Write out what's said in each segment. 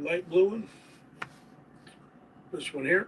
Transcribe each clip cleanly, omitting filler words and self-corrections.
light blue one. This one here.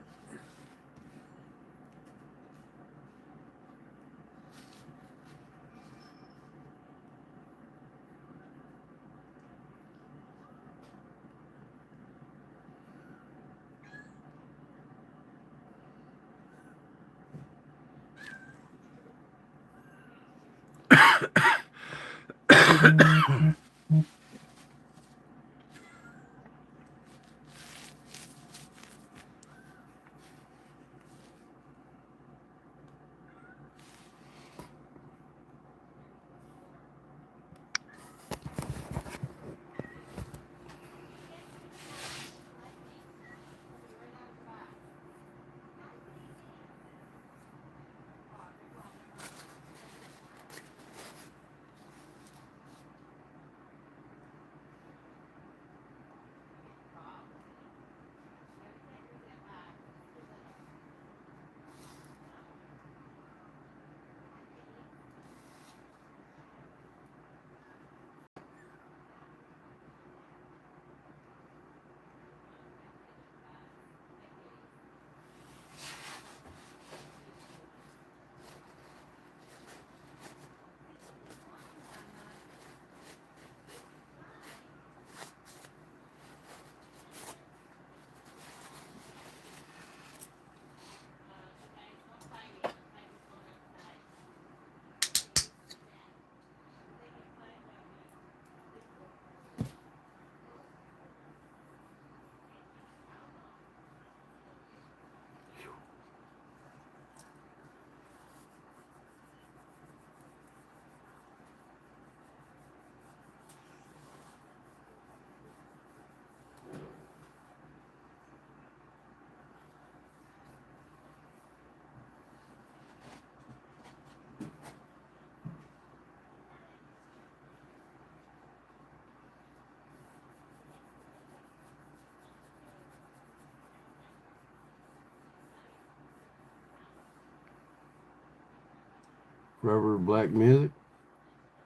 Rubber black music.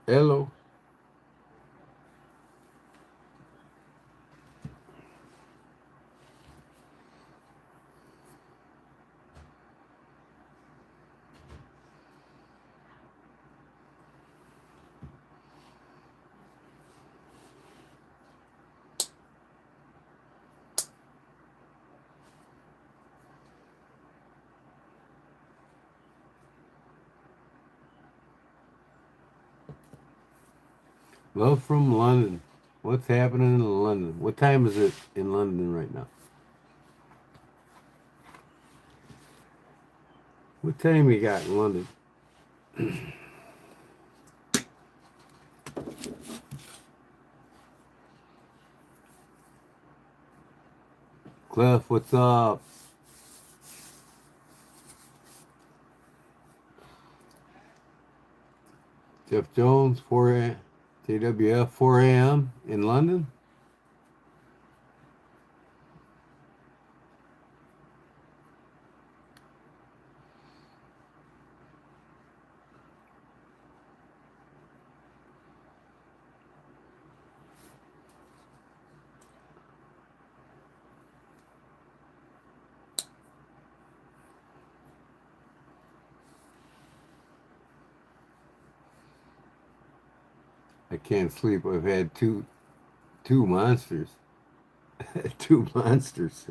Hello. Love from London. What's happening in London? What time is it in London right now? What time you got in London? Cliff, what's up? Jeff Jones, 4 JWF, 4 a.m. in London. I can't sleep. I've had two monsters. Two monsters.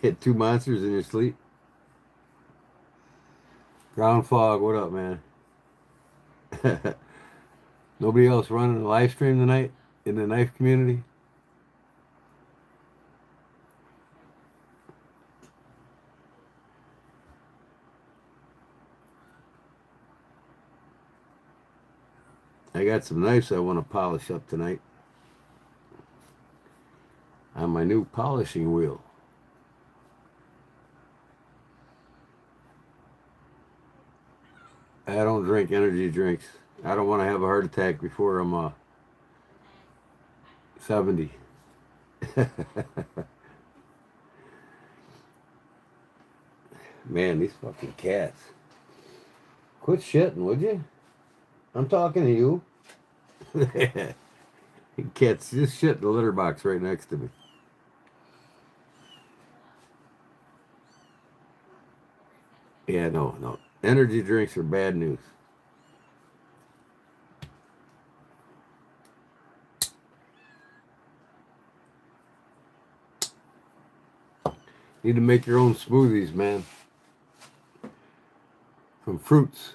Hit two monsters in your sleep. Ground fog, what up, man? Nobody else running a live stream tonight in the knife community? I got some knives I want to polish up tonight on my new polishing wheel. I don't drink energy drinks. I don't want to have a heart attack before I'm 70. Man, these fucking cats. Quit shitting, would you? I'm talking to you. Cats just shit in the litter box right next to me. Yeah, no. Energy drinks are bad news. Need to make your own smoothies, man. From fruits.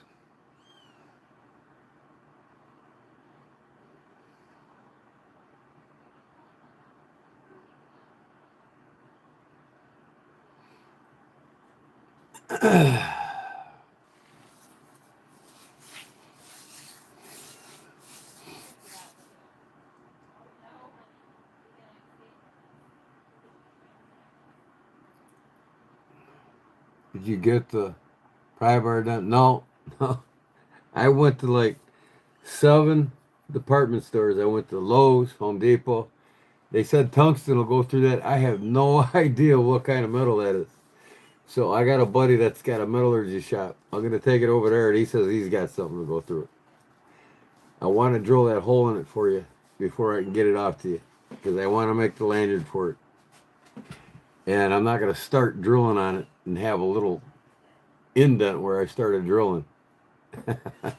Did you get the pry bar done? No, no. I went to like 7 department stores. I went to Lowe's, Home Depot. They said tungsten will go through that. I have no idea what kind of metal that is. So I got a buddy that's got a metallurgy shop. I'm gonna take it over there, and he says he's got something to go through it. I want to drill that hole in it for you before I can get it off to you, because I want to make the lanyard for it. And I'm not gonna start drilling on it and have a little indent where I started drilling. I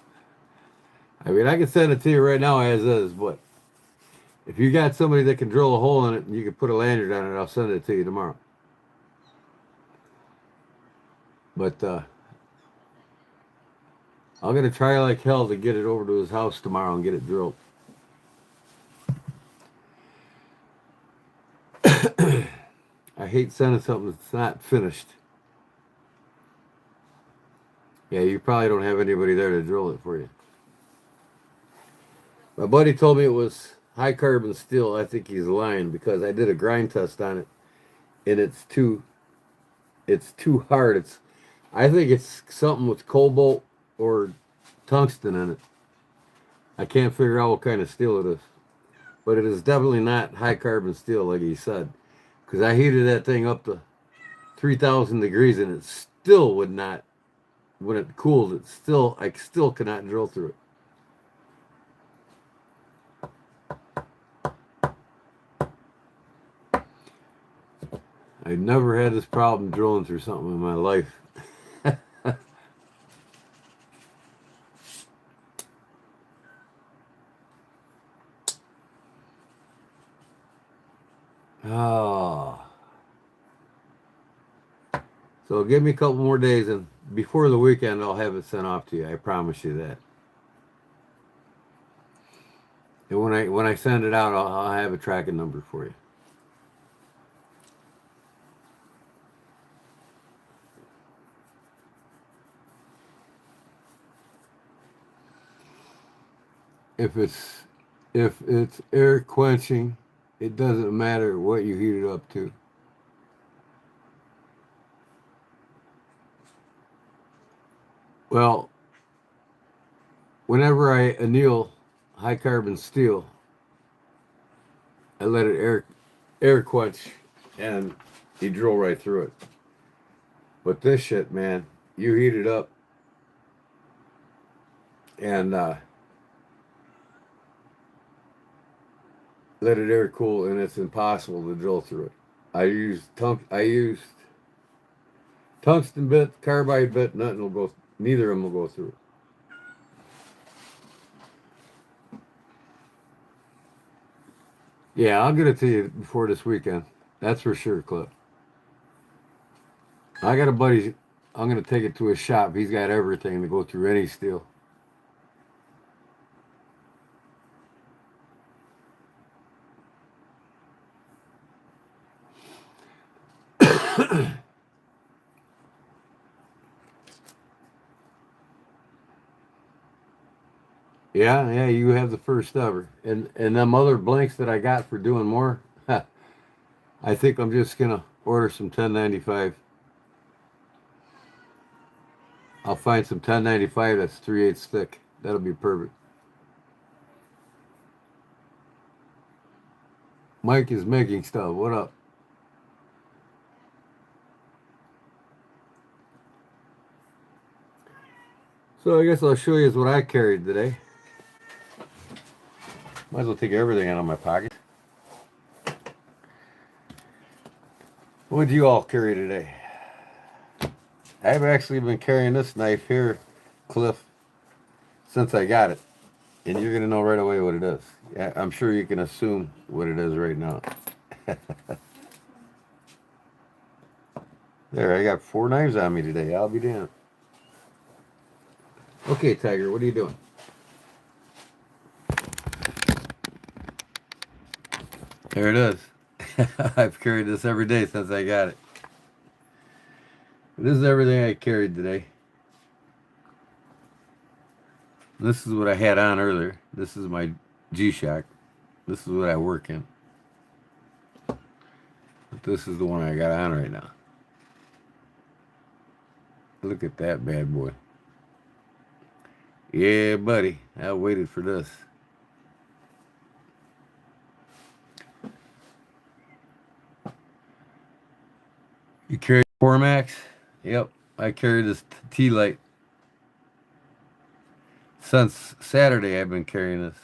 mean, I can send it to you right now as is, but if you got somebody that can drill a hole in it and you can put a lanyard on it, I'll send it to you tomorrow. But I'm going to try like hell to get it over to his house tomorrow and get it drilled. I hate sending something that's not finished. Yeah, you probably don't have anybody there to drill it for you. My buddy told me it was high carbon steel. I think he's lying because I did a grind test on it, and it's too hard. I think it's something with cobalt or tungsten in it. I can't figure out what kind of steel it is, but it is definitely not high carbon steel like he said, because I heated that thing up to 3,000 degrees and it still would not. When it cooled, I still cannot drill through it. I never had this problem drilling through something in my life. Oh. So give me a couple more days, and before the weekend, I'll have it sent off to you. I promise you that. And when I send it out, I'll have a tracking number for you. If it's air quenching, it doesn't matter what you heat it up to. Well, whenever I anneal high carbon steel, I let it air quench, and you drill right through it. But this shit, man, you heat it up, and let it air cool, and it's impossible to drill through it. I used tungsten bit, carbide bit, neither of them will go through. Yeah, I'll get it to you before this weekend. That's for sure, Cliff. I got a buddy, I'm going to take it to his shop. He's got everything to go through any steel. Yeah, you have the first ever. And them other blanks that I got for doing more, I think I'm just gonna order some 1095. I'll find some 1095 that's 3/8 thick. That'll be perfect. Mike is making stuff. What up? So I guess I'll show you what I carried today. Might as well take everything out of my pocket. What'd you all carry today? I've actually been carrying this knife here, Cliff, since I got it. And you're going to know right away what it is. Yeah, I'm sure you can assume what it is right now. There, I got 4 knives on me today. I'll be damned. Okay, Tiger, what are you doing? There it is. I've carried this every day since I got it. This is everything I carried today. This is what I had on earlier. This is my G-Shock. This is what I work in. But this is the one I got on right now. Look at that bad boy. Yeah, buddy. I waited for this. You carry Cormax? Yep. I carry this T-Light. Since Saturday, I've been carrying this.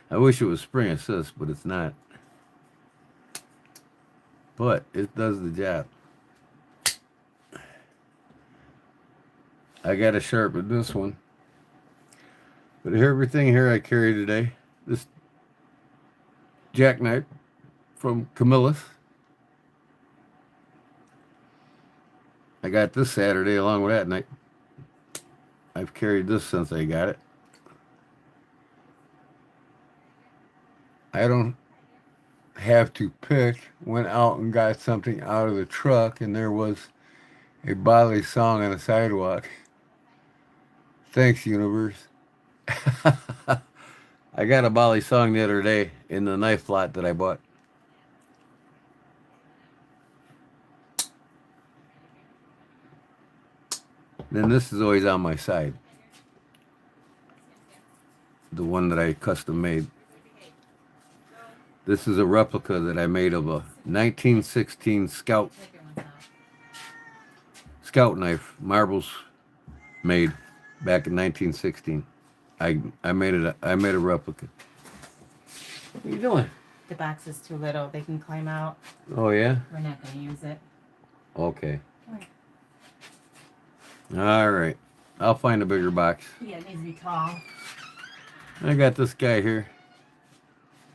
I wish it was spring assist, but it's not. But it does the job. I got to sharpen this one. But everything here I carry today. This jackknife from Camillus. I got this Saturday along with that night. I've carried this since I got it. I don't have to pick. Went out and got something out of the truck, and there was a Bali song on the sidewalk. Thanks, universe. I got a Bali song the other day in the knife lot that I bought. Then this is always on my side. The one that I custom made. This is a replica that I made of a 1916 Scout knife, marbles made back in 1916. I made a replica. What are you doing? The box is too little. They can climb out. Oh yeah? We're not going to use it. Okay. All right. I'll find a bigger box. Yeah, it needs to be tall. I got this guy here.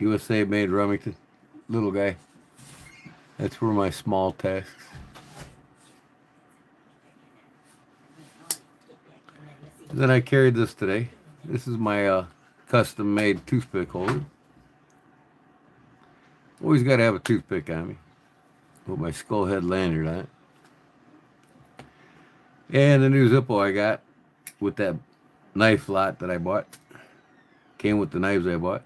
USA made Remington. Little guy. That's for my small tasks. Then I carried this today. This is my custom made toothpick holder. Always got to have a toothpick on me. With my skull head lanyard on it. And the new Zippo I got with that knife lot that I bought. Came with the knives I bought.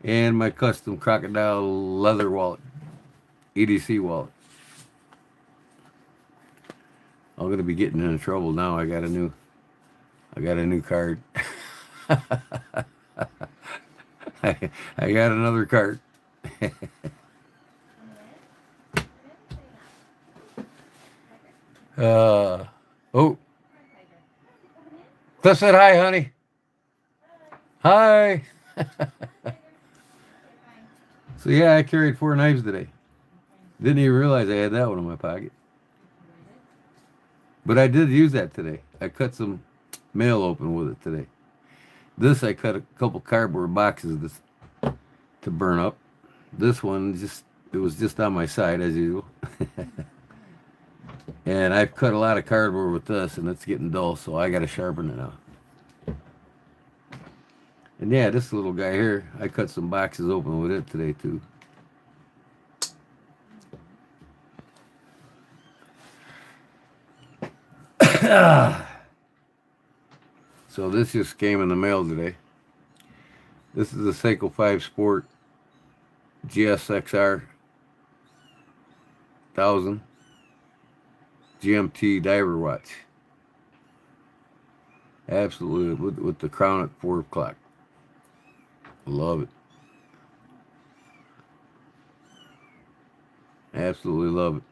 And my custom crocodile leather wallet. EDC wallet. I'm going to be getting into trouble now. I got a new card. I got another card. Oh. Cliff said hi, honey. Hi. So yeah, I carried 4 knives today. Didn't even realize I had that one in my pocket. But I did use that today. I cut some mail open with it today. This I cut a couple cardboard boxes to burn up. This one it was just on my side as usual. And I've cut a lot of cardboard with this, and it's getting dull, so I got to sharpen it now. And yeah, this little guy here, I cut some boxes open with it today too. So this just came in the mail today. This is a Seiko 5 Sport GSXR 1000 GMT diver watch. Absolutely, with the crown at 4 o'clock. Love it. Absolutely love it.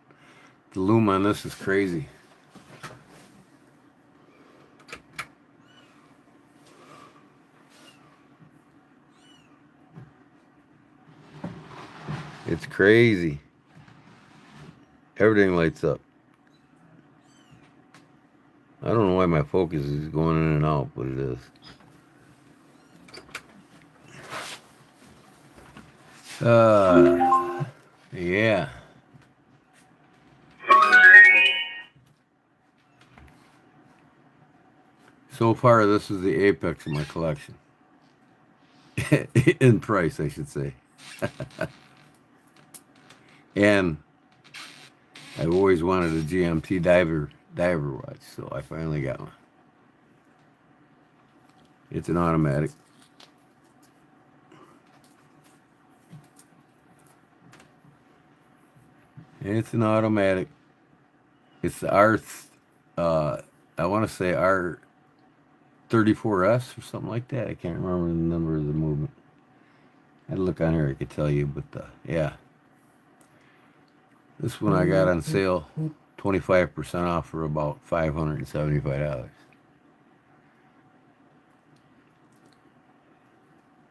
The loom on this is crazy. It's crazy. Everything lights up. I don't know why my focus is going in and out, but it is. Yeah. So far, this is the apex of my collection. In price, I should say. And I've always wanted a GMT diver watch, so I finally got one. It's an automatic. It's an automatic. It's the R, I want to say R34S or something like that. I can't remember the number of the movement. I'd look on here, I could tell you, but yeah. This one I got on sale, 25% off for about $575.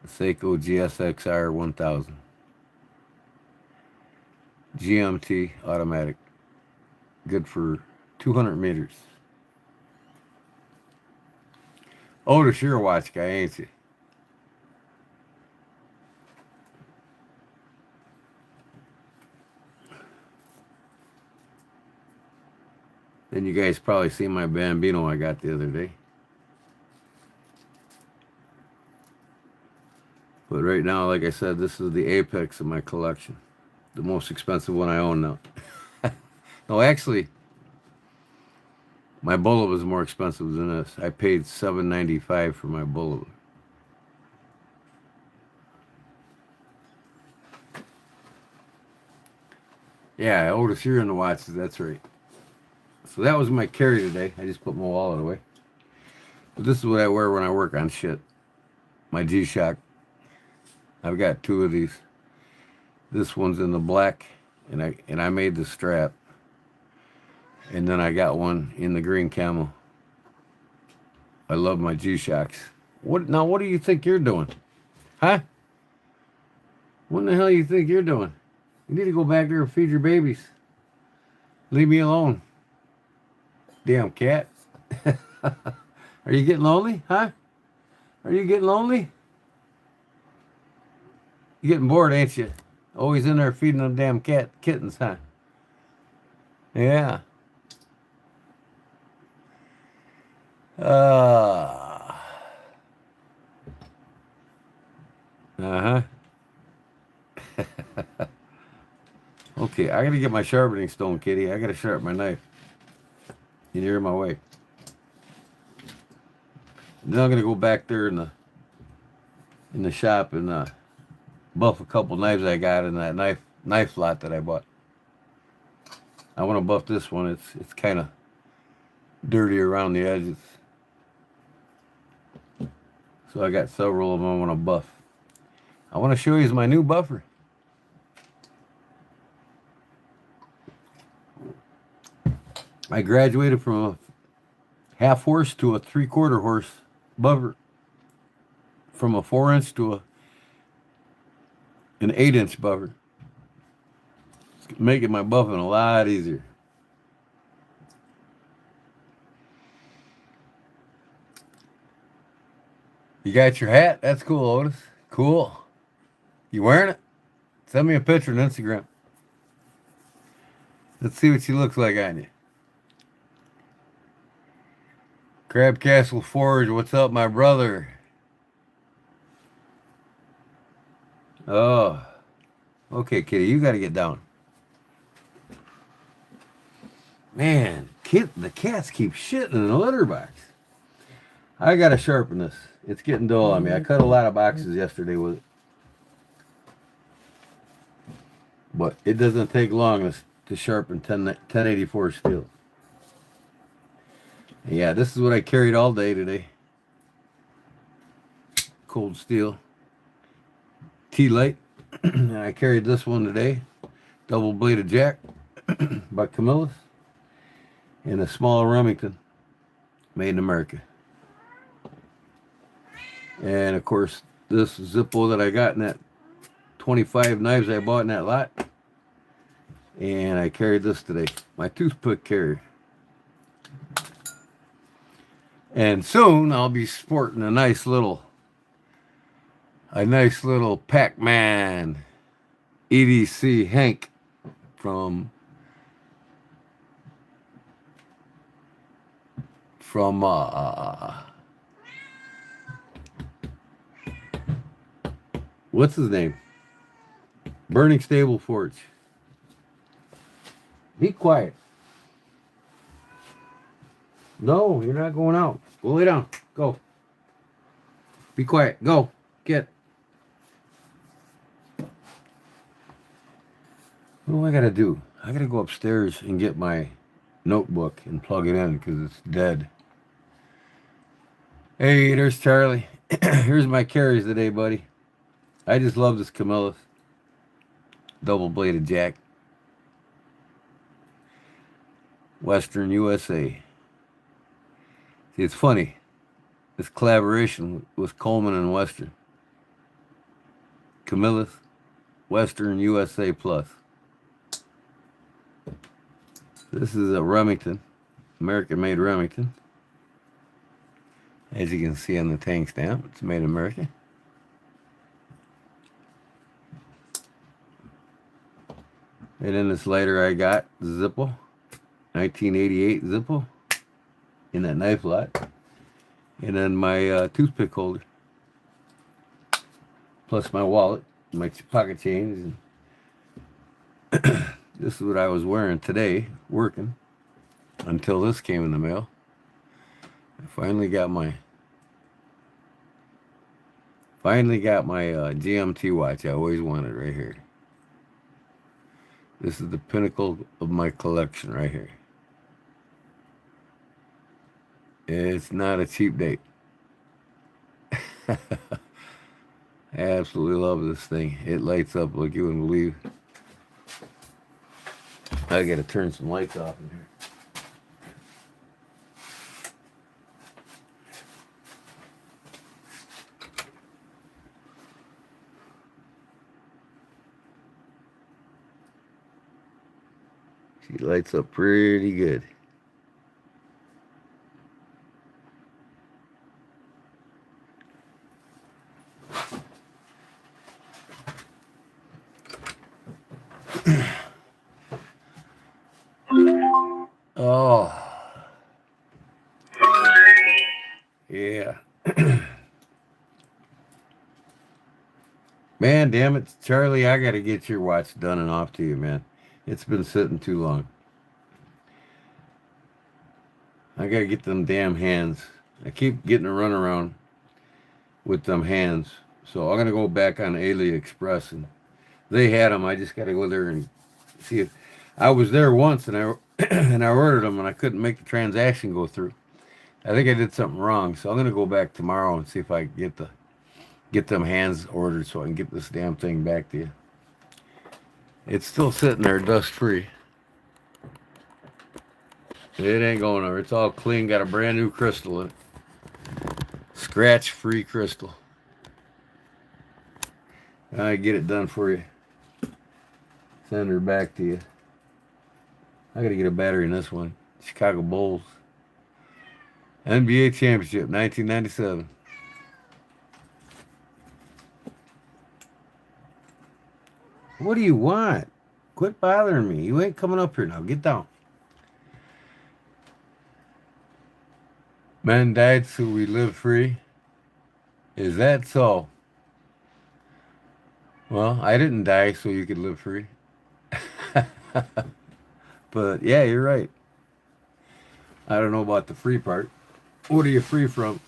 The Seiko GSXR 1000. GMT automatic. Good for 200 meters. Otis, you're a watch guy, ain't you? Then you guys probably see my Bambino I got the other day. But right now, like I said, this is the apex of my collection. The most expensive one I own now. No, actually, my bullet was more expensive than this. I paid $7.95 for my bullet. Yeah, Otis, you're in the watches. That's right. So that was my carry today. I just put my wallet away. But this is what I wear when I work on shit. My G-Shock. I've got two of these. This one's in the black, and I made the strap. And then I got one in the green camel. I love my G-Shocks. What do you think you're doing? Huh? What in the hell you think you're doing? You need to go back there and feed your babies. Leave me alone. Damn cat. Are you getting lonely? Huh? Are you getting lonely? You're getting bored, ain't you? Always in there feeding them damn kittens, huh? Yeah. Uh-huh. Okay, I gotta get my sharpening stone, kitty. I gotta sharpen my knife. You're in my way. Then I'm gonna go back there in the shop and buff a couple knives I got in that knife lot that I bought. I want to buff this one. It's kind of dirty around the edges. So I got several of them I want to buff. I want to show you my new buffer. I graduated from a half horse to a 3/4 horse buffer. From a 4-inch to an 8-inch buffer. It's making my buffing a lot easier. You got your hat? That's cool, Otis. Cool. You wearing it? Send me a picture on Instagram. Let's see what she looks like on you. Crab Castle Forge, what's up, my brother? Oh. Okay, kitty, you got to get down. Man, the cats keep shitting in the litter box. I got to sharpen this. It's getting dull on me. I cut a lot of boxes yesterday with it. But it doesn't take long to sharpen 1084 steel. Yeah, this is what I carried all day today. Cold steel. T-light. And I carried this one today. Double bladed jack. by Camillus and a small Remington made in America. And of course, this Zippo that I got in that 25 knives I bought in that lot. And I carried this today, my toothpick carrier. And soon I'll be sporting a nice little Pac-Man EDC Hank from what's his name? Burning Stable Forge. Be quiet. No, you're not going out. Go lay down. Go. Be quiet. Go. Get. What do I gotta do? I gotta go upstairs and get my notebook and plug it in because it's dead. Hey, there's Charlie. Here's my carries today, buddy. I just love this Camillus. Double-bladed jack. Western USA. See, it's funny. This collaboration with Coleman and Western. Camillus, Western USA Plus. This is a Remington, American-made Remington. As you can see on the tank stamp, it's made in America. And then this lighter I got, Zippo, 1988 Zippo, in that knife lot. And then my toothpick holder, plus my wallet, my pocket change. And this is what I was wearing today, working, until this came in the mail. I finally got my GMT watch I always wanted right here. This is the pinnacle of my collection right here. It's not a cheap date. I absolutely love this thing. It lights up like you wouldn't believe. I gotta turn some lights off in here. She lights up pretty good. Oh, yeah. Man, damn it, Charlie, I got to get your watch done and off to you, man. It's been sitting too long. I got to get them damn hands. I keep getting a runaround with them hands. So I'm going to go back on AliExpress, and they had them. I just got to go there and see if I was there once, and I and I ordered them, and I couldn't make the transaction go through. I think I did something wrong, so I'm going to go back tomorrow and see if I can get them hands ordered so I can get this damn thing back to you. It's still sitting there dust-free. It ain't going over. It's all clean. Got a brand new crystal in it. Scratch-free crystal. I get it done for you. Send her back to you. I got to get a battery in this one. Chicago Bulls. NBA Championship, 1997. What do you want? Quit bothering me. You ain't coming up here now. Get down. Men died so we live free. Is that so? Well, I didn't die so you could live free. But yeah, you're right. I don't know about the free part. What are you free from?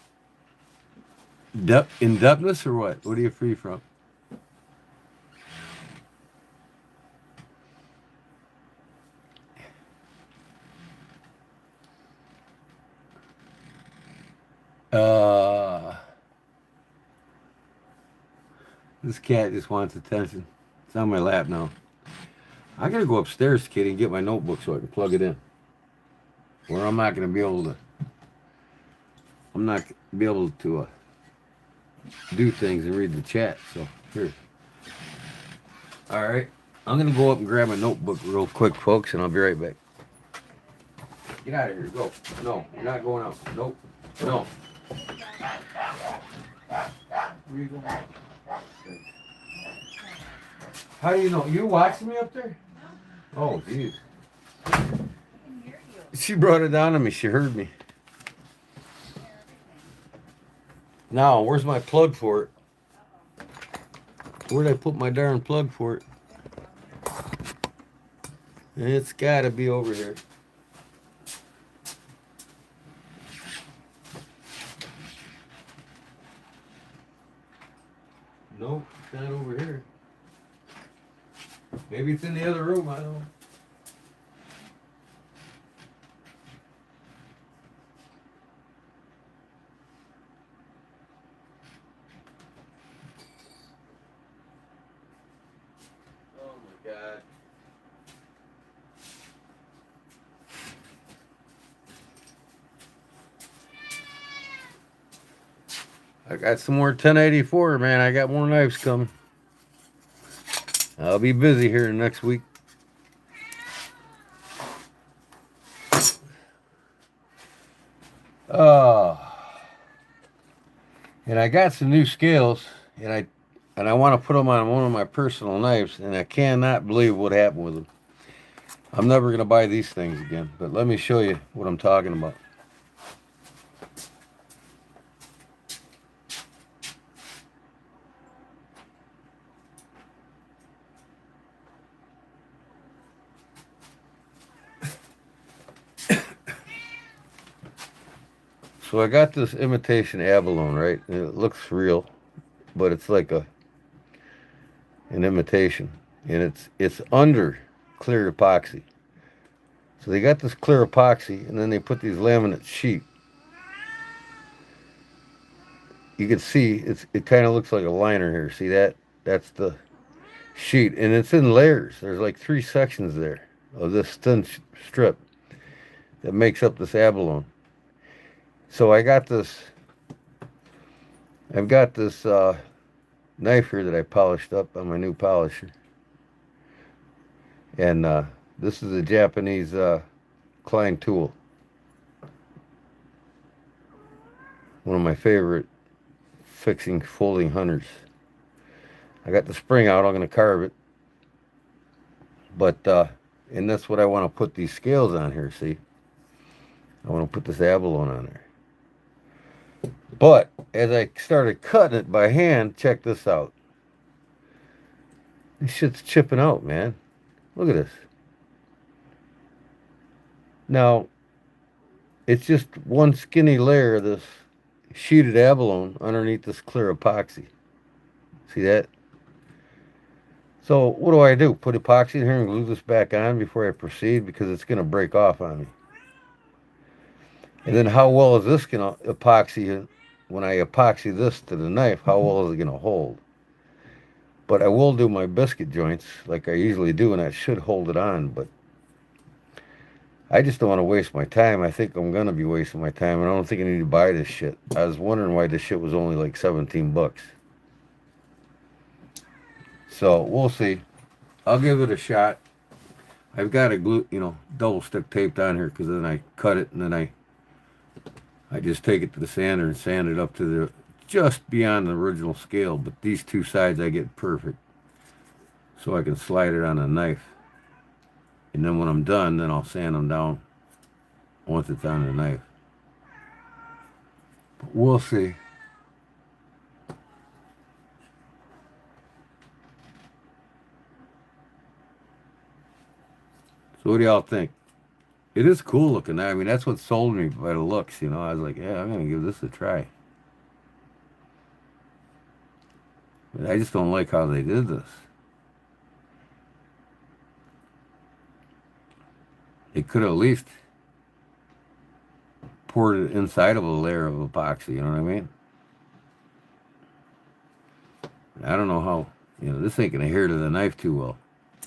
Indebtedness or what? What are you free from? This cat just wants attention. It's on my lap now. I gotta go upstairs, Kitty, and get my notebook so I can plug it in. Or I'm not gonna be able to. I'm not gonna be able to do things and read the chat. So here. All right. I'm gonna go up and grab my notebook real quick, folks, and I'll be right back. Get out of here. Go. No, you're not going out. Nope. No. Where you going? How do you know? You watching me up there? Oh, geez. She brought it down to me. She heard me. Now, where's my plug for it? Where'd I put my darn plug for it? It's got to be over here. Nope, it's not over here. Maybe it's in the other room, I don't know. Oh my God. I got some more 1084, man. I got more knives coming. I'll be busy here next week. And I got some new scales, and I want to put them on one of my personal knives, and I cannot believe what happened with them. I'm never going to buy these things again, but let me show you what I'm talking about. So I got this imitation abalone, right? And it looks real, but it's like an imitation, and it's under clear epoxy. So they got this clear epoxy, and then they put these laminate sheet. You can see it kind of looks like a liner here. See that? That's the sheet, and it's in layers. There's like 3 sections there of this thin strip that makes up this abalone. So I've got this knife here that I polished up on my new polisher. And this is a Japanese Klein tool. One of my favorite fixing folding hunters. I got the spring out, I'm going to carve it. But, and that's what I want to put these scales on here, see? I want to put this abalone on there. But as I started cutting it by hand, check this out. This shit's chipping out, man. Look at this. Now, it's just one skinny layer of this sheeted abalone underneath this clear epoxy. See that? So what do? Put epoxy in here and glue this back on before I proceed, because it's going to break off on me. And then how well is this going to epoxy? When I epoxy this to the knife, how well is it going to hold? But I will do my biscuit joints like I usually do, and that should hold it on. But I just don't want to waste my time. I think I'm going to be wasting my time, and I don't think I need to buy this shit. I was wondering why this shit was only like 17 bucks. So we'll see. I'll give it a shot. I've got a glue, double stick taped on here, because then I cut it, and then I just take it to the sander and sand it up to the just beyond the original scale. But these 2 sides I get perfect, so I can slide it on a knife. And then when I'm done, then I'll sand them down once it's on the knife. But we'll see. So what do y'all think? It is cool looking. I mean, that's what sold me by the looks, I was like, yeah, I'm going to give this a try. But I just don't like how they did this. They could have at least poured it inside of a layer of epoxy, you know what I mean? I don't know how, this ain't going to adhere to the knife too well.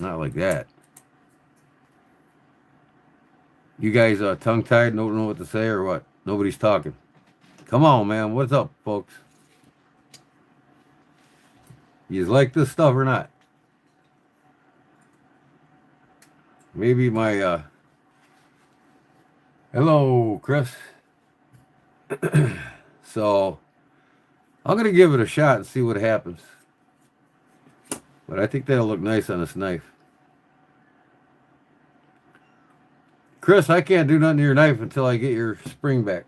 Not like that. You guys tongue-tied, don't know what to say or what? Nobody's talking. Come on, man. What's up, folks? You like this stuff or not? Maybe my hello, Chris. So I'm gonna give it a shot and see what happens. But I think that'll look nice on this knife. Chris, I can't do nothing to your knife until I get your spring back.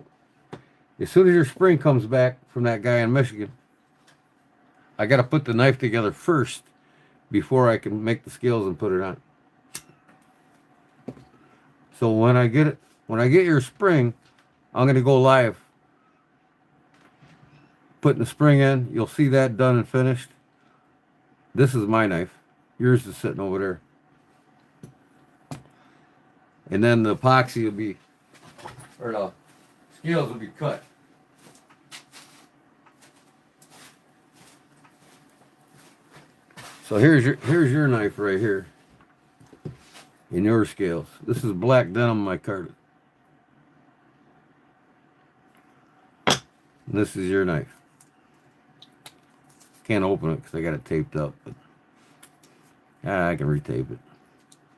As soon as your spring comes back from that guy in Michigan, I got to put the knife together first before I can make the scales and put it on. So when I get your spring, I'm going to go live. Putting the spring in, you'll see that done and finished. This is my knife. Yours is sitting over there. And then the epoxy will be, or the scales will be cut. So here's your knife right here. In your scales. This is black denim micarta. And this is your knife. Can't open it because I got it taped up, but I can retape it.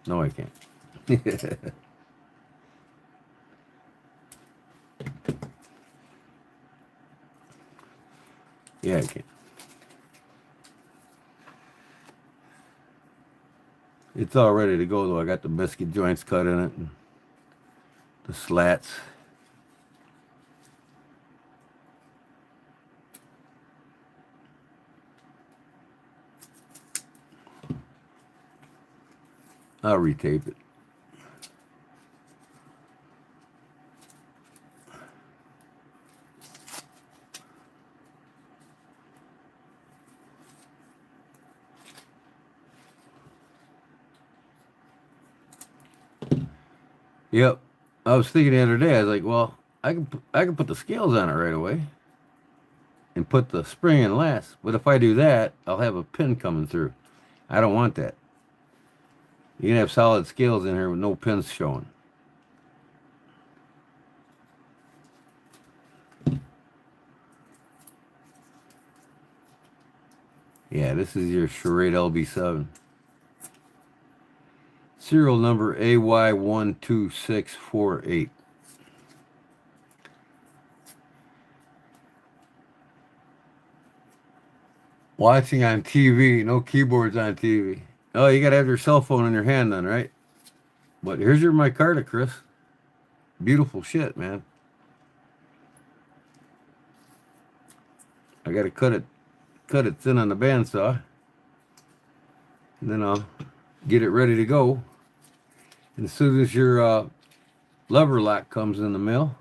No, I can't. Yeah, I can. It's all ready to go though. I got the biscuit joints cut in it and the slats. I'll retape it. Yep. I was thinking the other day, I was like, well, I can put the scales on it right away and put the spring in last. But if I do that, I'll have a pin coming through. I don't want that. You can have solid scales in here with no pins showing. Yeah, this is your Charade LB7. Serial number AY12648. Watching on TV, no keyboards on TV. Oh, you gotta have your cell phone in your hand then, right? But here's your micarta, Chris. Beautiful shit, man. I gotta cut it thin on the bandsaw. And then I'll get it ready to go. And as soon as your lever lock comes in the mail,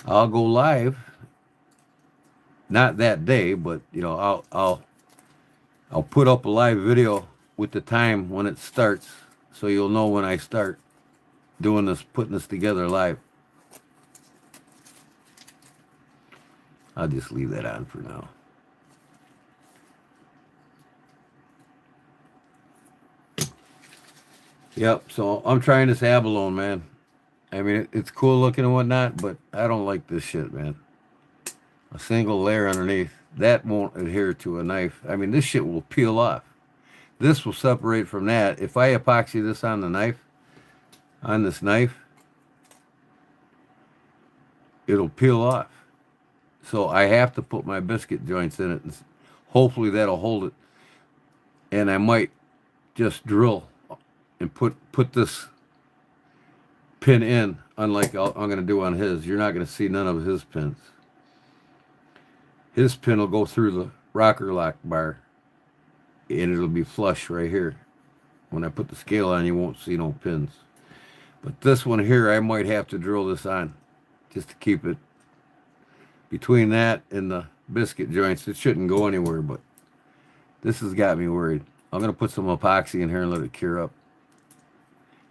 I'll go live. Not that day, but you know, I'll put up a live video with the time when it starts, so you'll know when I start doing this, putting this together live. I'll just leave that on for now. Yep, so I'm trying this abalone, man. I mean, it's cool looking and whatnot, but I don't like this shit, man. A single layer underneath. That won't adhere to a knife. I mean, this shit will peel off. This will separate from that. If I epoxy this on the knife, on this knife, it'll peel off. So I have to put my biscuit joints in it, and hopefully that'll hold it. And I might just drill and put this pin in, unlike I'm going to do on his. You're not going to see none of his pins. His pin will go through the rocker lock bar, and it'll be flush right here. When I put the scale on, you won't see no pins. But this one here, I might have to drill this on just to keep it between that and the biscuit joints. It shouldn't go anywhere, but this has got me worried. I'm going to put some epoxy in here and let it cure up.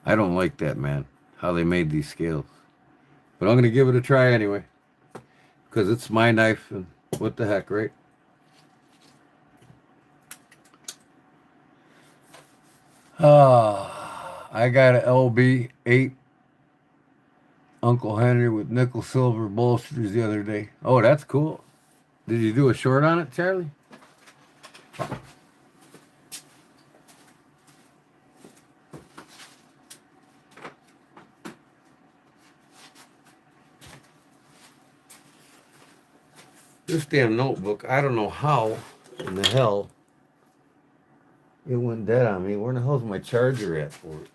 I don't like that, man, how they made these scales. But I'm going to give it a try anyway, because it's my knife, and what the heck, right? I got a LB8 Uncle Henry with nickel silver bolsters the other day. Oh, that's cool. Did you do a short on it, Charlie? This damn notebook, I don't know how in the hell it went dead on me. Where the hell's my charger at for it?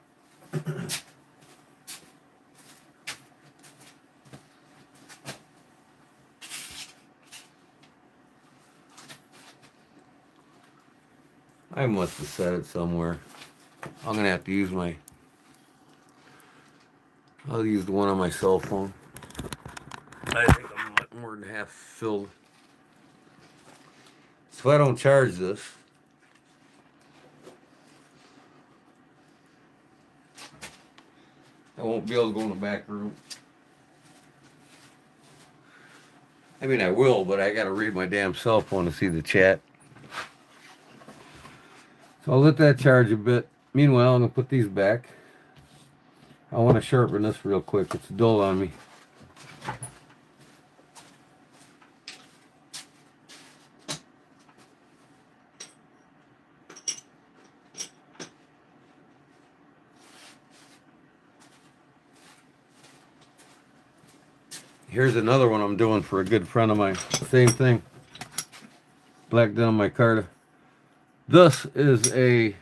I must have set it somewhere. I'm gonna have to use I'll use the one on my cell phone. I think I'm like more than half filled. So if I don't charge this, I won't be able to go in the back room. I mean, I will, but I gotta read my damn cell phone to see the chat. So I'll let that charge a bit. Meanwhile, I'm gonna put these back. I want to sharpen this real quick. It's dull on me. Here's another one I'm doing for a good friend of mine. Same thing. Black denim micarta. This is a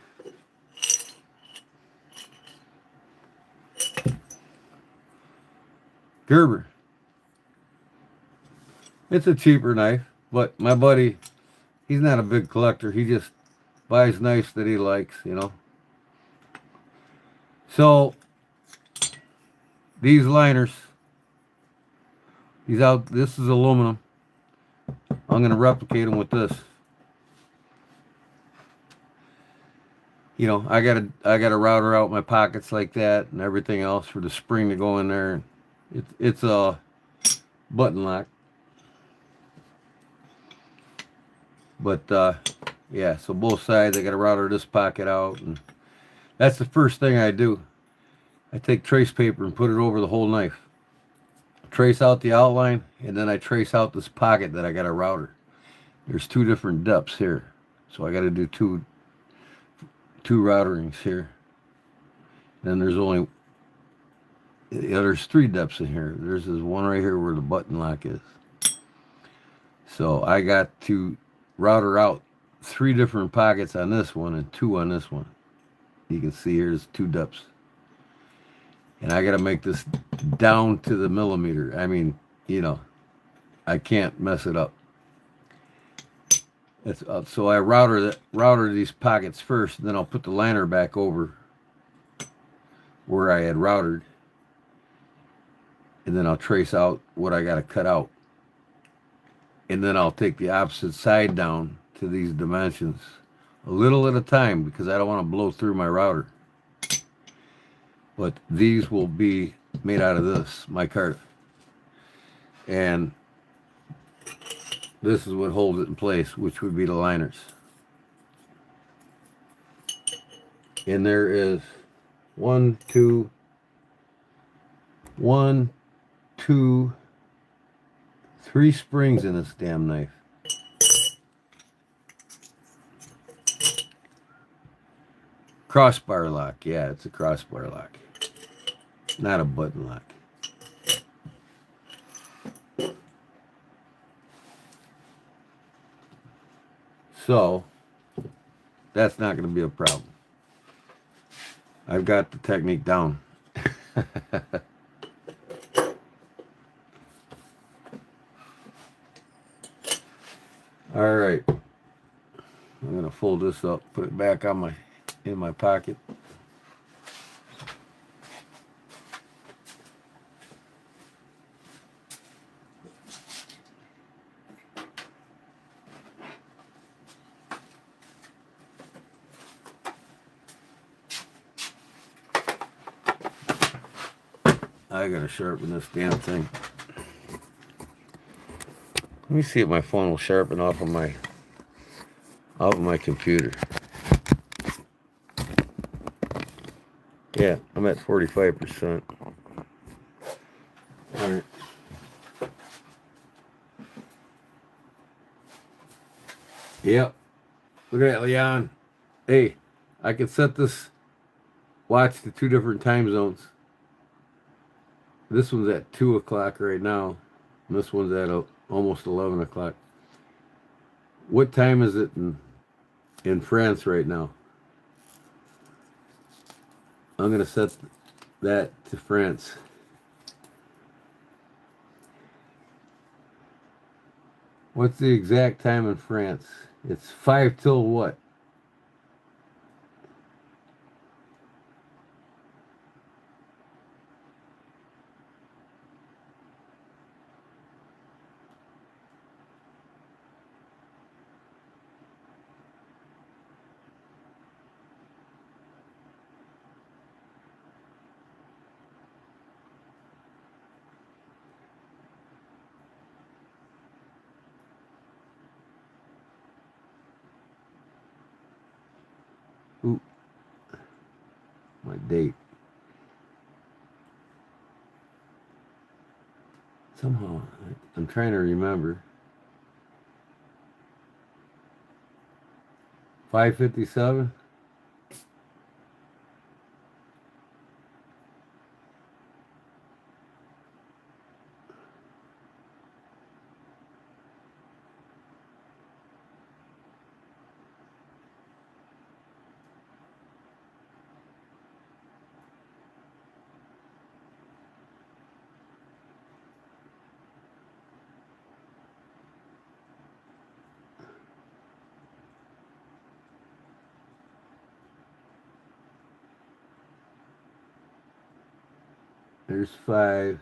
Gerber. It's a cheaper knife, but my buddy, he's not a big collector. He just buys knives that he likes, you know. So these liners, this is aluminum. I'm going to replicate them with this. You know, I got to router out my pockets like that and everything else for the spring to go in there. It's a button lock. But yeah, so both sides I got to router this pocket out, and that's the first thing I do. I take trace paper and put it over the whole knife. Trace out the outline, and then I trace out this pocket that I got to router. There's two different depths here, so I got to do two routerings here. Then there's three depths in here. There's this one right here where the button lock is. So I got to router out 3 different pockets on this one and 2 on this one. You can see here's 2 depths. And I got to make this down to the millimeter. I mean, you know, I can't mess it up. So I router these pockets first, and then I'll put the liner back over where I had routed. And then I'll trace out what I got to cut out. And then I'll take the opposite side down to these dimensions, a little at a time, because I don't want to blow through my router. But these will be made out of this, micarta. And this is what holds it in place, which would be the liners. And there is 1, 2, 3 springs in this damn knife. Crossbar lock. Yeah, it's a crossbar lock. Not a button lock. So, that's not going to be a problem. I've got the technique down. All right. I'm going to fold this up, put it back on in my pocket. I gotta sharpen this damn thing. Let me see if my phone will sharpen off of my computer. Yeah, I'm at 45%. All right. Yep. Look at that, Leon. Hey, I can set this watch to 2 different time zones. This one's at 2 o'clock right now. And this one's at almost 11 o'clock. What time is it in France right now? I'm going to set that to France. What's the exact time in France? It's 5 till what? Ooh, my date. Somehow, I'm trying to remember. 5:57. There's 5.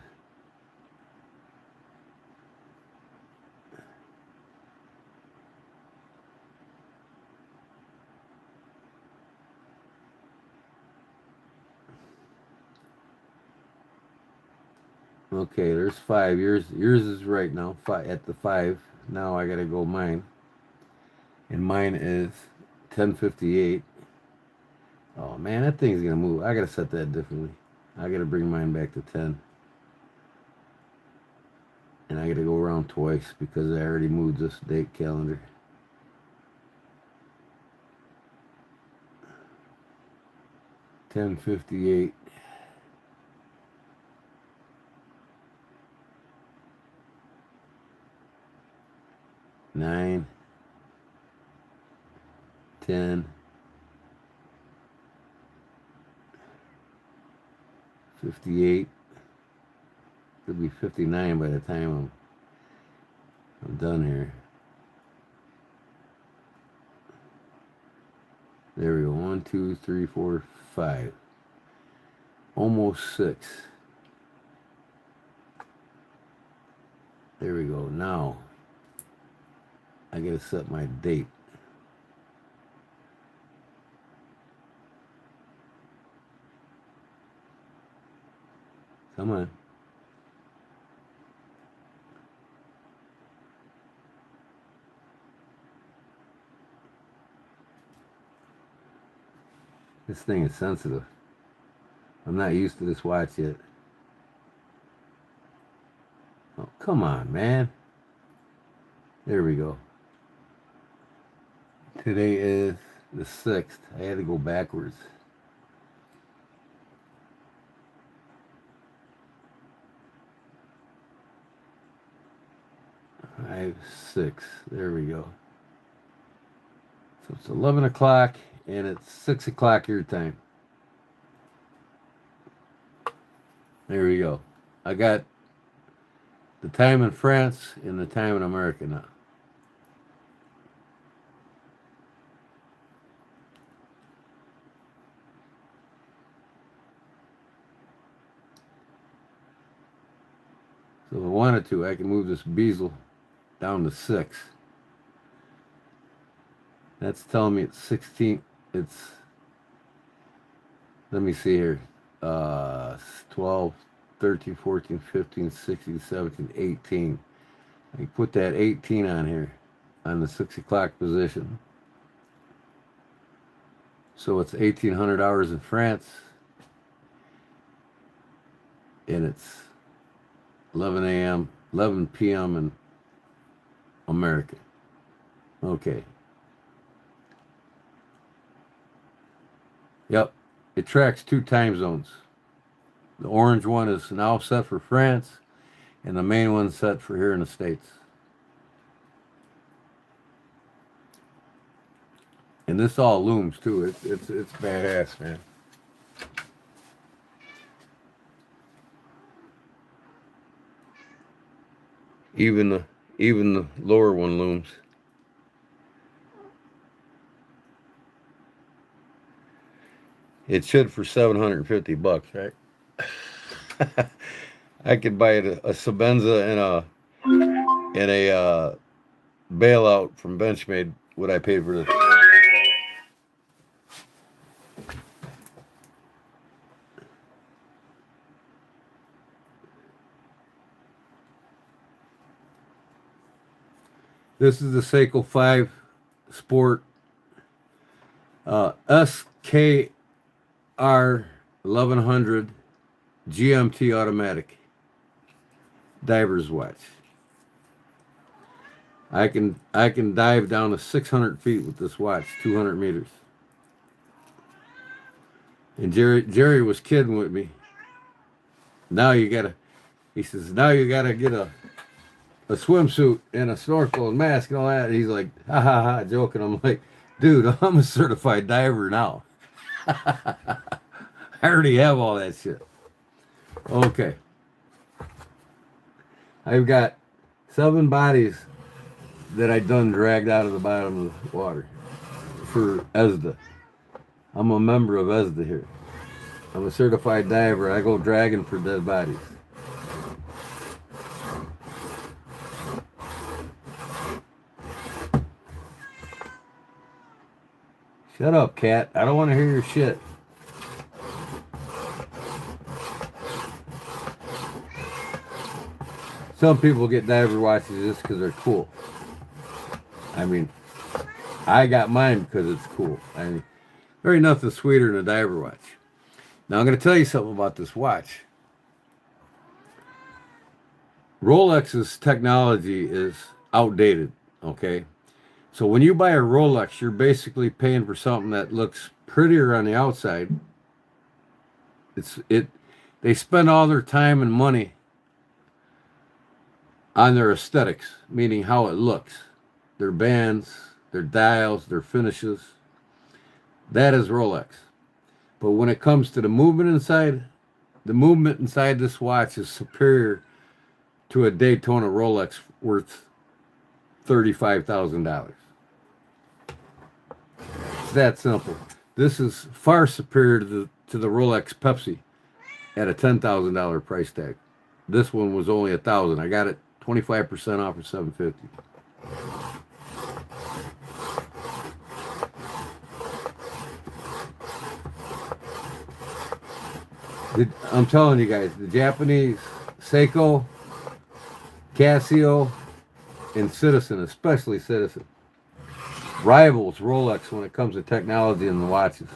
Okay, there's 5. Yours is right now. 5 at the 5. Now I gotta go mine. And mine is 10:58. Oh man, that thing's gonna move. I gotta set that differently. I gotta bring mine back to 10. And I gotta go around twice because I already moved this date calendar. $10:58. 9, 10, 58. It'll be 59 by the time I'm done here. There we go. 1, 2, 3, 4, 5. Almost 6. There we go. Now I gotta set my date. Come on. This thing is sensitive. I'm not used to this watch yet. Oh, come on, man. There we go. Today is the 6th. I had to go backwards. Five, 6. There we go. So it's 11 o'clock and it's 6 o'clock your time. There we go. I got the time in France and the time in America now. So if I wanted to, I can move this bezel down to 6. That's telling me it's 16. It's, let me see here. 12, 13, 14, 15, 16, 17, 18. I can put that 18 on here on the 6 o'clock position. So it's 1,800 hours in France and it's 11 a.m., 11 p.m. in America. Okay. Yep, it tracks 2 time zones. The orange one is now set for France, and the main one's set for here in the States. And this all looms too. It's badass, man. Even the lower one looms. It should for $750, right? I could buy it a Sabenza and a bailout from Benchmade. What I paid for this. This is the Seiko 5 Sport SKR 1100 GMT automatic diver's watch. I can dive down to 600 feet with this watch, 200 meters. And Jerry was kidding with me. He says, now you gotta get a swimsuit and a snorkel and mask and all that. And he's like, ha ha ha, joking. I'm like, dude, I'm a certified diver now. I already have all that shit. Okay. I've got 7 bodies that I done dragged out of the bottom of the water for ESDA. I'm a member of ESDA here. I'm a certified diver. I go dragging for dead bodies. Shut up, cat. I don't want to hear your shit. Some people get diver watches just because they're cool. I mean, I got mine because it's cool. I mean, there ain't nothing sweeter than a diver watch. Now, I'm going to tell you something about this watch. Rolex's technology is outdated, okay? So when you buy a Rolex, you're basically paying for something that looks prettier on the outside. They spend all their time and money on their aesthetics, meaning how it looks. Their bands, their dials, their finishes. That is Rolex. But when it comes to the movement inside this watch is superior to a Daytona Rolex worth $35,000. It's that simple. This is far superior to the Rolex Pepsi at a $10,000 price tag. This one was only $1,000. I got it 25% off for $750. I'm telling you guys, the Japanese Seiko, Casio, and Citizen, especially Citizen, rivals Rolex when it comes to technology in the watches.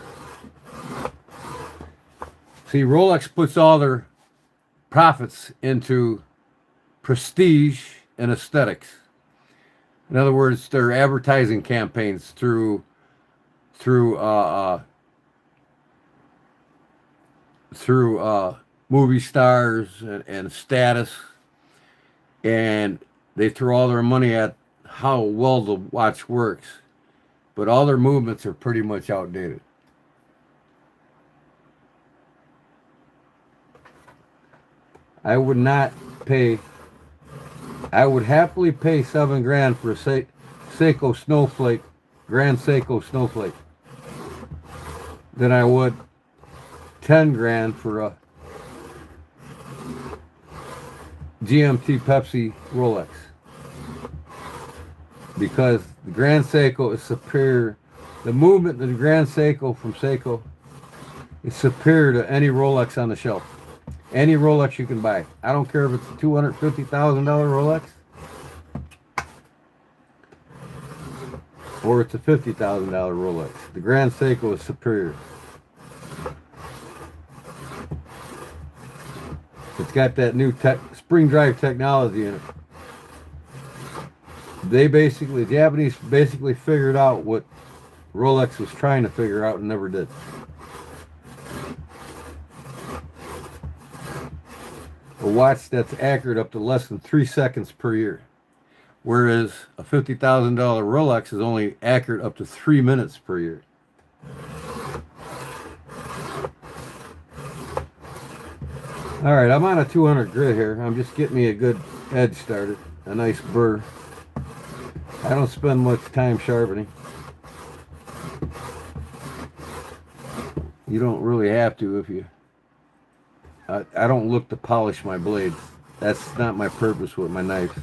See, Rolex puts all their profits into prestige and aesthetics. In other words, their advertising campaigns through movie stars and status, and they throw all their money at how well the watch works, but all their movements are pretty much outdated. I would happily pay $7,000 for a Seiko Snowflake, Grand Seiko Snowflake, than I would $10,000 for a GMT Pepsi Rolex, because the Grand Seiko is superior. The movement of the Grand Seiko from Seiko is superior to any Rolex on the shelf. Any Rolex you can buy. I don't care if it's a $250,000 Rolex or it's a $50,000 Rolex. The Grand Seiko is superior. It's got that new spring drive technology in it. The Japanese basically figured out what Rolex was trying to figure out and never did. A watch that's accurate up to less than 3 seconds per year. Whereas a $50,000 Rolex is only accurate up to 3 minutes per year. All right, I'm on a 200 grit here. I'm just getting me a good edge started, a nice burr. I don't spend much time sharpening. You don't really have to if you... I don't look to polish my blades. That's not my purpose with my knives.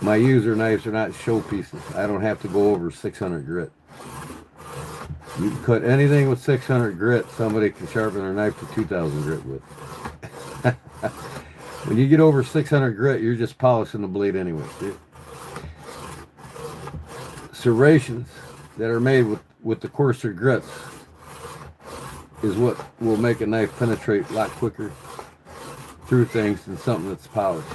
My user knives are not showpieces. I don't have to go over 600 grit. You can cut anything with 600 grit, somebody can sharpen their knife to 2000 grit with. When you get over 600 grit, you're just polishing the blade anyway. Serrations that are made with the coarser grits is what will make a knife penetrate a lot quicker through things than something that's polished.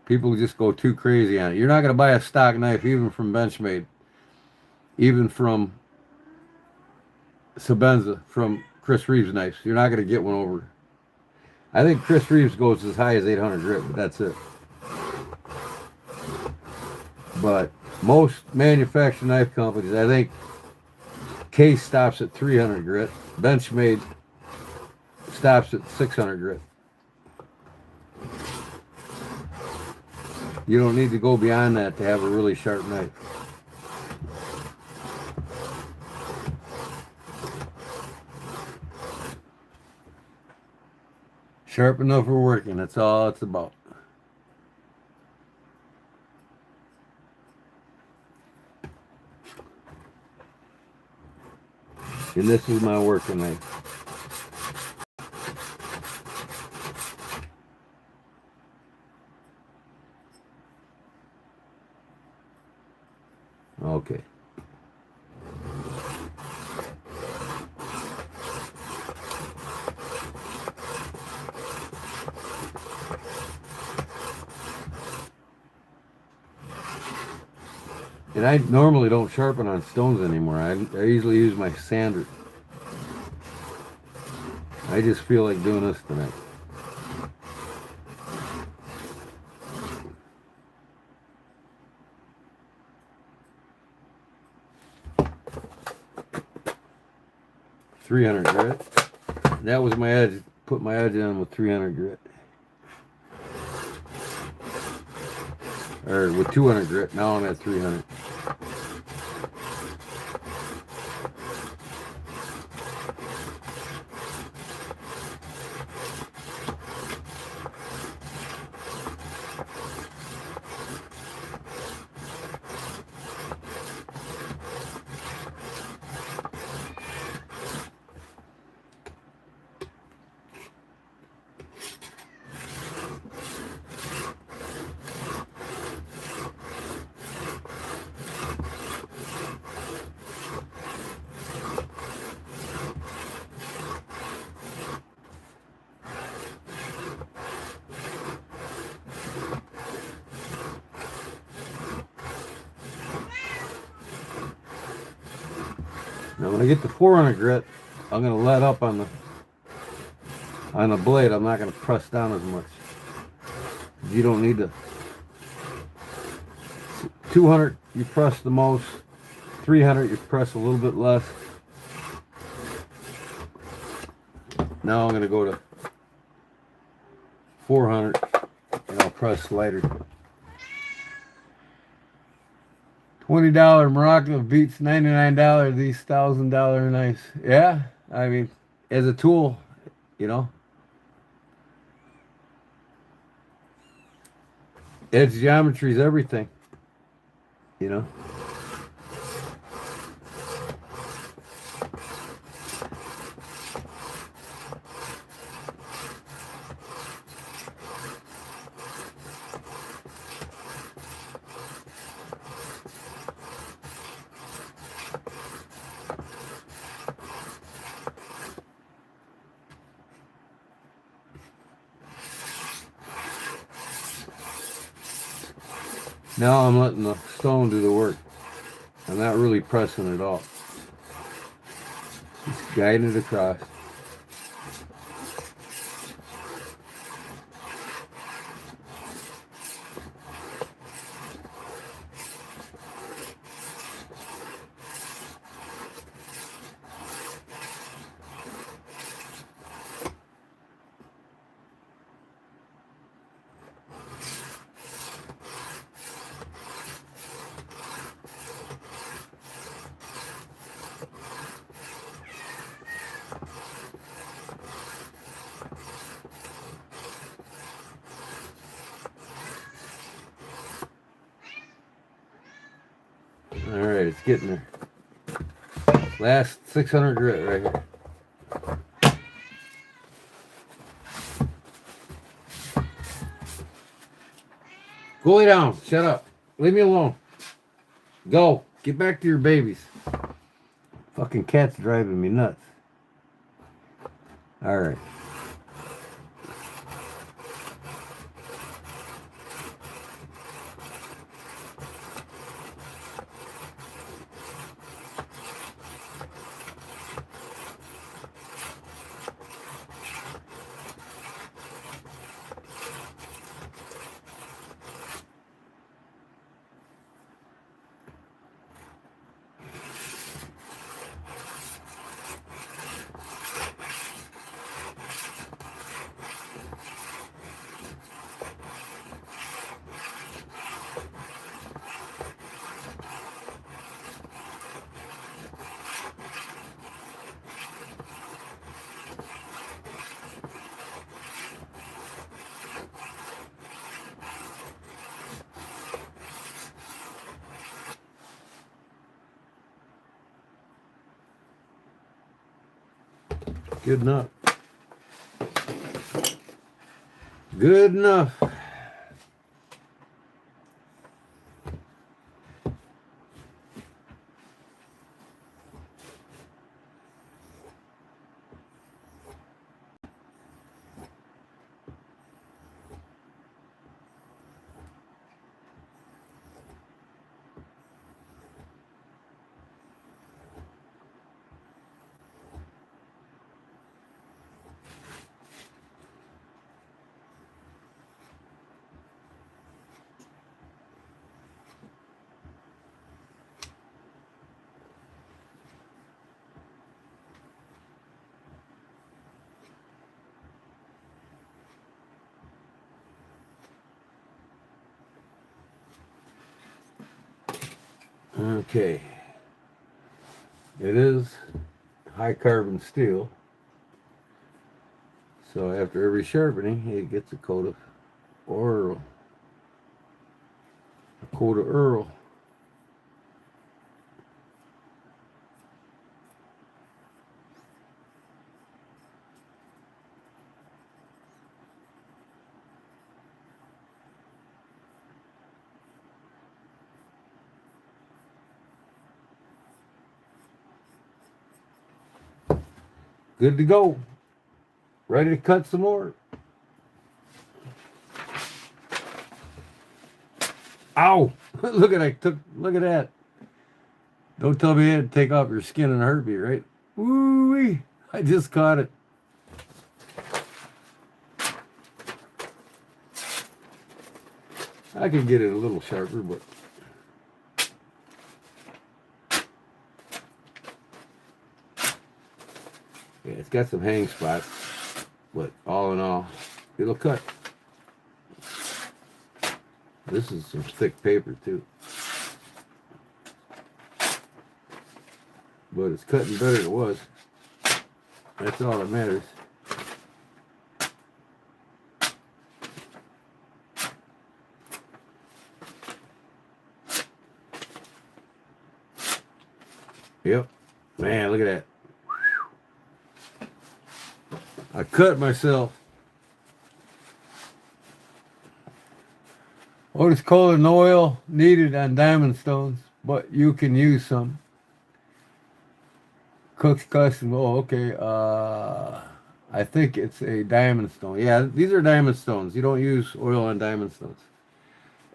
People just go too crazy on it. You're not going to buy a stock knife, even from Benchmade, even from Sebenza, from Chris Reeves knives. You're not going to get one over. I think Chris Reeves goes as high as 800 grit, but that's it. But most manufactured knife companies, I think Case stops at 300 grit. Benchmade stops at 600 grit. You don't need to go beyond that to have a really sharp knife. Sharp enough for working, that's all it's about. And this is my working knife. Okay. And I normally don't sharpen on stones anymore. I usually use my sander. I just feel like doing this tonight. .300 grit. That was my edge. Put my edge on with 300 grit. Or with 200 grit. Now I'm at 300. Now when I get to 400 grit, I'm going to let up on the blade. I'm not going to press down as much. You don't need to. 200 you press the most. 300 you press a little bit less. Now I'm going to go to 400 and I'll press lighter. $20 Morocco beats $99 these $1,000 knives. Yeah, I mean, as a tool, you know. Edge geometry is everything, you know. Now I'm letting the stone do the work. I'm not really pressing it all. Just guiding it across. Alright, it's getting there. Last 600 grit right here. Go lay down. Shut up. Leave me alone. Go. Get back to your babies. Fucking cat's driving me nuts. Alright. Good enough. Good enough. Okay. It is high carbon steel. So after every sharpening, it gets a coat of oil. A coat of Earl. Good to go. Ready to cut some more. Ow! Look at that. Don't tell me you had to take off your skin in a heartbeat, right? Woo-wee! I just caught it. I could get it a little sharper, but yeah, it's got some hang spots, but all in all, it'll cut. This is some thick paper too, but it's cutting better than it was. That's all that matters. Yep, man, look at that. I cut myself. What is called an oil needed on diamond stones, but you can use some. Cook's Custom. Oh, okay. I think it's a diamond stone. Yeah, these are diamond stones. You don't use oil on diamond stones.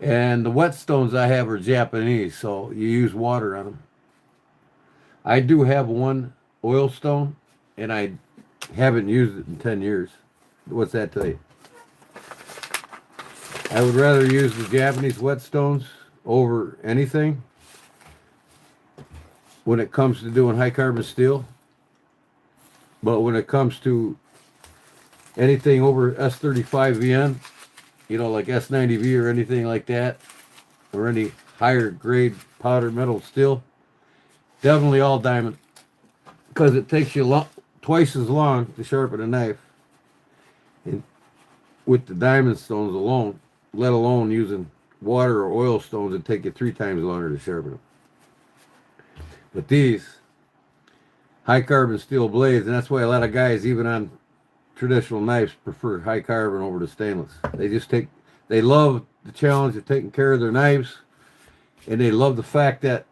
And the whetstones I have are Japanese, so you use water on them. I do have one oil stone, and I haven't used it in 10 years. What's that tell you? I would rather use the Japanese whetstones over anything when it comes to doing high carbon steel. But when it comes to anything over S35VN, you know, like S90V or anything like that, or any higher grade powdered metal steel, definitely all diamond, because it takes you twice as long to sharpen a knife, and with the diamond stones alone, let alone using water or oil stones, it'd take you 3 times longer to sharpen them. But these high carbon steel blades, and that's why a lot of guys, even on traditional knives, prefer high carbon over the stainless. They love the challenge of taking care of their knives, and they love the fact that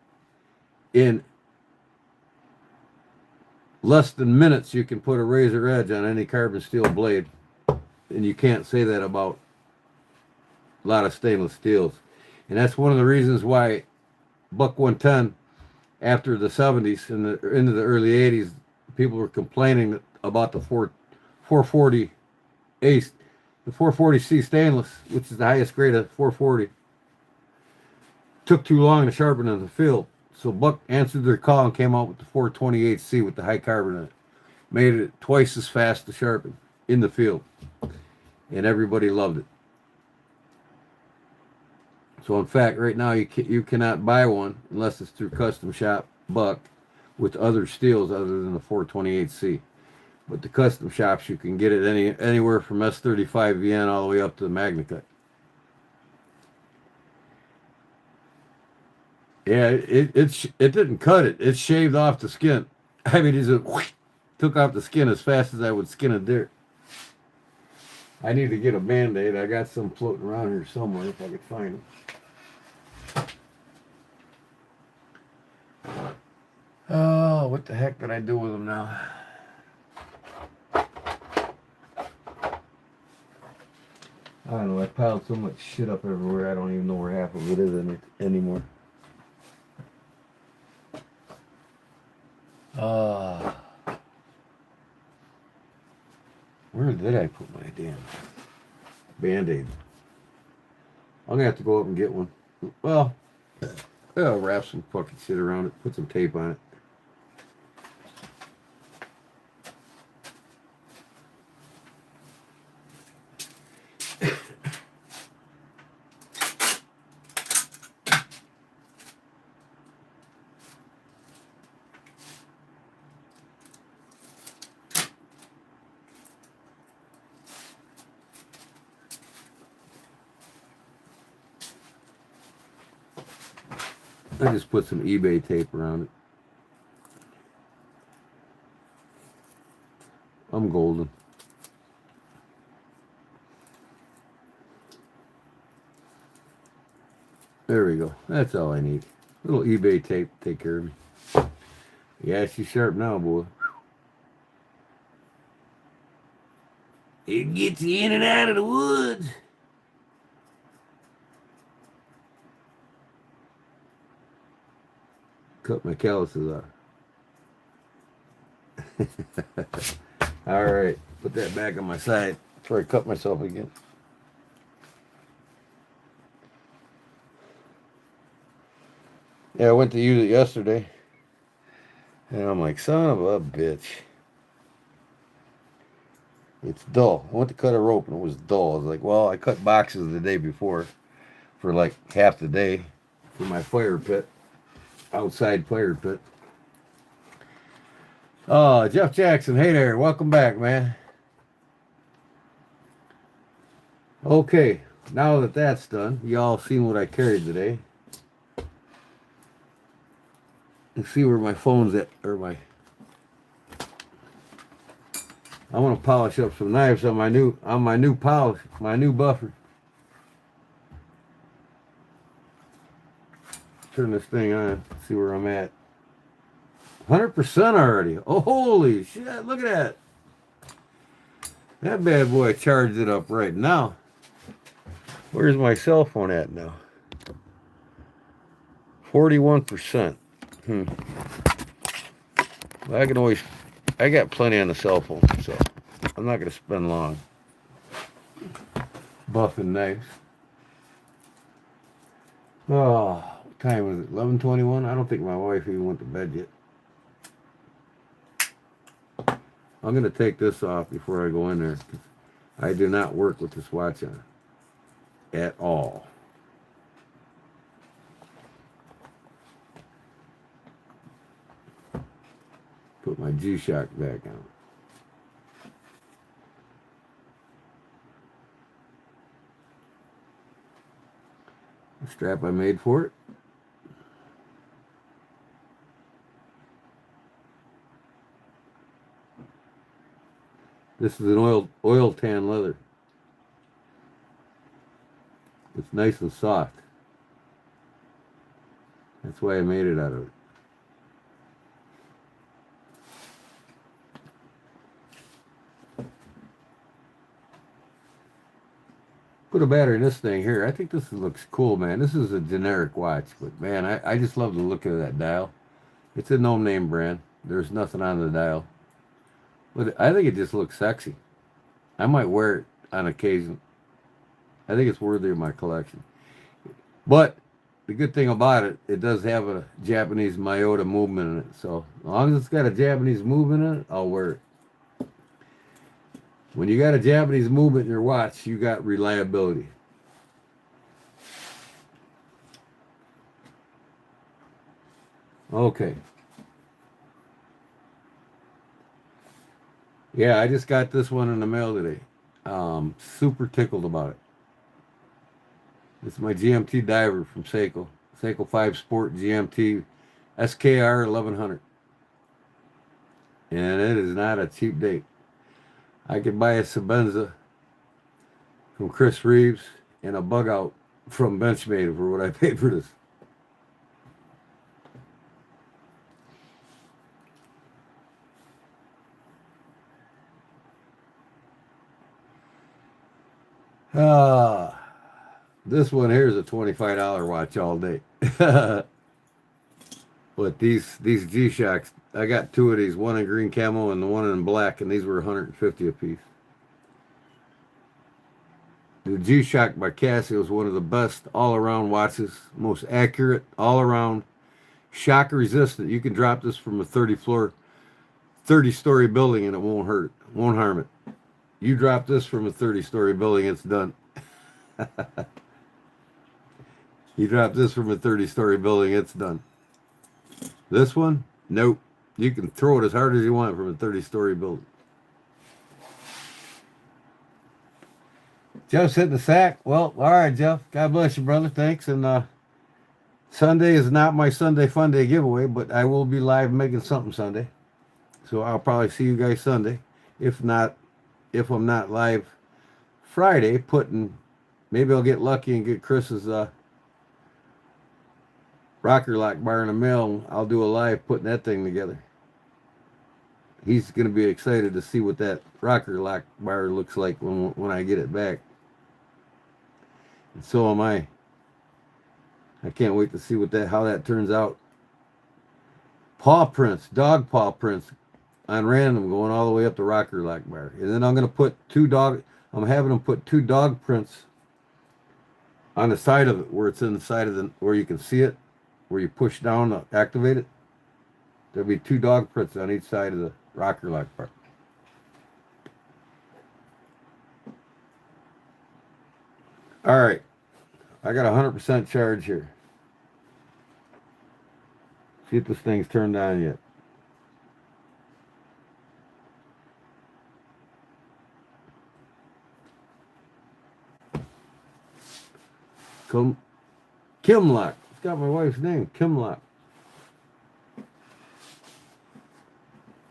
in less than minutes you can put a razor edge on any carbon steel blade, and you can't say that about a lot of stainless steels. And that's one of the reasons why Buck 110, after the 70s and into the early 80s, people were complaining about the 440 Ace, the 440C stainless, which is the highest grade of 440, took too long to sharpen in the field. So Buck answered their call and came out with the 428C with the high carbon in it. Made it twice as fast to sharpen in the field. And everybody loved it. So in fact, right now you cannot buy one unless it's through Custom Shop Buck with other steels other than the 428C. But the custom shops, you can get it anywhere from S35VN all the way up to the MagnaCut. Yeah, it didn't cut it. It shaved off the skin. I mean, took off the skin as fast as I would skin a deer. I need to get a Band-Aid. I got some floating around here somewhere if I could find them. Oh, what the heck did I do with them now? I don't know, I piled so much shit up everywhere, I don't even know where half of it is anymore. Where did I put my damn Band-Aid? I'm gonna have to go up and get one. Well, I'll wrap some fucking shit around it, put some tape on it. I just put some eBay tape around it. I'm golden. There we go. That's all I need. A little eBay tape to take care of me. Yeah, she's sharp now, boy. It gets you in and out of the woods. Cut my calluses off. All right, put that back on my side before I cut myself again. Yeah, I went to use it yesterday, and I'm like, son of a bitch. It's dull. I went to cut a rope, and it was dull. I was like, well, I cut boxes the day before for like half the day for my fire pit. Outside fire pit. Oh, Jeff Jackson, hey there, welcome back, man. Okay, now that that's done, y'all seen what I carried today. Let's see where my phone's at, or my... I want to polish up some knives on my new polish, my new buffer. Turn this thing on, see where I'm at. 100% already. Oh, holy shit, look at that. That bad boy charged it up right now. Where's my cell phone at now? 41%. Well, I can always, I got plenty on the cell phone, so I'm not going to spend long buffing knives. Oh, what time was it? 11:21? I don't think my wife even went to bed yet. I'm going to take this off before I go in there. I do not work with this watch on at all. Put my G-Shock back on. The strap I made for it. This is an oil tan leather. It's nice and soft. That's why I made it out of it. Put a battery in this thing here. I think this looks cool, man. This is a generic watch, but man, I just love the look of that dial. It's a no-name brand. There's nothing on the dial. But I think it just looks sexy. I might wear it on occasion. I think it's worthy of my collection. But the good thing about it, it does have a Japanese Miyota movement in it. So as long as it's got a Japanese movement in it, I'll wear it. When you got a Japanese movement in your watch, you got reliability. Okay. Yeah, I just got this one in the mail today. Super tickled about it. It's my GMT diver from Seiko. Seiko 5 Sport GMT SKR 1100. And it is not a cheap date. I could buy a Sabenza from Chris Reeves and a bug out from Benchmade for what I paid for this. This one here is a $25 watch all day. But these G-Shocks, I got two of these, one in green camo and the one in black, and these were 150 a piece. The G-Shock by Casio is one of the best all-around watches, most accurate, all-around, shock resistant. You can drop this from a 30-story building and it won't hurt, won't harm it. You drop this from a 30-story building, it's done. You drop this from a 30-story building, it's done. This one, nope. You can throw it as hard as you want from a 30-story building. Jeff's hitting the sack. Well, all right, Jeff. God bless you, brother. Thanks. And Sunday is not my Sunday Fun Day giveaway, but I will be live making something Sunday. So I'll probably see you guys Sunday. If I'm not live Friday, maybe I'll get lucky and get Chris's rocker lock bar in the mail. I'll do a live putting that thing together. He's going to be excited to see what that rocker lock bar looks like when I get it back. And so am I. I can't wait to see how that turns out. Paw prints, dog paw prints on random going all the way up the rocker lock bar. And then I'm going to put I'm having them put two dog prints on the side of it, where it's in the side of where you can see it, where you push down to activate it. There'll be two dog prints on each side of the rocker lock bar. All right, I got 100% charge here. See if this thing's turned on yet. Kimlock. It's got my wife's name, Kimlock.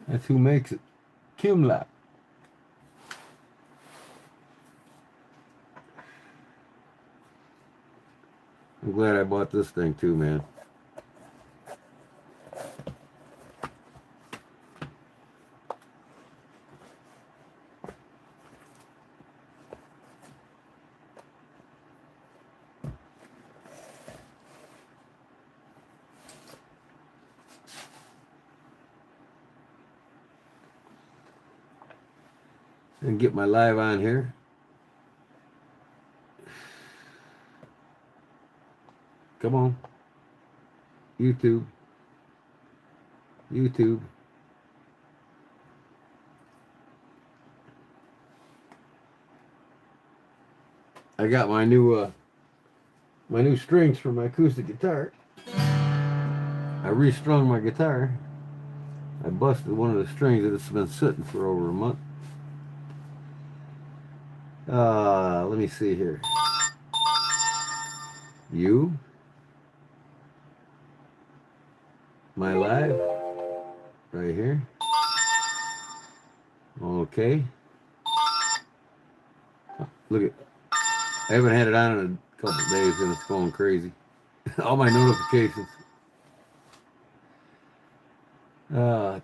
That's who makes it. Kimlock. I'm glad I bought this thing too, man. and get my live on here. Come on. YouTube. YouTube. I got my new strings for my acoustic guitar. I restrung my guitar. I busted one of the strings that has been sitting for over a month. Let me see here. You. My live. Right here. Okay. Look at. I haven't had it on in a couple of days and it's going crazy. All my notifications.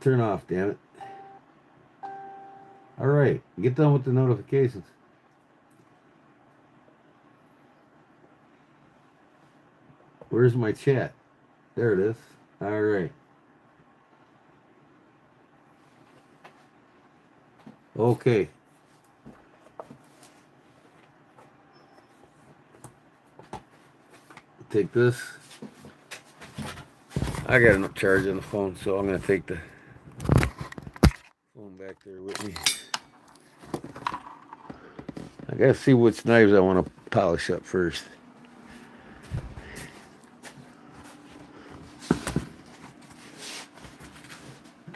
Turn off, damn it. All right, get done with the notifications. Where's my chat? There it is. All right. Okay. Take this. I got enough charge on the phone, so I'm going to take the phone back there with me. I got to see which knives I want to polish up first.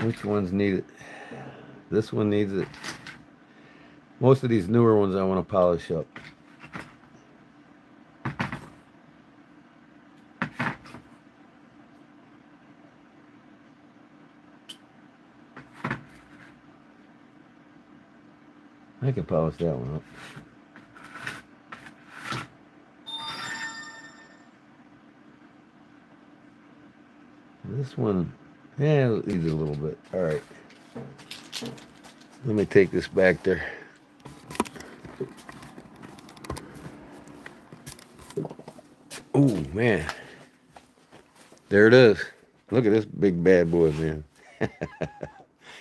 Which ones need it? This one needs it. Most of these newer ones I want to polish up. I can polish that one up. This one, yeah, it needs a little bit. All right. Let me take this back there. Oh, man. There it is. Look at this big bad boy, man.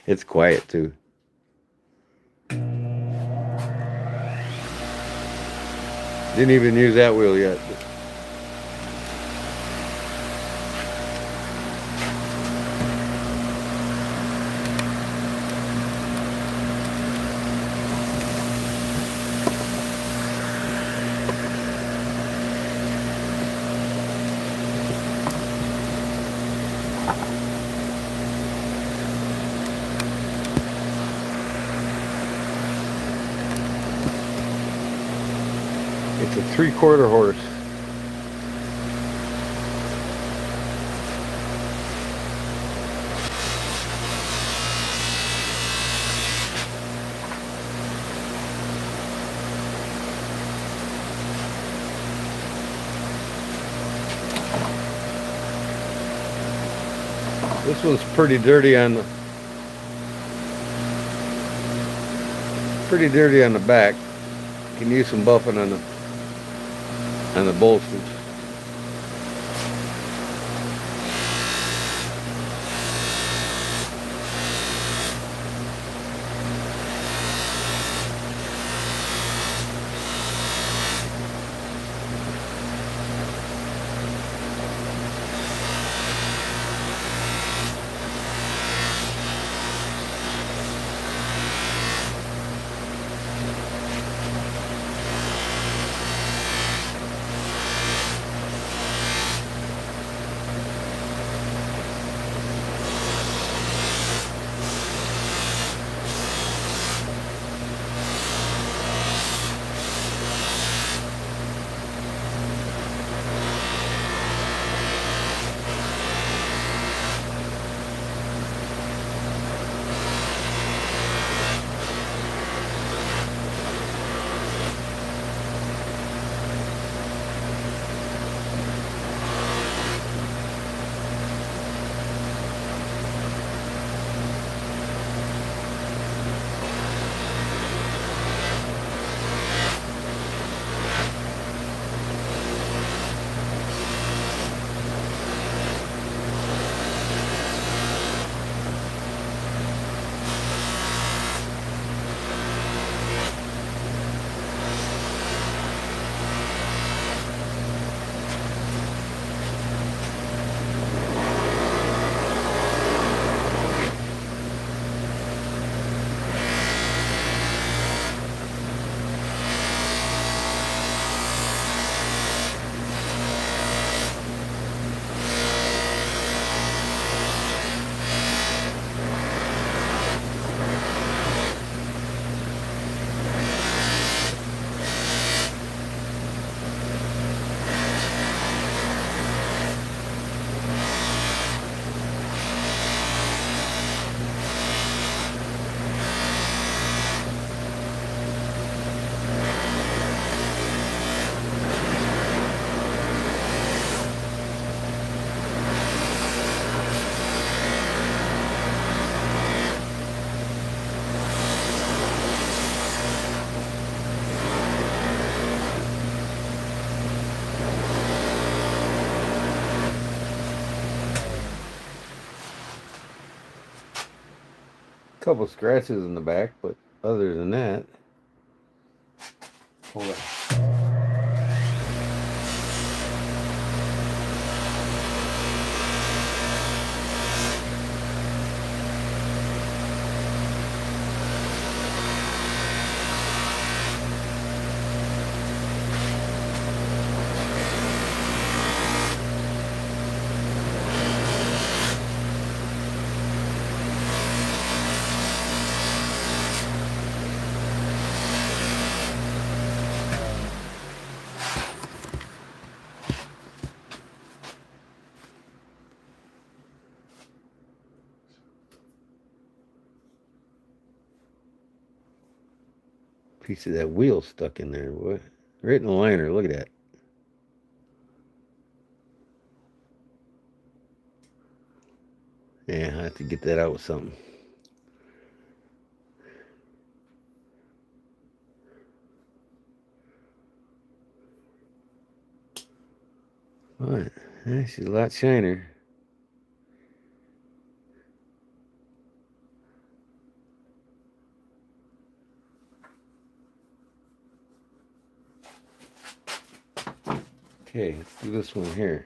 It's quiet, too. Didn't even use that wheel yet. It's a 3/4 horse. This one's pretty dirty on the back. You can use some buffing on the bolsters. Couple scratches in the back, but other than that, Hold it. piece of that wheel stuck in there. What? Right in the liner. Look at that. Yeah, I have to get that out with something. What? Yeah, she's a lot shiner. Okay, let's do this one here.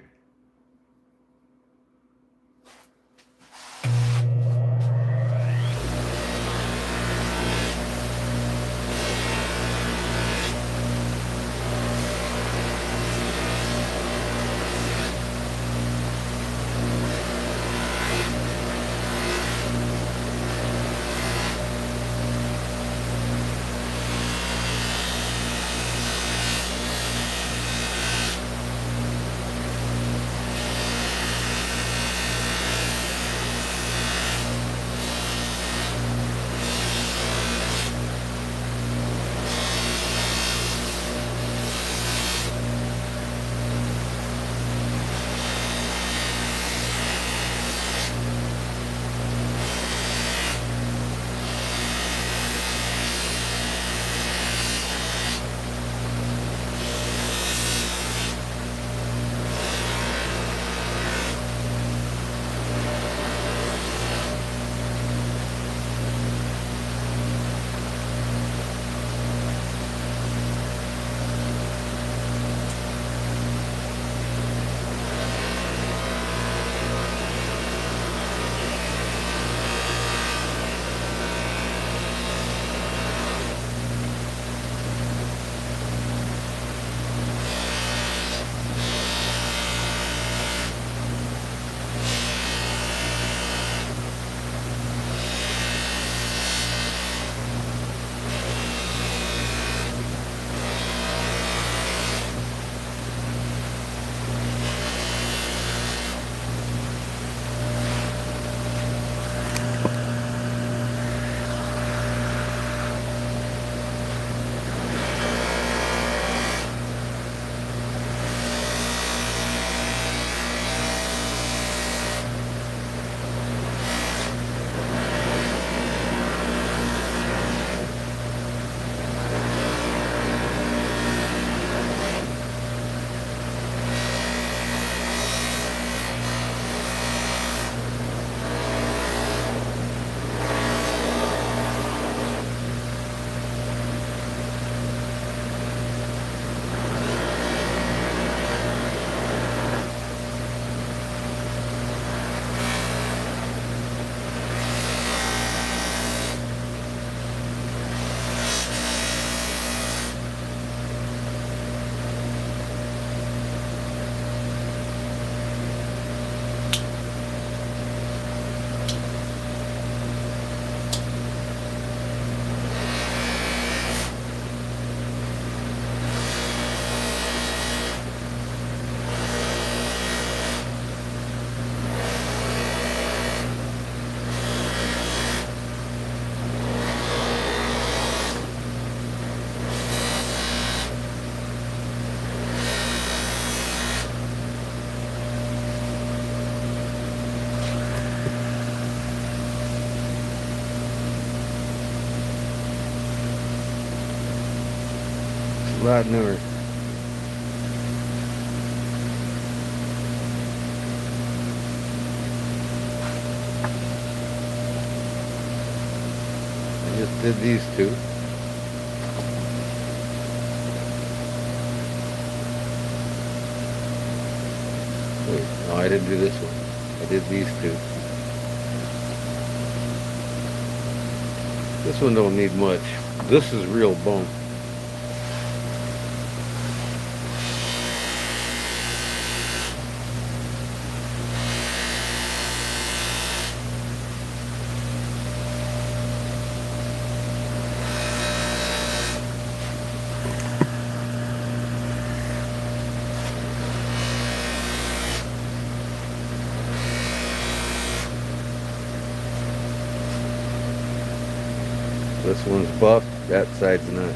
A lot newer. did these two. Wait, no, I didn't do this one. I did these two. This one don't need much. This is real bone. This one's buff, that side's not.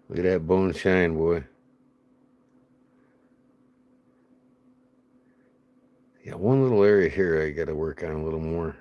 Look at that bone shine, boy. Yeah, one little area here I gotta work on a little more.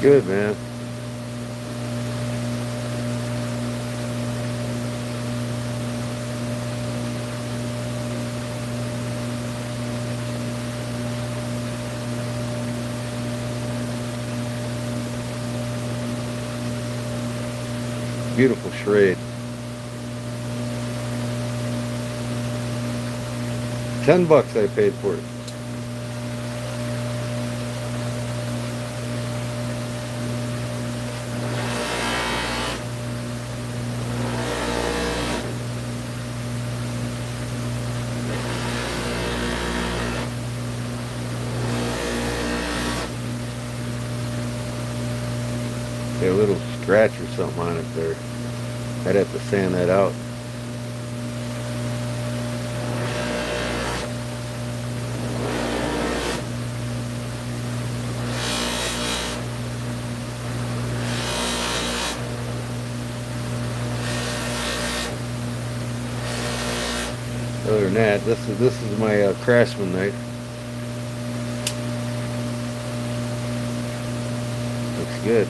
Good, man. beautiful charade. 10 bucks I paid for it. A little scratch or something on it there. I'd have to sand that out. Other than that, this is my Craftsman knife. Looks good.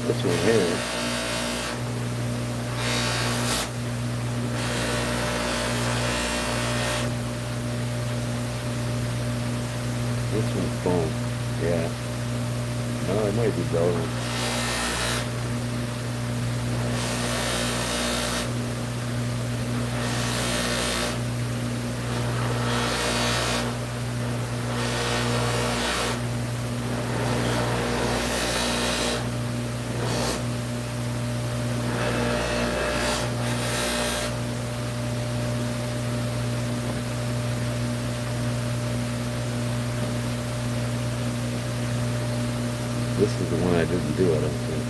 This one here. This one's foam. Yeah. No, it might be velvet. This is the one I didn't do, I don't think.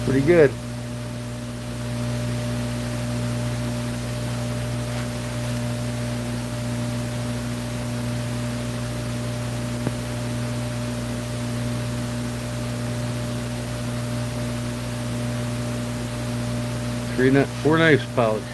Pretty good. Four knives polished.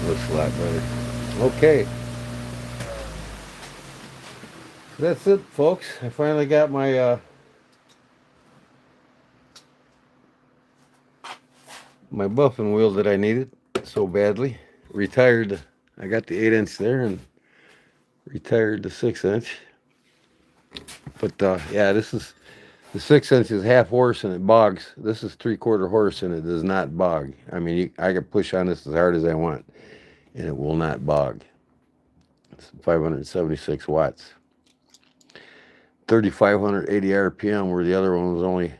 Looks a lot better. Okay. That's it, folks. I finally got my my buffing wheel that I needed so badly. Retired. I got the 8-inch there and retired the 6-inch. But yeah, this is the 6-inch is half horse and it bogs. This is 3/4 horse and it does not bog. I mean, I can push on this as hard as I want, and it will not bog. It's 576 watts, 3,580 RPM, where the other one was only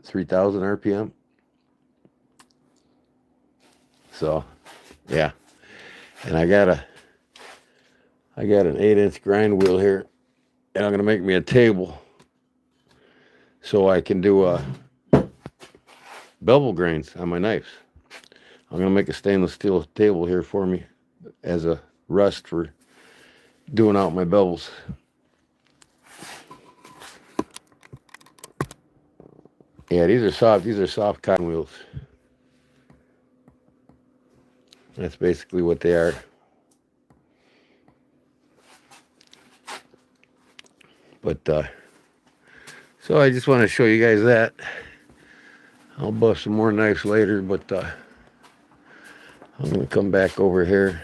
3,000 RPM. So, yeah, and I got an 8-inch grind wheel here, and I'm gonna make me a table so I can do bevel grains on my knives. I'm gonna make a stainless steel table here for me as a rest for doing out my bevels. Yeah, these are soft cotton wheels. That's basically what they are. But so I just want to show you guys that. I'll bust some more knives later, but I'm gonna come back over here.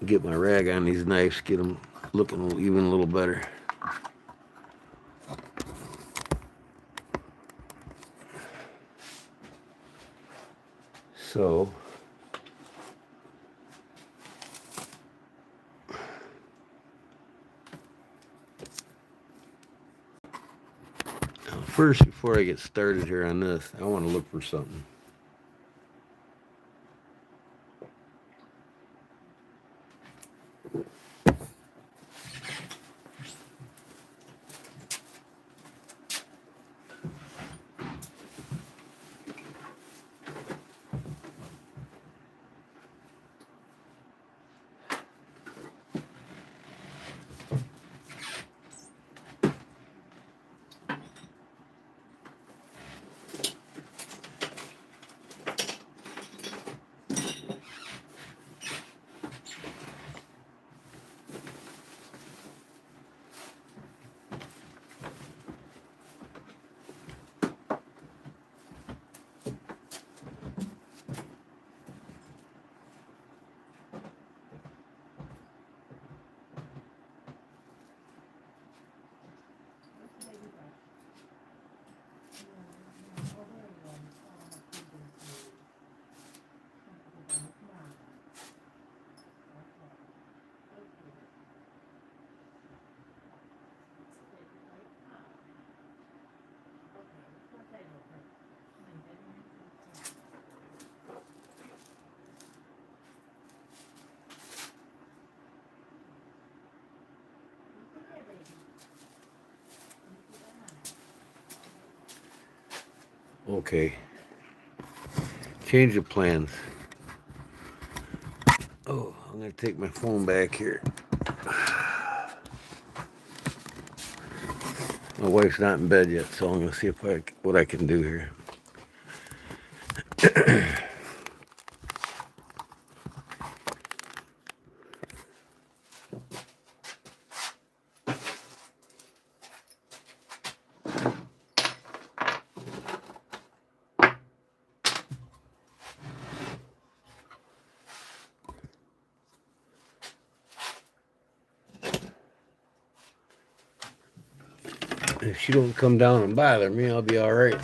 Get my rag on these knives, get them looking even a little better. So first, before I get started here on this, I want to look for something. Okay. Change of plans. Oh, I'm gonna take my phone back here. My wife's not in bed yet, so I'm gonna see what I can do here. If she don't come down and bother me, I'll be all right.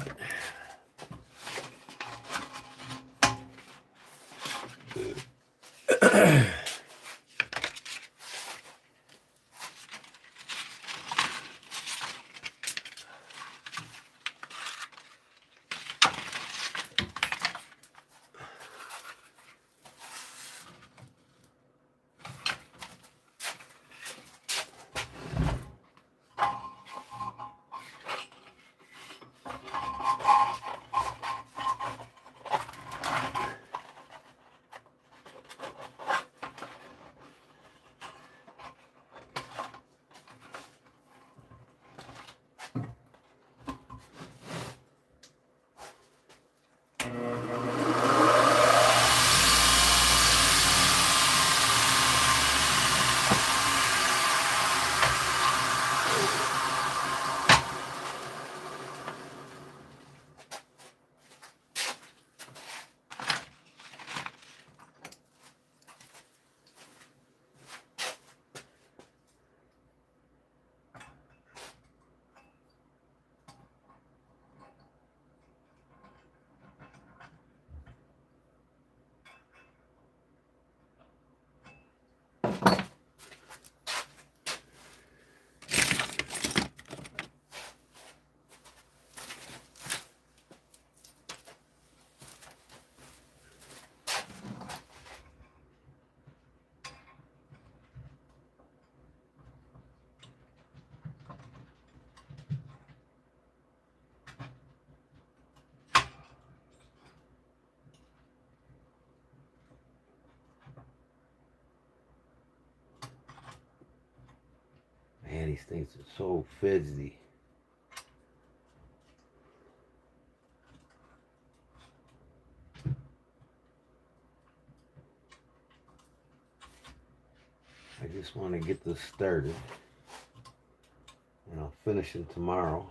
Man, these things are so fidgety. I just want to get this started. And I'll finish it tomorrow.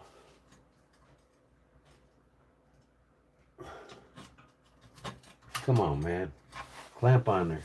Come on, man. Clamp on there.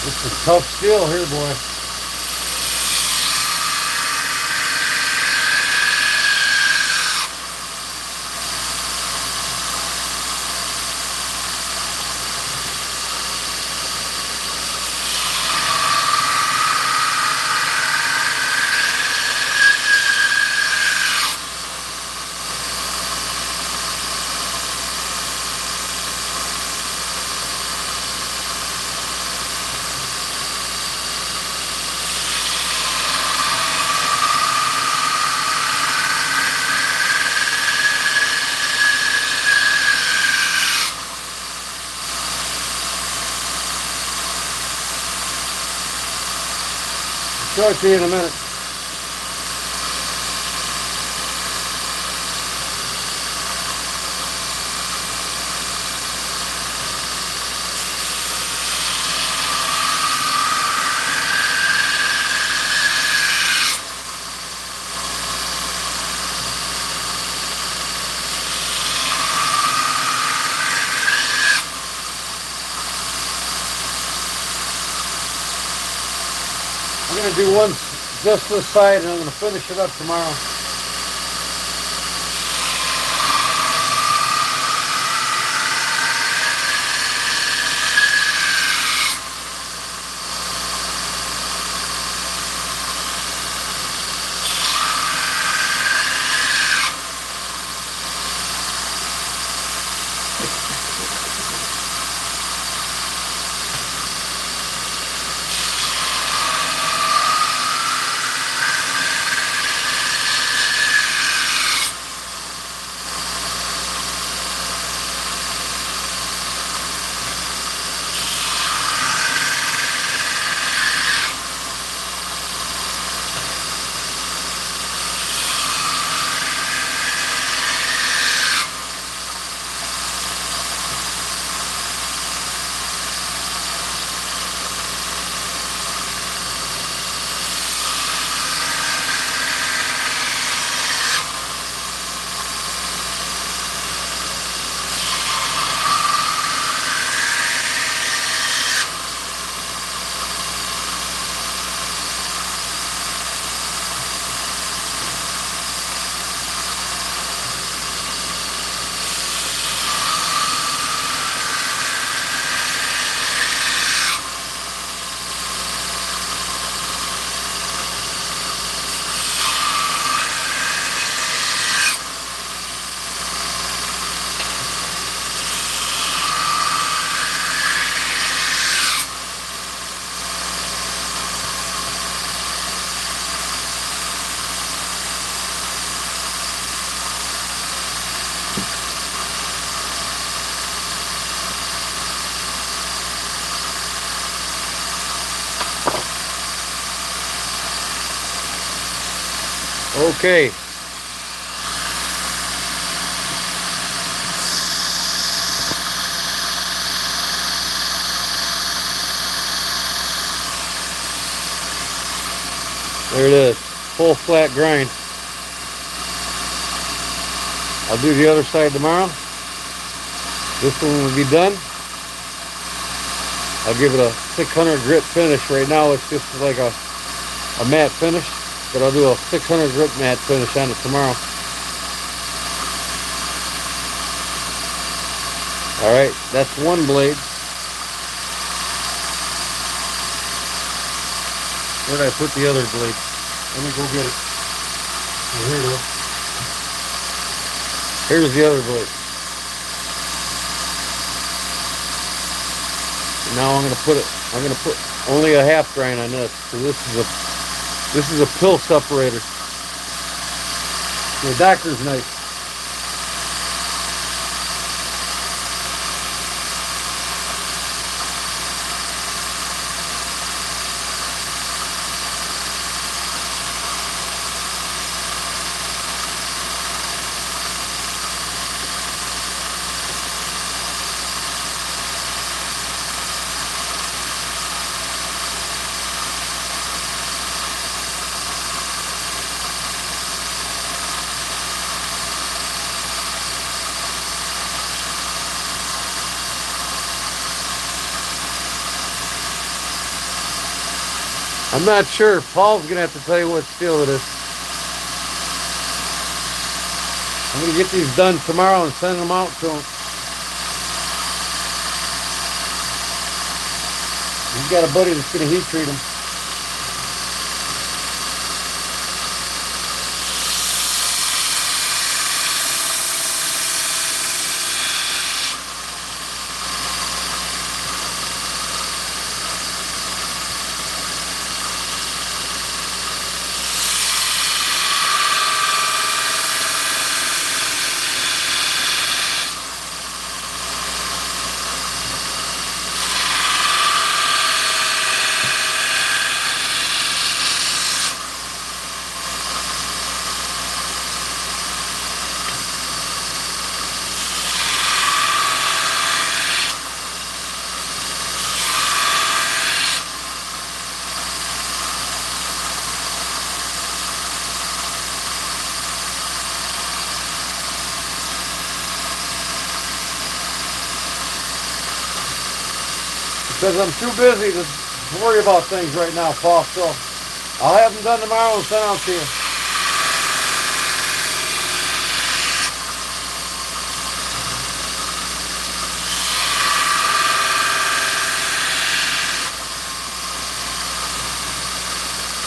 This is tough steel here, boy. Show it to you in a minute. I'm going to do one just this side and I'm going to finish it up tomorrow. Okay. There it is, full flat grind. I'll do the other side tomorrow. This one will be done. I'll give it a 600 grit finish. Right now it's just like a matte finish, but I'll do a 600 grit matte finish on it tomorrow. Alright, that's one blade. Where did I put the other blade? Let me go get it. Oh, here it is. Here's the other blade. And now I'm gonna put only a half grind on this. So this is a pill separator. The doctor's knife. I'm not sure. Paul's gonna have to tell you what steel it is. I'm gonna get these done tomorrow and send them out to him. He's got a buddy that's gonna heat treat them. Because I'm too busy to worry about things right now, Paul. So I'll have them done tomorrow and sent out to you.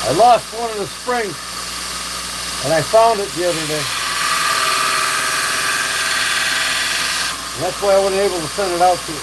I lost one of the springs, and I found it the other day. And that's why I wasn't able to send it out to you.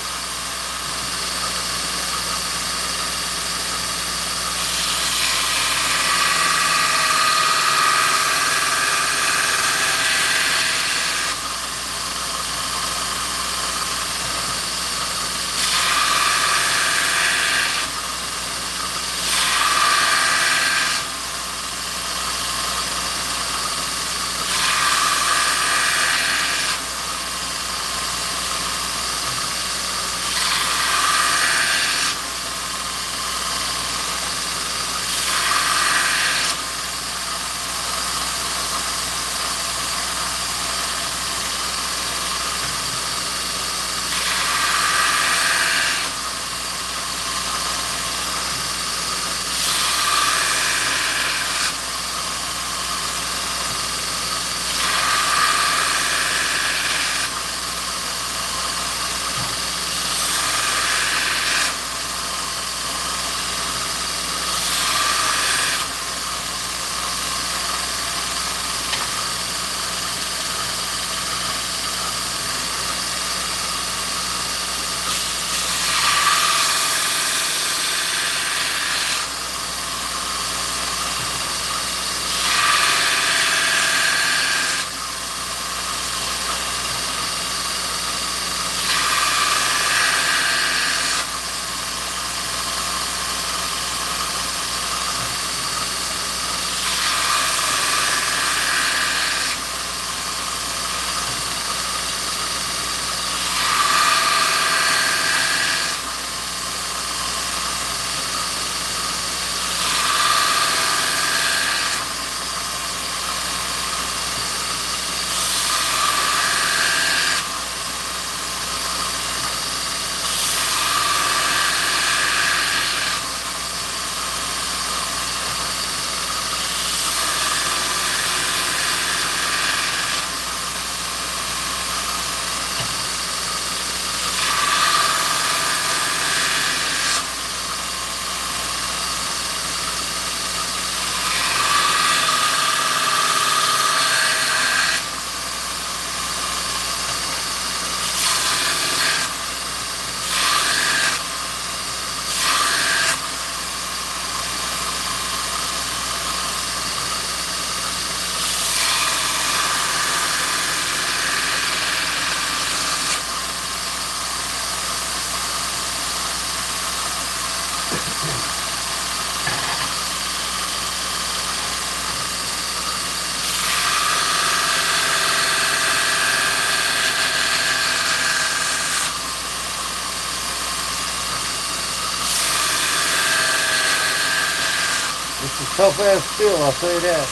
This is tough ass steel, I'll tell you that.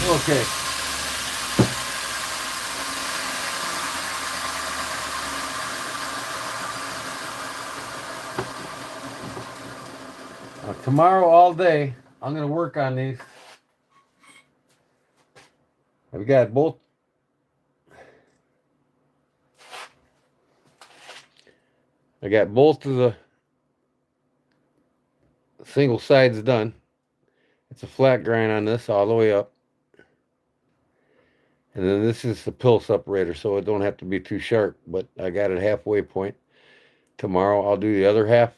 Okay. Tomorrow all day, I'm going to work on these. I've got both. I got both of the single sides done. It's a flat grind on this all the way up. And then this is the pill separator, so it don't have to be too sharp, but I got it halfway point. Tomorrow I'll do the other half,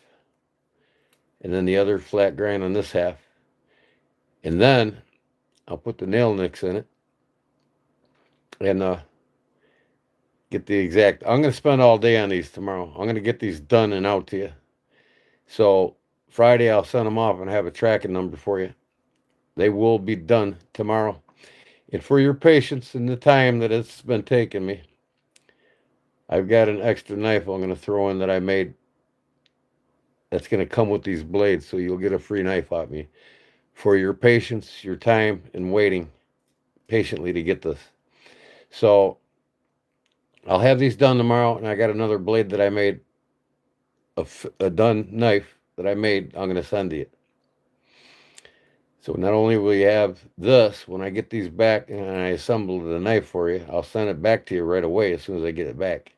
and then the other flat grind on this half. And then I'll put the nail nicks in it and get the exact. I'm going to spend all day on these tomorrow. I'm going to get these done and out to you. So Friday I'll send them off and have a tracking number for you. They will be done tomorrow. And for your patience and the time that it's been taking me, I've got an extra knife I'm going to throw in that I made that's going to come with these blades, so you'll get a free knife off me. For your patience, your time, and waiting patiently to get this. So I'll have these done tomorrow, and I got another blade that I made, a done knife that I made, I'm going to send to you. So not only will you have this, when I get these back and I assemble the knife for you, I'll send it back to you right away as soon as I get it back.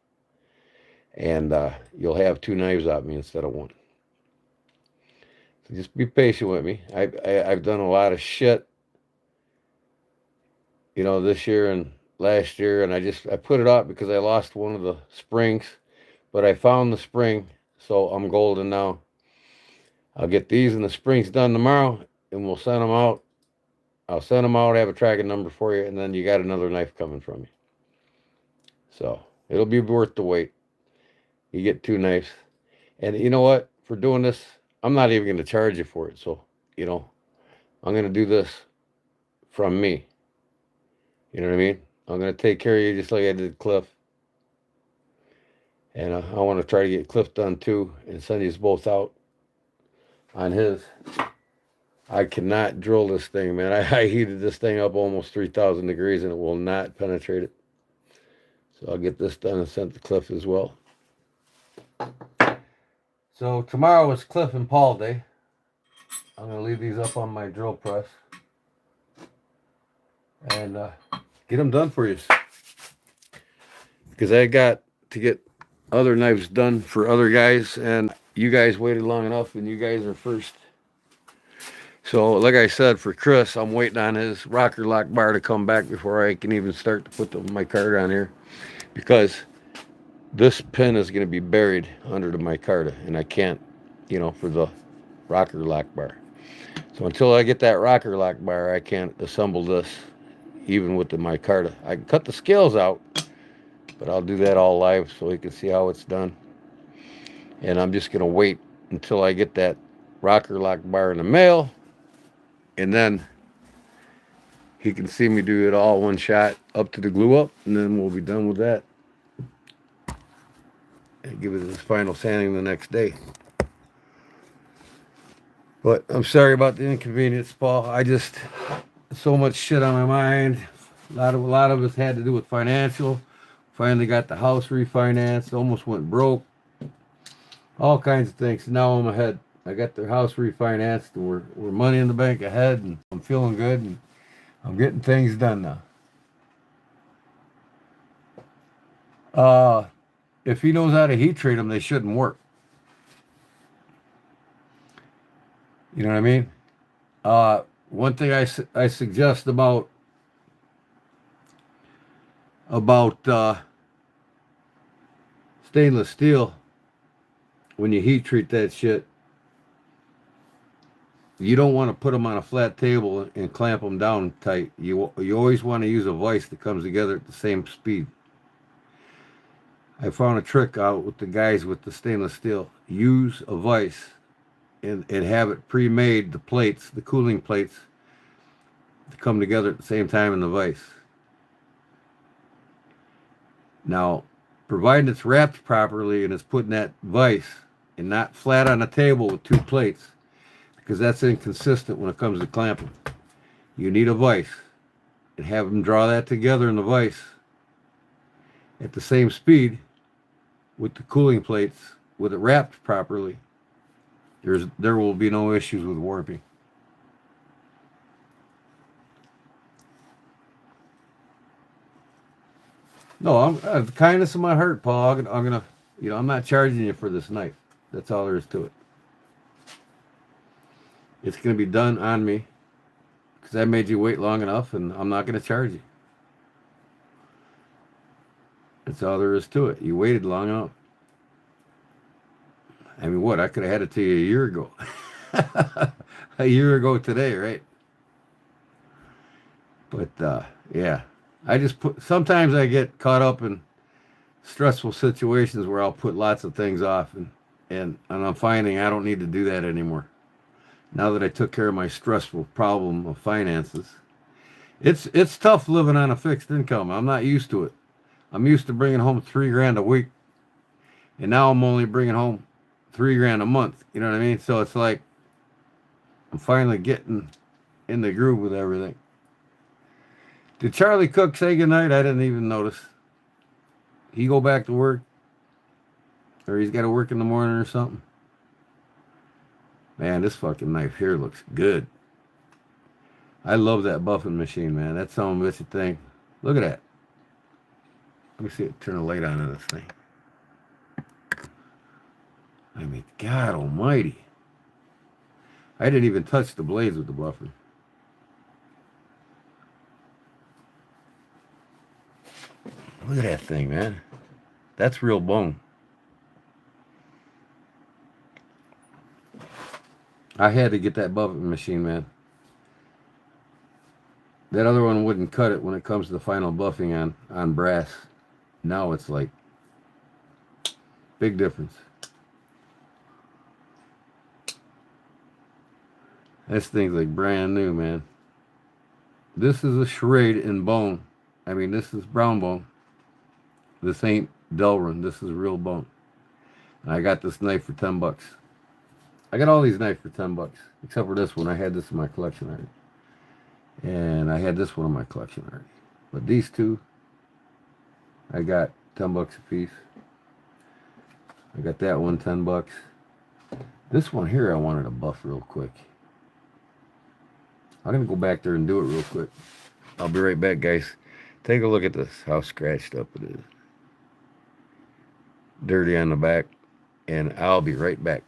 And you'll have two knives off me instead of one. So just be patient with me. I've done a lot of shit, you know, this year and last year, and I put it off because I lost one of the springs, but I found the spring, so I'm golden now. I'll get these and the springs done tomorrow, and we'll send them out. I'll send them out, have a tracking number for you, and then you got another knife coming from me. So it'll be worth the wait. You get two knives. And you know what? For doing this, I'm not even going to charge you for it. So, you know, I'm going to do this from me. You know what I mean? I'm going to take care of you just like I did Cliff. And I want to try to get Cliff done too and send these both out on his. I cannot drill this thing, man. I heated this thing up almost 3,000 degrees and it will not penetrate it. So I'll get this done and sent to Cliff as well. So tomorrow is Cliff and Paul day. I'm going to leave these up on my drill press and get them done for you. Because I got to get other knives done for other guys, and you guys waited long enough, and you guys are first. So, like I said, for Chris, I'm waiting on his rocker lock bar to come back before I can even start to put my micarta on here, because this pin is going to be buried under the micarta, and I can't, you know, for the rocker lock bar. So until I get that rocker lock bar, I can't assemble this, even with the micarta. I can cut the scales out, but I'll do that all live so you can see how it's done. And I'm just going to wait until I get that rocker lock bar in the mail, and then he can see me do it all one shot up to the glue up, and then we'll be done with that. And give it his final sanding the next day. But I'm sorry about the inconvenience, Paul. I just, so much shit on my mind. A lot of it had to do with financial. Finally got the house refinanced. Almost went broke. All kinds of things. Now I'm ahead. I got the house refinanced. We're money in the bank ahead, and I'm feeling good, and I'm getting things done now. If he knows how to heat treat them, they shouldn't work. You know what I mean? One thing I suggest about stainless steel, when you heat treat that shit, you don't want to put them on a flat table and clamp them down tight. You always want to use a vise that comes together at the same speed. I found a trick out with the guys with the stainless steel. Use a vise and have it pre-made, the plates, the cooling plates, to come together at the same time in the vise. Now, provided it's wrapped properly and it's put in that vise and not flat on a table with two plates, because that's inconsistent when it comes to clamping. You need a vise. and have them draw that together in the vise at the same speed with the cooling plates, with it wrapped properly, there will be no issues with warping. No, I'm the kindness of my heart, Paul. I'm gonna, I'm not charging you for this knife. That's all there is to it. It's gonna be done on me because I made you wait long enough, and I'm not gonna charge you. That's all there is to it. You waited long enough. I mean, what? I could have had it to you a year ago. A year ago today, right? But yeah, sometimes I get caught up in stressful situations where I'll put lots of things off, and I'm finding I don't need to do that anymore. Now that I took care of my stressful problem of finances, it's tough living on a fixed income. I'm not used to it. I'm used to bringing home $3,000 a week, and now I'm only bringing home $3,000 a month. You know what I mean? So it's like I'm finally getting in the groove with everything. Did Charlie Cook say goodnight? I didn't even notice. He go back to work? Or he's got to work in the morning or something? Man, this fucking knife here looks good. I love that buffing machine, man. That's some bitchy thing. Look at that. Let me see it. Turn the light on in this thing. I mean, God almighty. I didn't even touch the blades with the buffing. Look at that thing, man. That's real bone. I had to get that buffing machine, man. That other one wouldn't cut it when it comes to the final buffing on brass. Now it's like big difference. This thing's like brand new, man. This is a charade in bone. I mean, this is brown bone. This ain't Delrin. This is real bone. And I got this knife for $10. I got all these knives for $10, except for this one. I had this in my collection already. And I had this one in my collection already. But these two, I got $10 a piece. I got that one, $10. This one here I wanted to buff real quick. I'm going to go back there and do it real quick. I'll be right back, guys. Take a look at this, how scratched up it is. Dirty on the back. And I'll be right back.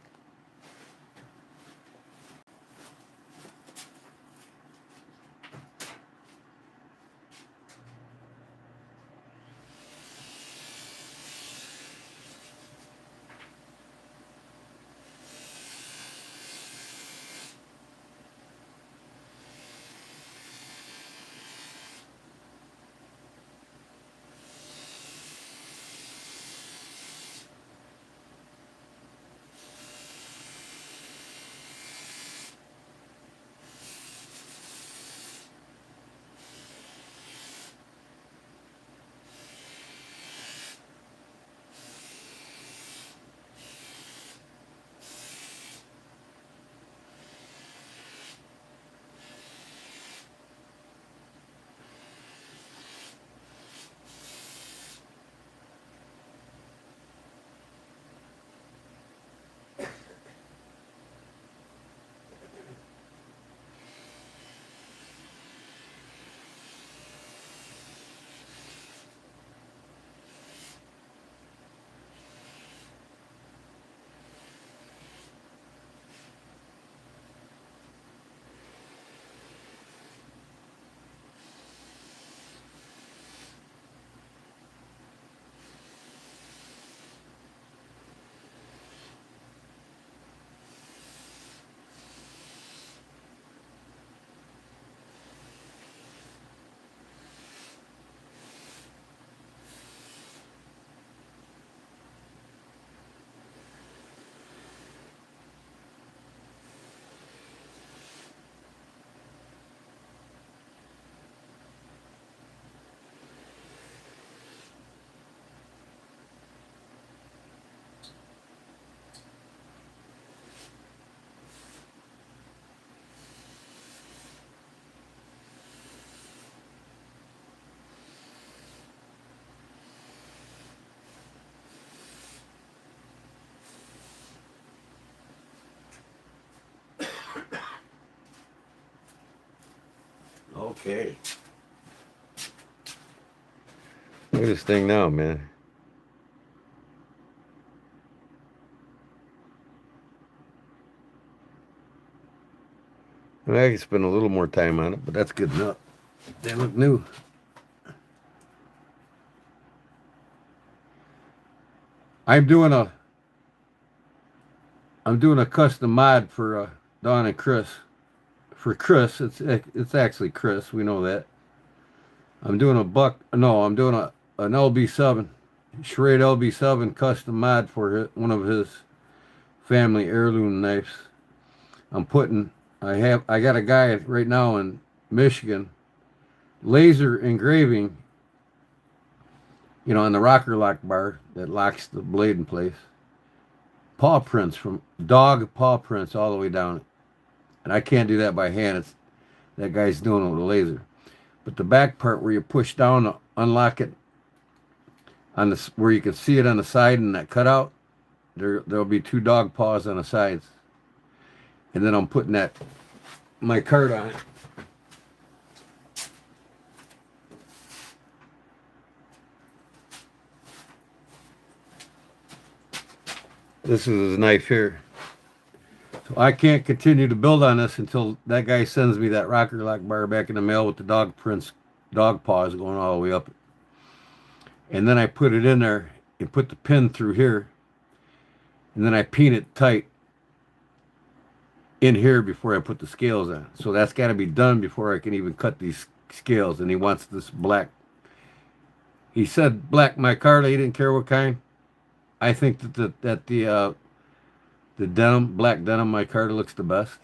Okay. Look at this thing now, man. I can spend a little more time on it, but that's good enough. They look new. I'm doing a custom mod for Don and Chris. For Chris, it's actually Chris. We know that. I'm doing a buck. No, I'm doing an LB7, Schrade LB7 custom mod for one of his family heirloom knives. I got a guy right now in Michigan, laser engraving, on the rocker lock bar that locks the blade in place. Paw prints from dog paw prints all the way down it. And I can't do that by hand. That guy's doing it with a laser. But the back part where you push down to unlock it where you can see it on the side and that cutout, there'll be 2 dog paws on the sides. And then I'm putting my card on it. This is his knife here. So I can't continue to build on this until that guy sends me that rocker lock bar back in the mail with the dog paws going all the way up. And then I put it in there and put the pin through here. And then I pin it tight in here before I put the scales on. So that's got to be done before I can even cut these scales. And he wants this black. He said black micarta. He didn't care what kind. I think that the denim, black denim micarta looks the best.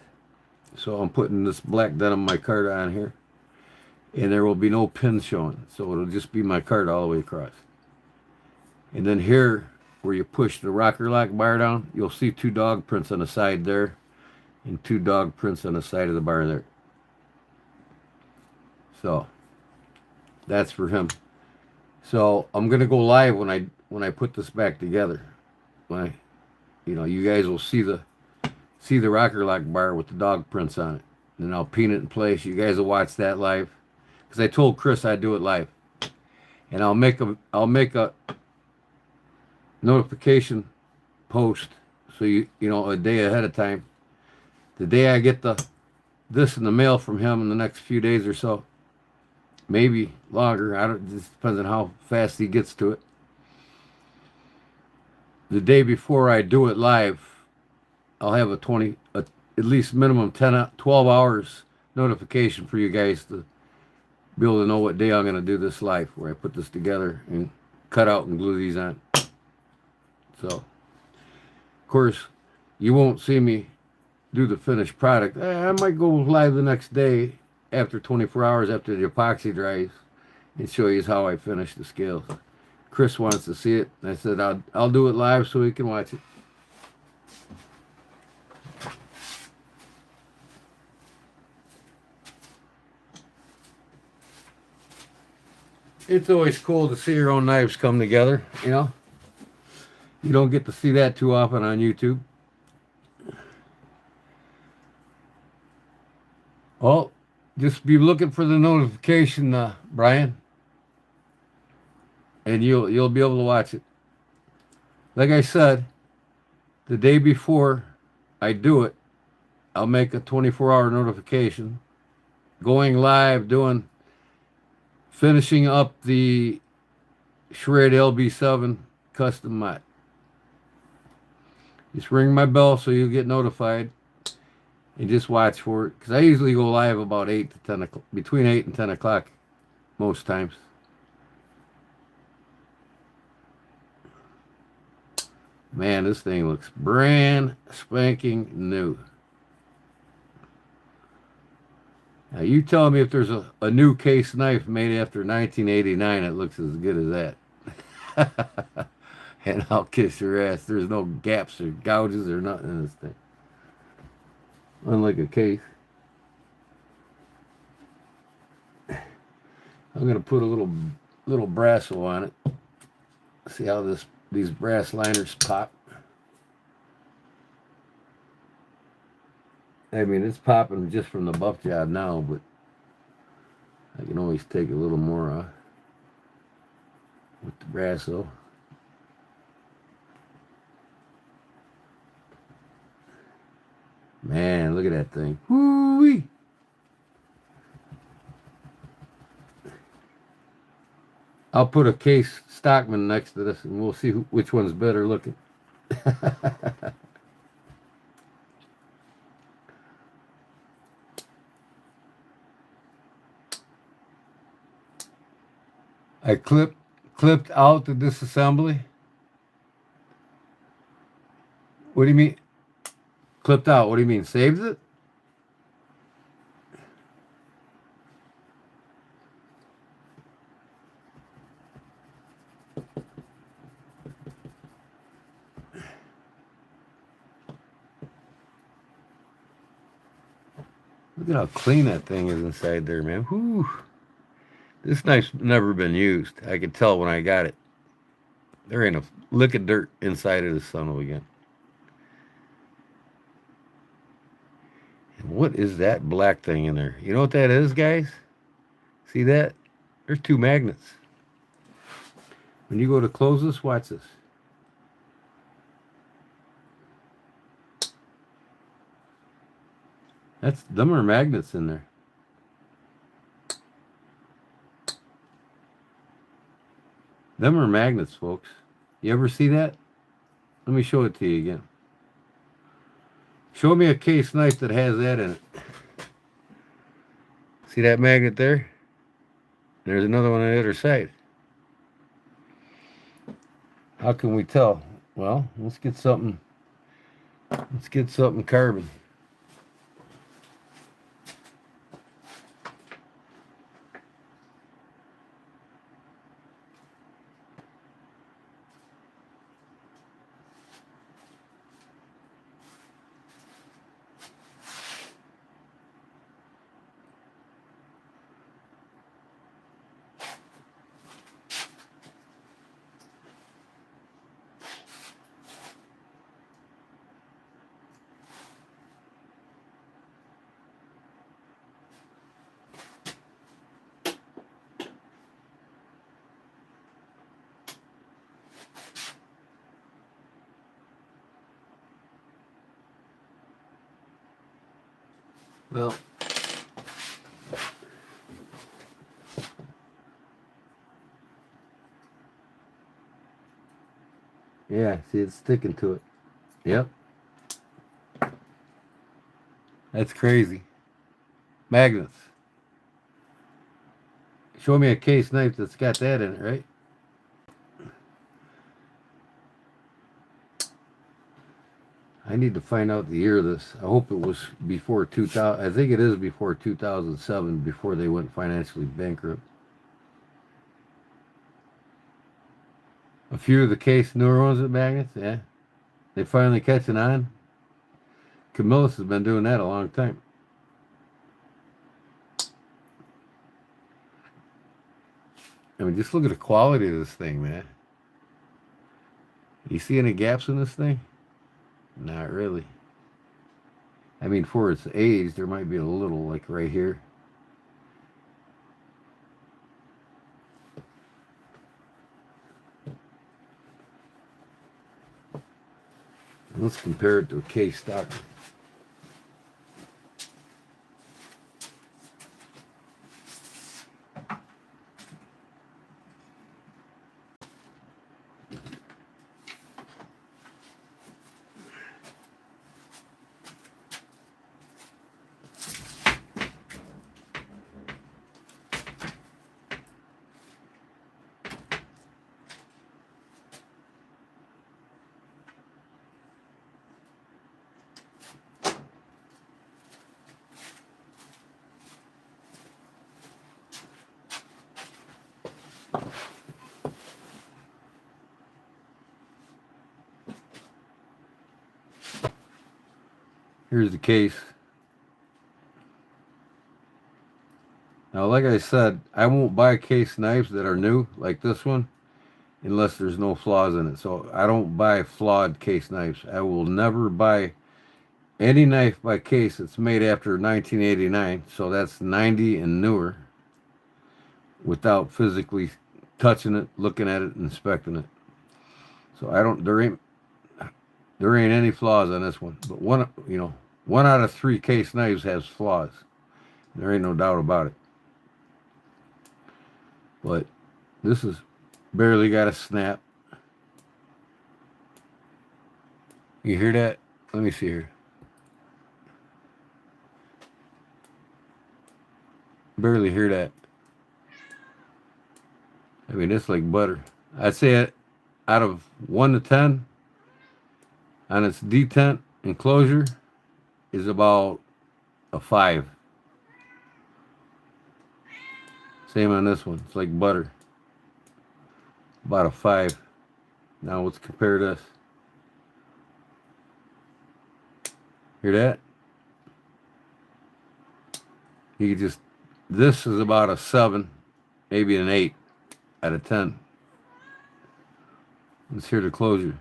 So I'm putting this black denim micarta on here. And there will be no pins showing. So it'll just be micarta all the way across. And then here, where you push the rocker lock bar down, you'll see 2 dog prints on the side there. And 2 dog prints on the side of the bar there. So that's for him. So I'm gonna go live when I put this back together. You guys will see the rocker lock bar with the dog prints on it. And I'll pin it in place. You guys will watch that live. Because I told Chris I'd do it live. And I'll make a notification post so a day ahead of time. The day I get this in the mail from him in the next few days or so, maybe longer. It just depends on how fast he gets to it. The day before I do it live, I'll have at least minimum 12 hours notification for you guys to be able to know what day I'm going to do this live, where I put this together and cut out and glue these on. So, of course, you won't see me do the finished product. I might go live the next day after 24 hours after the epoxy dries and show you how I finish the scales. Chris wants to see it. I said I'll do it live so he can watch it. It's always cool to see your own knives come together, You don't get to see that too often on YouTube. Well, just be looking for the notification, Brian. And you'll be able to watch it. Like I said, the day before I do it, I'll make a 24-hour notification. Going live, finishing up the Schrade LB7 custom mod. Just ring my bell so you'll get notified. And just watch for it. Because I usually go live about 8 to 10 o'clock, between 8 and 10 o'clock most times. Man, this thing looks brand spanking new. Now, you tell me if there's a new case knife made after 1989 that looks as good as that. And I'll kiss your ass. There's no gaps or gouges or nothing in this thing. Unlike a case. I'm going to put a little brasso on it. See how these brass liners pop. I mean, it's popping just from the buff job now, but I can always take a little more with the brasso. Man, look at that thing. Woo-wee. I'll put a case Stockman next to this and we'll see which one's better looking. I clipped out the disassembly. What do you mean? Clipped out. What do you mean? Saved it? Look at how clean that thing is inside there, man. Whew. This knife's never been used. I could tell when I got it. There ain't a lick of dirt inside of this son of a gun. And what is that black thing in there? You know what that is, guys? See that? There's 2 magnets. When you go to close this, watch this. Them are magnets in there. Them are magnets, folks. You ever see that? Let me show it to you again. Show me a case knife that has that in it. See that magnet there? There's another one on the other side. How can we tell? Well, let's get something carbon. Well, yeah, see it's sticking to it. Yep. That's crazy. Magnets. Show me a case knife that's got that in it, right? I need to find out the year of this. I hope it was before 2000. I think it is before 2007, before they went financially bankrupt. A few of the case newer ones with magnets, yeah. They finally catching on. Camillus has been doing that a long time. I mean, just look at the quality of this thing, man. You see any gaps in this thing? Not really. I mean, for its age, there might be a little, like right here. Let's compare it to a case stock. Here's the case. Now, like I said, I won't buy case knives that are new, like this one, unless there's no flaws in it. So I don't buy flawed case knives. I will never buy any knife by case that's made after 1989. So that's 90 and newer. without physically touching it, looking at it, inspecting it. So there ain't any flaws on this one. But one out of 3 case knives has flaws. There ain't no doubt about it. But this is barely got a snap. You hear that? Let me see here. Barely hear that. I mean, it's like butter. I'd say it out of 1 to 10 on its detent enclosure is about a 5. Same on this one. It's like butter. About a 5. Now let's compare this. Hear that? You could just, this is about a 7, maybe an 8 out of 10. Let's hear the closure.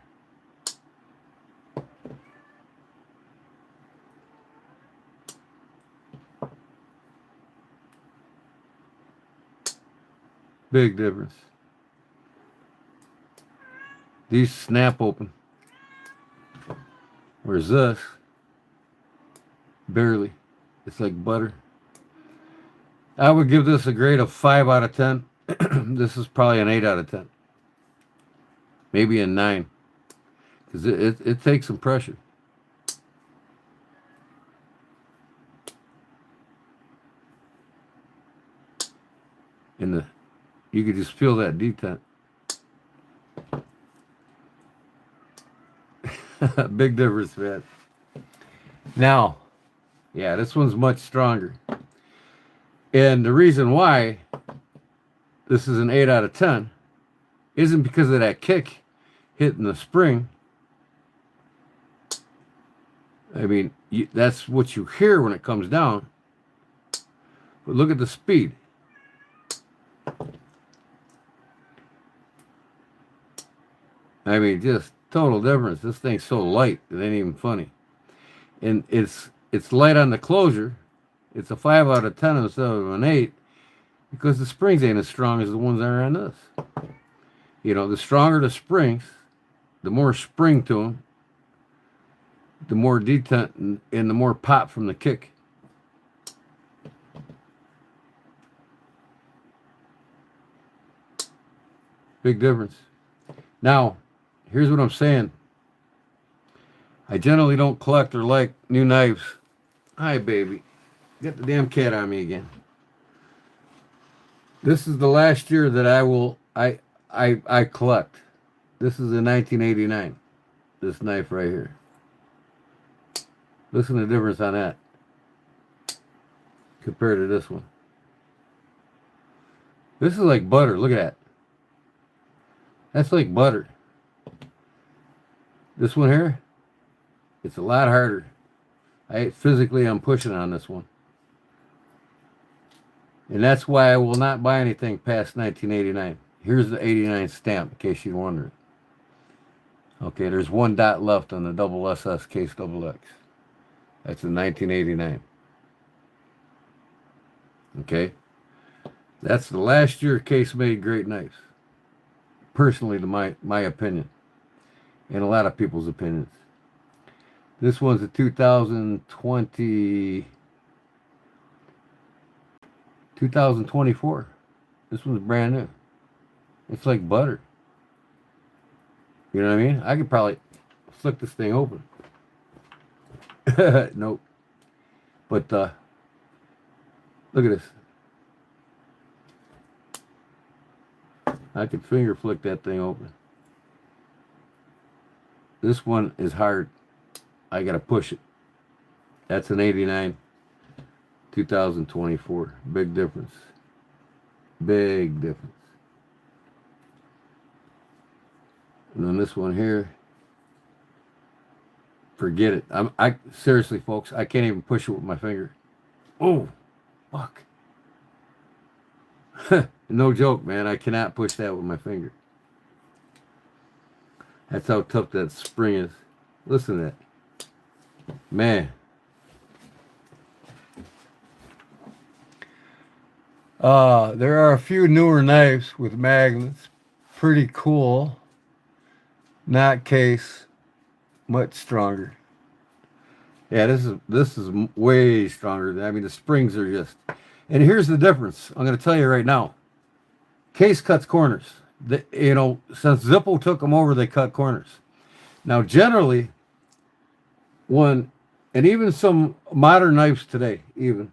Big difference. These snap open. Whereas this, barely. It's like butter. I would give this a grade of 5 out of 10. This is probably an 8 out of 10. Maybe a 9. Because it takes some pressure. You could just feel that detent. Big difference, man. Now, yeah, this one's much stronger. And the reason why this is an 8 out of 10 isn't because of that kick hitting the spring. I mean, that's what you hear when it comes down. But look at the speed. I mean, just total difference. This thing's so light, it ain't even funny. And it's light on the closure. It's a 5 out of 10 instead of an 8 because the springs ain't as strong as the ones that are on this. You know, the stronger the springs, the more spring to them, the more detent and the more pop from the kick. Big difference. Now, here's what I'm saying. I generally don't collect or like new knives. Hi, baby. Get the damn cat on me again. This is the last year that I collect. This is in 1989. This knife right here. Listen to the difference on that compared to this one. This is like butter. Look at that. That's like butter. This one here, it's a lot harder. I'm pushing on this one. And that's why I will not buy anything past 1989. Here's the 89 stamp, in case you're wondering. Okay, there's 1 dot left on the double SS case double X. That's in 1989. Okay? That's the last year Case made great knives. Personally, to my opinion. And a lot of people's opinions. This one's a 2024. This one's brand new. It's like butter. You know what I mean? I could probably flick this thing open. Nope. But look at this. I could finger flick that thing open. This one is hard. I gotta push it. That's an 89, 2024. Big difference. Big difference. And then this one here, forget it. I seriously, folks, I can't even push it with my finger. Oh, fuck. No joke, man. I cannot push that with my finger. That's how tough that spring is. Listen to that. Man. There are a few newer knives with magnets. Pretty cool. Not case, much stronger. Yeah, this is way stronger. I mean, the springs are just. And here's the difference. I'm going to tell you right now. Case cuts corners. Since Zippo took them over, they cut corners. Now, generally, and even some modern knives today, even,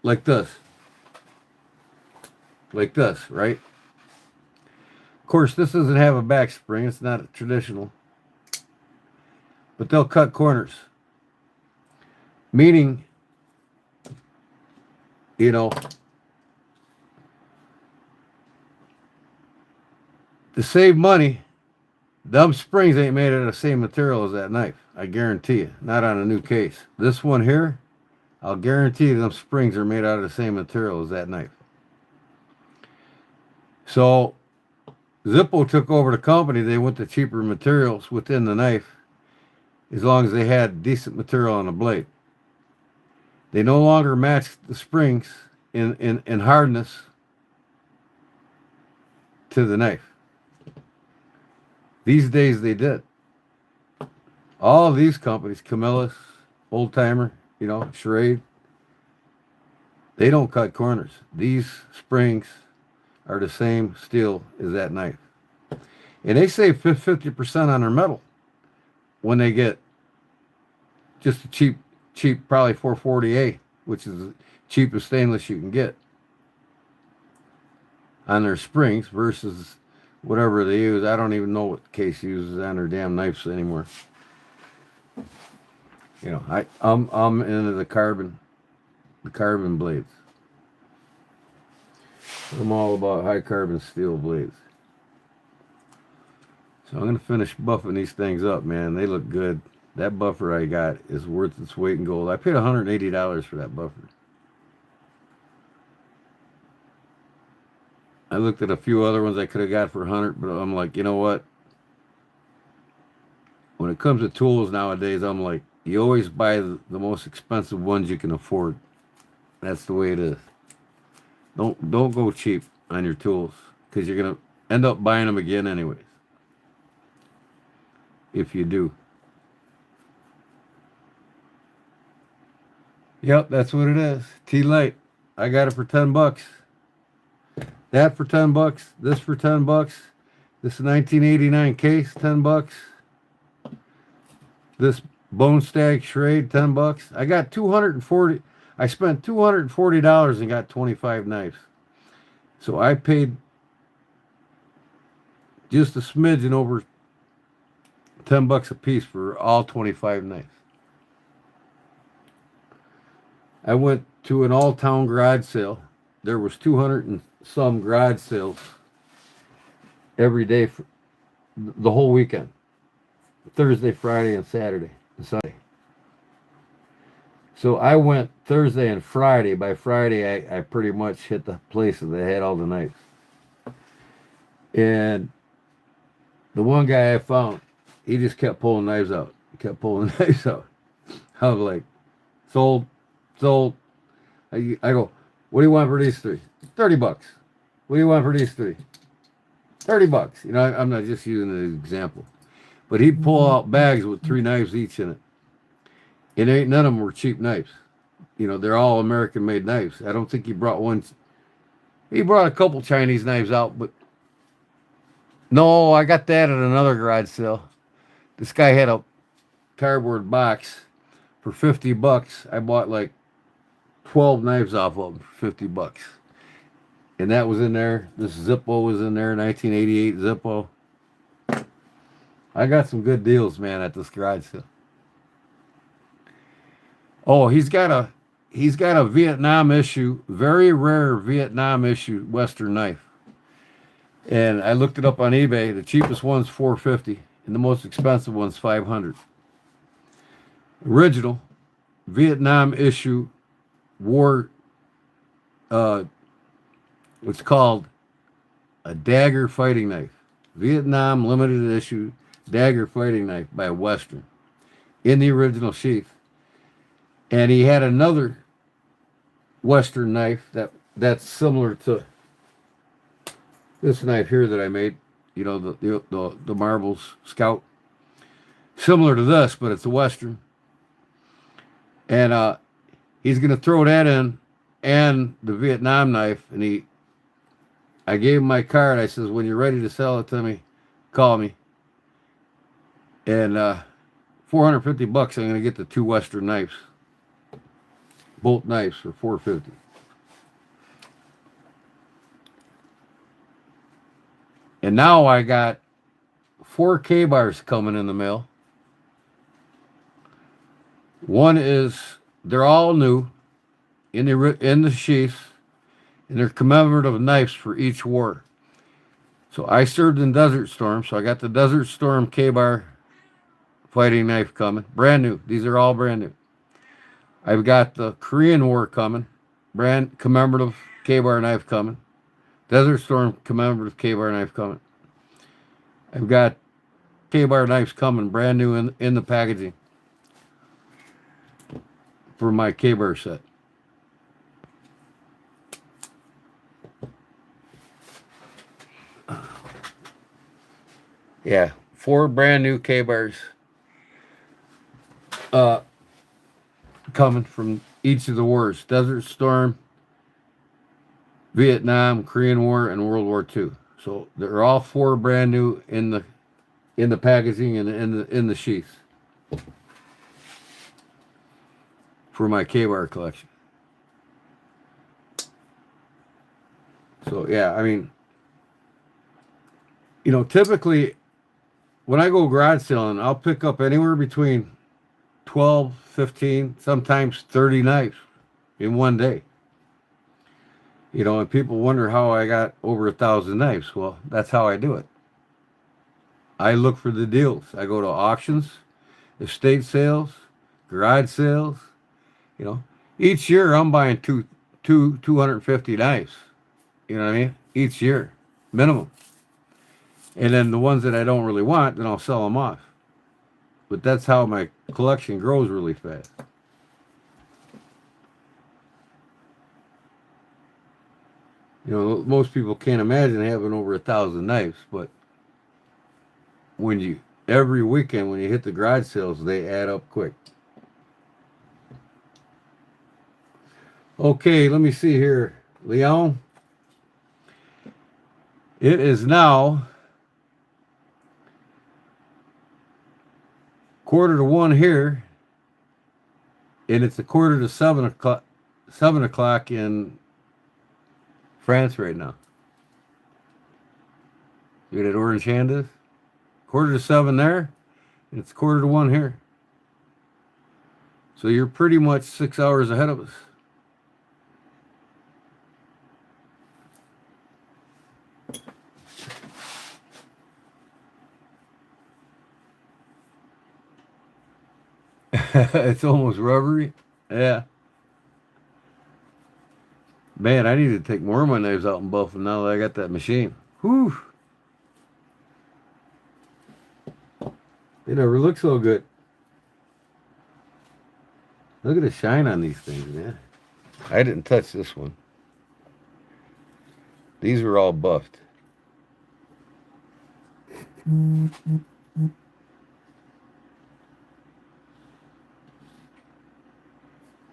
like this, right? Of course, this doesn't have a back spring. It's not traditional. But they'll cut corners. Meaning, to save money, them springs ain't made out of the same material as that knife. I guarantee you. Not on a new case. This one here, I'll guarantee you them springs are made out of the same material as that knife. So, Zippo took over the company. They went to cheaper materials within the knife as long as they had decent material on the blade. They no longer match the springs in hardness to the knife. These days they did. All of these companies, Camillus, Old Timer, Schrade, they don't cut corners. These springs are the same steel as that knife. And they save 50% on their metal when they get just a cheap, probably 440A, which is the cheapest stainless you can get on their springs versus whatever they use. I don't even know what Case uses on their damn knives anymore. I'm into the carbon blades. I'm all about high carbon steel blades. So I'm gonna finish buffing these things up, man. They look good. That buffer I got is worth its weight in gold. I paid $180 for that buffer. I looked at a few other ones I could have got for $100, but I'm like, you know what? When it comes to tools nowadays, I'm like, you always buy the most expensive ones you can afford. That's the way it is. Don't go cheap on your tools because you're gonna end up buying them again anyways. If you do. Yep, that's what it is. T-Light. I got it for $10. That for $10. This for $10. This 1989 case, $10. This Bone Stag Schrade, $10. I got 240. I spent $240 and got 25 knives. So I paid just a smidgen over $10 a piece for all 25 knives. I went to an all-town garage sale. There was 200 and some garage sales every day for the whole weekend. Thursday, Friday, and Saturday and Sunday. So I went Thursday and Friday. By Friday, I pretty much hit the places that had all the knives. And the one guy I found, he just kept pulling knives out. He kept pulling knives out. I was like, sold. I go, what do you want for these three? $30. What do you want for these three? $30. I'm not just using an example. But he'd pull out bags with 3 knives each in it. And ain't none of them were cheap knives. They're all American-made knives. I don't think he brought one. He brought a couple Chinese knives out, but no, I got that at another garage sale. This guy had a cardboard box for $50. I bought like 12 knives off of him for $50. And that was in there. This Zippo was in there, 1988 Zippo. I got some good deals, man, at this garage sale. Oh, he's got a Vietnam issue, very rare Vietnam issue Western knife. And I looked it up on eBay. The cheapest one's $450, and the most expensive one's $500. Original Vietnam issue war. What's called a dagger fighting knife. Vietnam limited issue dagger fighting knife by Western in the original sheath. And he had another Western knife that that's similar to this knife here that I made. You know, the Marbles Scout. Similar to this, but it's a Western. And he's gonna throw that in and the Vietnam knife. And I gave him my card. I says, when you're ready to sell it to me, call me. And $450, I'm gonna get the 2 Western knives, both knives for $450. And now I got 4 K-bars coming in the mail. One is, they're all new in the sheaths, and they're commemorative knives for each war. So I served in Desert Storm, so I got the Desert Storm K-bar fighting knife coming, brand new. These are all brand new. I've got the Korean War coming, brand commemorative K-bar knife coming. Desert Storm commemorative K-bar knife coming. I've got K-bar knives coming, brand new in the packaging for my K-bar set. Yeah, 4 brand new K-bars coming from each of the wars: Desert Storm, Vietnam, Korean War, and World War II. So they're all 4 brand new in the packaging and in the sheath for my K-bar collection. So yeah, I mean, you know, typically when I go garage selling, I'll pick up anywhere between 12, 15, sometimes 30 knives in one day. You know, and people wonder how I got over 1,000 knives. Well, that's how I do it. I look for the deals. I go to auctions, estate sales, garage sales. You know, each year I'm buying 250 knives. You know what I mean? Each year, minimum. And then the ones that I don't really want, then I'll sell them off. But that's how my collection grows really fast. You know, most people can't imagine having over 1,000 knives, but every weekend when you hit the garage sales, they add up quick. Okay, let me see here. Leon, it is now 1:45 here, and it's 6:45 7 o'clock in France right now. You know what orange hand is? 6:45 there, and it's 1:45 here. So you're pretty much 6 hours ahead of us. It's almost rubbery. Yeah. Man, I need to take more of my knives out and buff them now that I got that machine. Whew. They never look so good. Look at the shine on these things, man. I didn't touch this one. These were all buffed.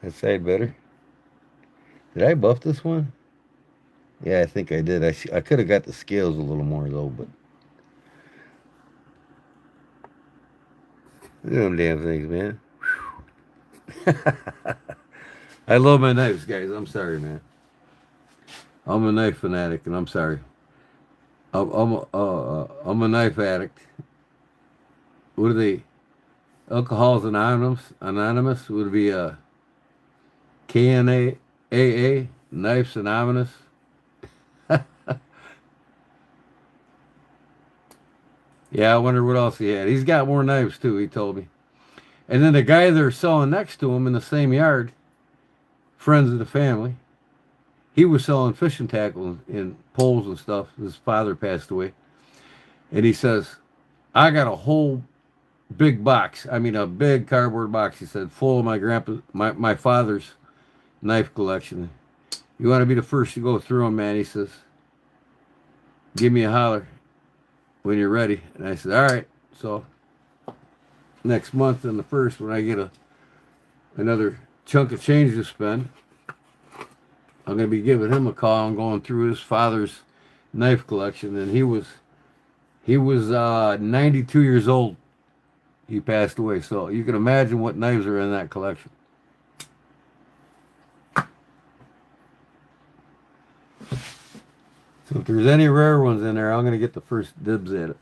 That side better. Did I buff this one? Yeah, I think I did. I could have got the scales a little more though, but look at them damn things, man. I love my knives, guys. I'm sorry, man. I'm a knife fanatic, and I'm sorry. I'm a knife addict. What are they? Alcohol's Anonymous would be KNAAA, Knives Anonymous. Yeah, I wonder what else he had. He's got more knives too, he told me. And then the guy they're selling next to him in the same yard, friends of the family, he was selling fishing tackle and poles and stuff. His father passed away. And he says, I got a whole big box. I mean, a big cardboard box, he said, full of my father's knife collection. You want to be the first to go through them, man. He says, give me a holler when you're ready. And I said, all right. So next month on the 1st, when I get another chunk of change to spend, I'm going to be giving him a call. I'm going through his father's knife collection, and he was 92 years old. He passed away, so you can imagine what knives are in that collection. So if there's any rare ones in there, I'm going to get the first dibs at it.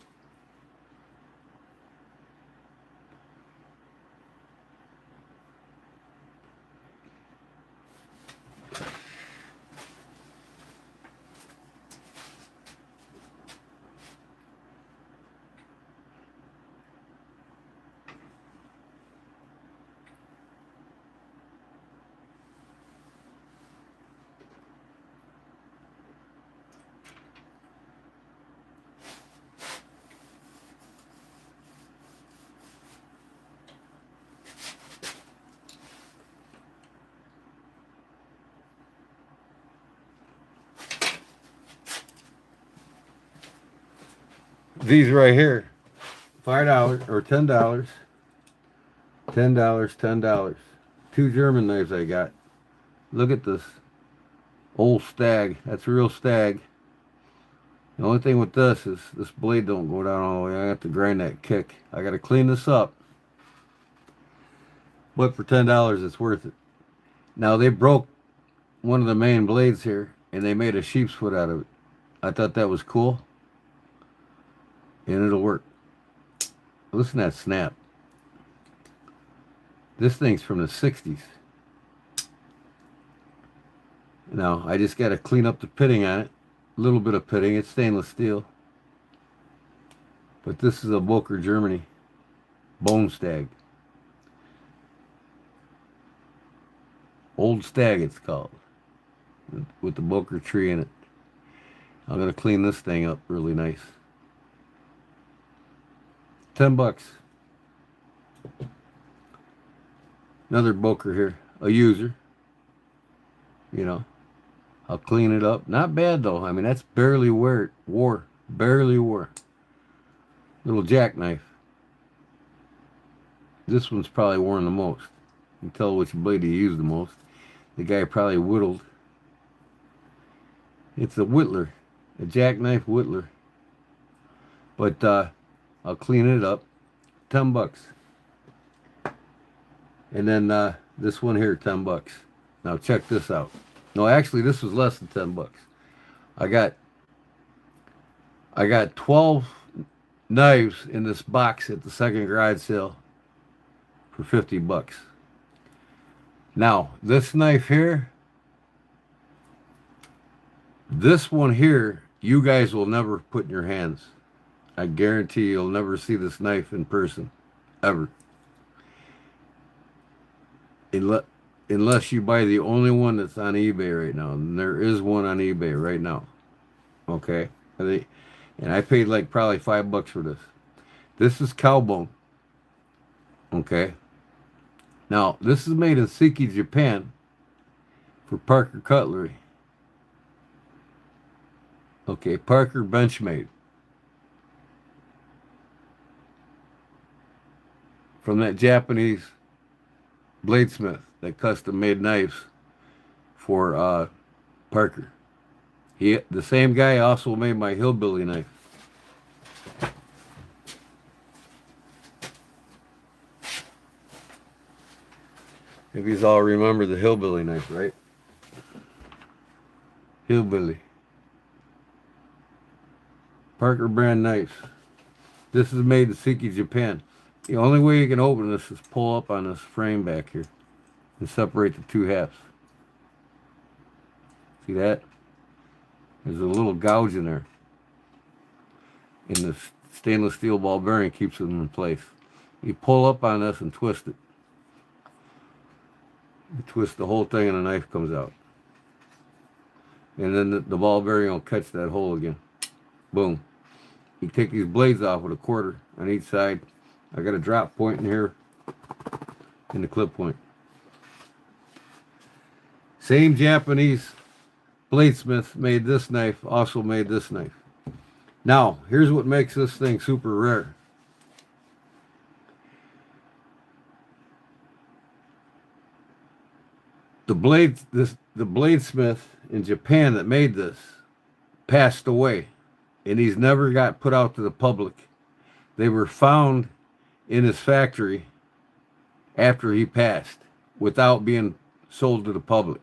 These right here, $5 or $10. $10. 2 German knives I got. Look at this. Old stag. That's a real stag. The only thing with this is this blade don't go down all the way. I have to grind that kick. I got to clean this up. But for $10, it's worth it. Now, they broke one of the main blades here, and they made a sheep's foot out of it. I thought that was cool. And it'll work. Listen to that snap. This thing's from the 60s. Now, I just got to clean up the pitting on it. A little bit of pitting. It's stainless steel. But this is a Boker, Germany. Bone stag. Old stag, it's called. With the Boker tree in it. I'm going to clean this thing up really nice. $10. Another Boker here. A user. You know. I'll clean it up. Not bad though. I mean, that's barely wore. Barely wore. Little jackknife. This one's probably worn the most. You can tell which blade he used the most. The guy probably whittled. It's a whittler. A jackknife whittler. But I'll clean it up. $10. And then this one here, $10. Now check this out. No, actually, this was less than $10. I got 12 knives in this box at the second garage sale for $50. Now, this knife here, this one here, you guys will never put in your hands. I guarantee you'll never see this knife in person, ever. Unless you buy the only one that's on eBay right now. And there is one on eBay right now. Okay? And I paid like probably $5 for this. This is cowbone. Okay? Now, this is made in Siki, Japan for Parker Cutlery. Okay, Parker Benchmade. From that Japanese bladesmith that custom made knives for Parker. The same guy also made my hillbilly knife. If you all remember the hillbilly knife, right? Hillbilly. Parker brand knives. This is made in Siki, Japan. The only way you can open this is pull up on this frame back here and separate the two halves. See that? There's a little gouge in there. And the stainless steel ball bearing keeps it in place. You pull up on this and twist it. You twist the whole thing and the knife comes out. And then the ball bearing will catch that hole again. Boom. You take these blades off with a quarter on each side. I got a drop point in here and the clip point. Same Japanese Bladesmith made this knife, also made this knife. Now, here's what makes this thing super rare. The bladesmith in Japan that made this passed away, and he's never got put out to the public. They were found in his factory after he passed without being sold to the public.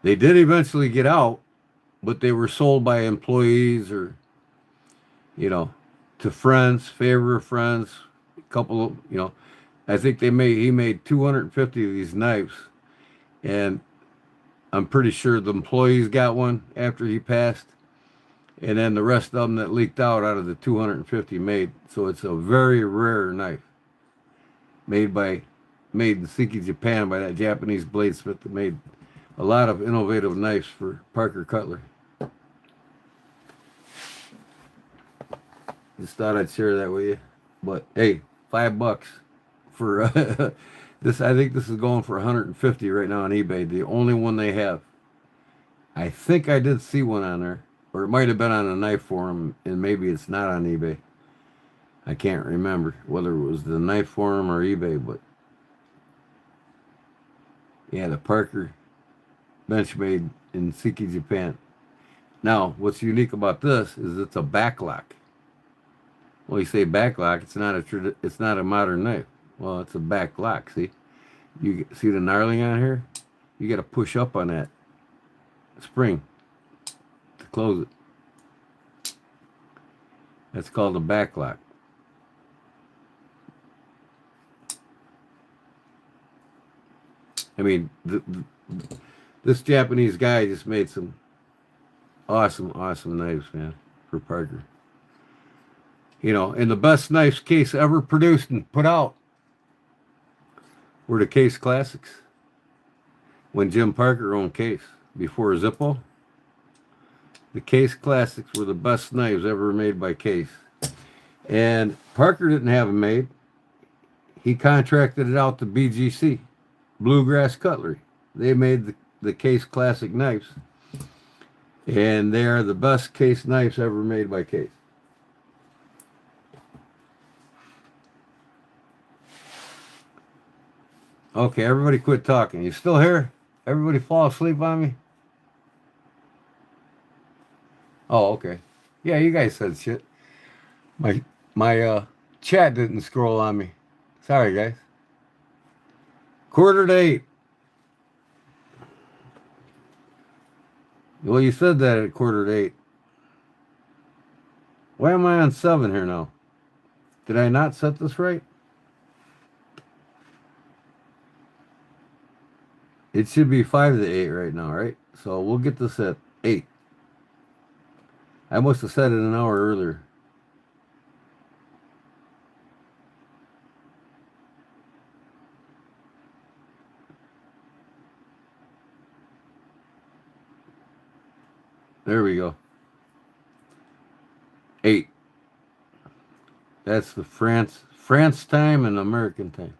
They did eventually get out, but they were sold by employees or, to friends, favor friends, a couple of, I think he made 250 of these knives, and I'm pretty sure the employees got one after he passed, and then the rest of them that leaked out of the 250 made. So it's a very rare knife, made in Siki, Japan, by that Japanese bladesmith that made a lot of innovative knives for Parker Cutlery. Just thought I'd share that with you. But hey, $5 for this. I think this is going for 150 right now on eBay. The only one they have. I think I did see one on there, or it might have been on a knife forum, and maybe it's not on eBay. I can't remember whether it was the knife forum or eBay, but yeah, the Parker Benchmade in Siki, Japan. Now, what's unique about this is it's a backlock. Well, you say backlock, it's not a modern knife. Well, it's a backlock. See, you see the knurling on here. You got to push up on that spring to close it. That's called a backlock. I mean, this Japanese guy just made some awesome knives, man, for Parker. And the best knives case ever produced and put out were the Case Classics. When Jim Parker owned Case, before Zippo, the Case Classics were the best knives ever made by Case. And Parker didn't have them made. He contracted it out to BGC, Bluegrass Cutlery. They made the Case Classic knives. And they are the best Case knives ever made by Case. Okay, everybody quit talking. You still here? Everybody fall asleep on me? Oh, okay. Yeah, you guys said shit. My chat didn't scroll on me. Sorry, guys. 7:45. Well, you said that at 7:45. Why am I on 7 here now? Did I not set this right? It should be 5 to 8 right now, right? So we'll get this at 8. I must have said it an hour earlier. There we go. 8. That's the France time and American time.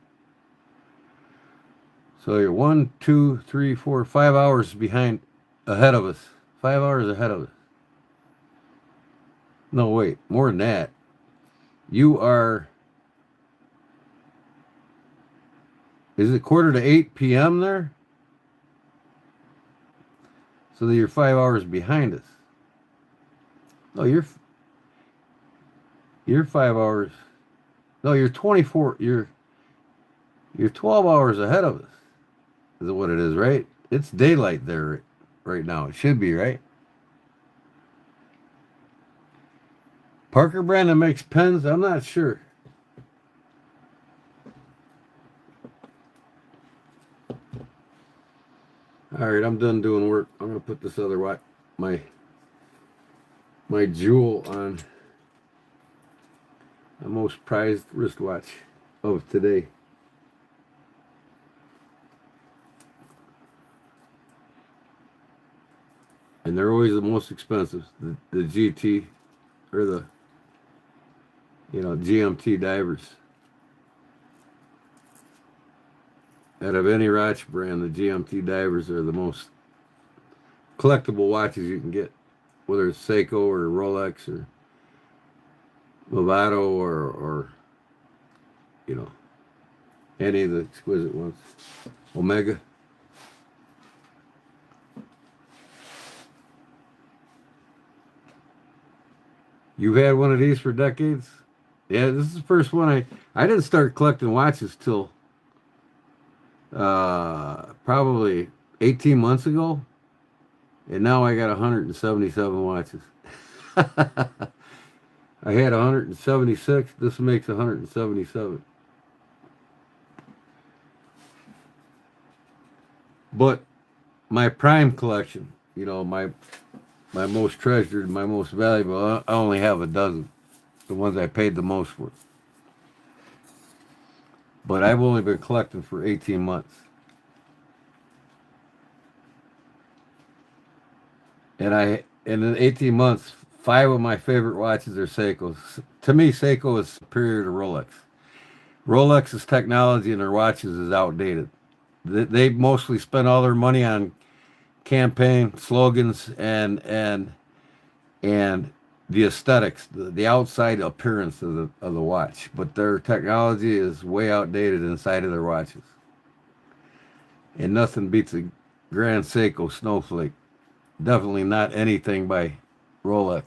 So you're 1, 2, 3, 4, 5 hours ahead of us. 5 hours ahead of us. No, wait, more than that. You are. Is it 7:45 p.m. there? So that you're 5 hours behind us. No, you're 5 hours. No, you're 24. You're 12 hours ahead of us. Is what it is, right? It's daylight there right now. It should be, right? Parker brand that makes pens? I'm not sure. All right, I'm done doing work. I'm gonna put this other watch, my jewel on, my most prized wristwatch of today. And they're always the most expensive. The GT or the GMT divers. Out of any watch brand, the GMT divers are the most collectible watches you can get, whether it's Seiko or Rolex or Lovato or you know, any of the exquisite ones. Omega. You've had one of these for decades? Yeah, this is the first one I didn't start collecting watches till probably 18 months ago, and now I got 177 watches. I had 176. This makes 177. But my prime collection, you know, my most treasured, my most valuable, I only have a dozen. The ones I paid the most for. But I've only been collecting for 18 months. And in 18 months, 5 of my favorite watches are Seikos. To me, Seiko is superior to Rolex. Rolex's technology in their watches is outdated. They mostly spend all their money on campaign slogans and the aesthetics, the outside appearance of the watch, but their technology is way outdated inside of their watches. And nothing beats a Grand Seiko Snowflake. Definitely not anything by Rolex.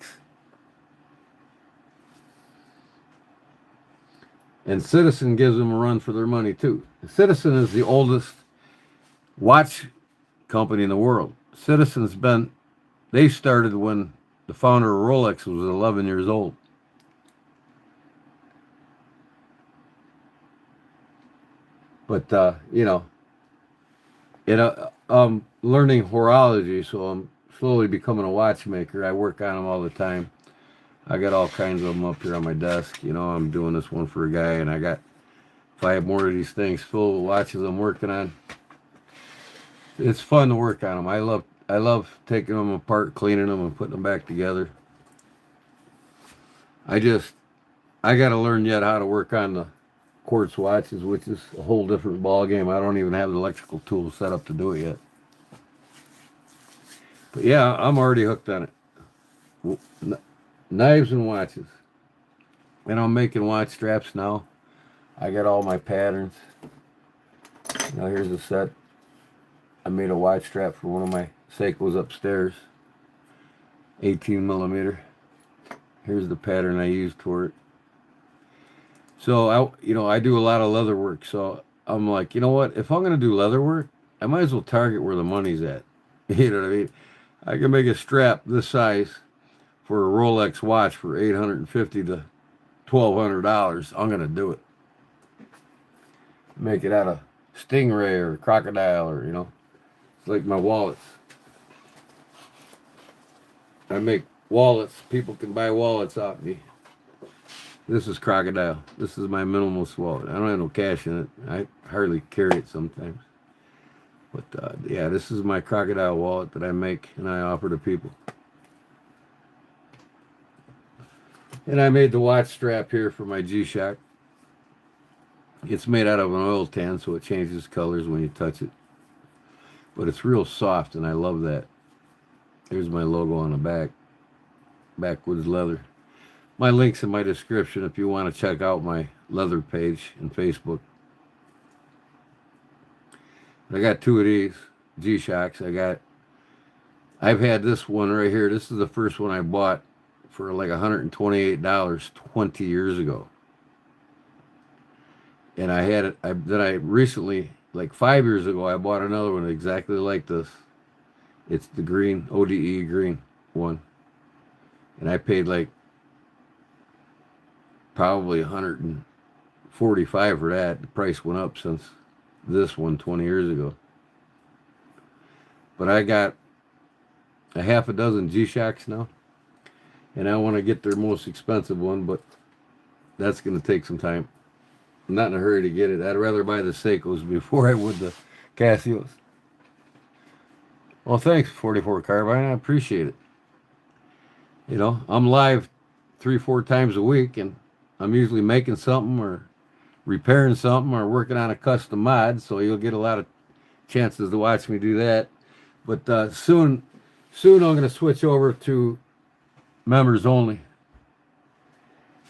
And Citizen gives them a run for their money too. Citizen is the oldest watch company in the world. They started when the founder of Rolex was 11 years old. But, I'm learning horology, so I'm slowly becoming a watchmaker. I work on them all the time. I got all kinds of them up here on my desk. You know, I'm doing this one for a guy, and I got 5 more of these things full of watches I'm working on. It's fun to work on them. I love taking them apart, cleaning them, and putting them back together. I got to learn yet how to work on the quartz watches, which is a whole different ball game. I don't even have the electrical tools set up to do it yet. But yeah, I'm already hooked on it. Knives and watches. And I'm making watch straps now. I got all my patterns. Now here's a set. I made a watch strap for one of my Seikos upstairs. 18 millimeter. Here's the pattern I used for it. So I do a lot of leather work. So I'm like, you know what? If I'm gonna do leather work, I might as well target where the money's at. You know what I mean? I can make a strap this size for a Rolex watch for $850 to $1,200. I'm gonna do it. Make it out of stingray or crocodile, or it's like my wallets. I make wallets. People can buy wallets off me. This is crocodile. This is my minimalist wallet. I don't have no cash in it. I hardly carry it sometimes. But yeah, this is my crocodile wallet that I make and I offer to people. And I made the watch strap here for my G-Shock. It's made out of an oil tan, so it changes colors when you touch it. But it's real soft, and I love that. Here's my logo on the back. Backwoods leather. My link's in my description if you want to check out my leather page in Facebook. I got 2 of these G-Shocks. I've had this one right here. This is the first one I bought for like $128 20 years ago. And I had it, then I recently, like 5 years ago, I bought another one exactly like this. It's the green, ODE green one. And I paid like probably $145 for that. The price went up since this one 20 years ago. But I got a half a dozen G-Shocks now. And I want to get their most expensive one, but that's going to take some time. I'm not in a hurry to get it. I'd rather buy the Seikos before I would the Casios. Well, thanks, 44 Carbine. I appreciate it. I'm live 3-4 times a week, and I'm usually making something or repairing something or working on a custom mod, so you'll get a lot of chances to watch me do that. But soon, soon I'm going to switch over to members only.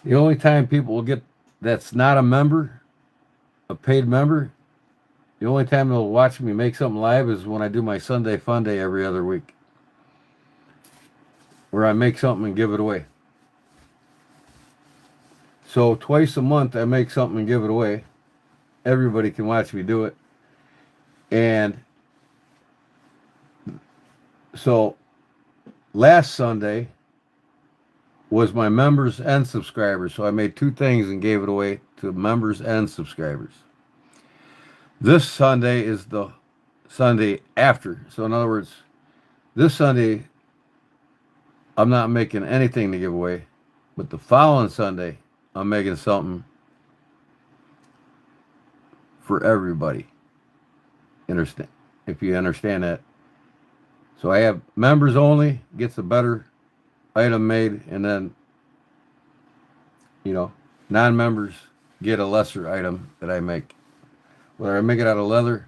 The only time people will get that's not a member, a paid member, the only time they'll watch me make something live is when I do my Sunday Fun Day every other week, where I make something and give it away. So twice a month I make something and give it away. Everybody can watch me do it. And so last Sunday was my members and subscribers. So I made two things and gave it away to members and subscribers. This Sunday is the Sunday after. So in other words, this Sunday, I'm not making anything to give away. But the following Sunday, I'm making something for everybody. Understand? If you understand that. So I have members only, gets a better item made, and then, non-members get a lesser item that I make. Whether I make it out of leather,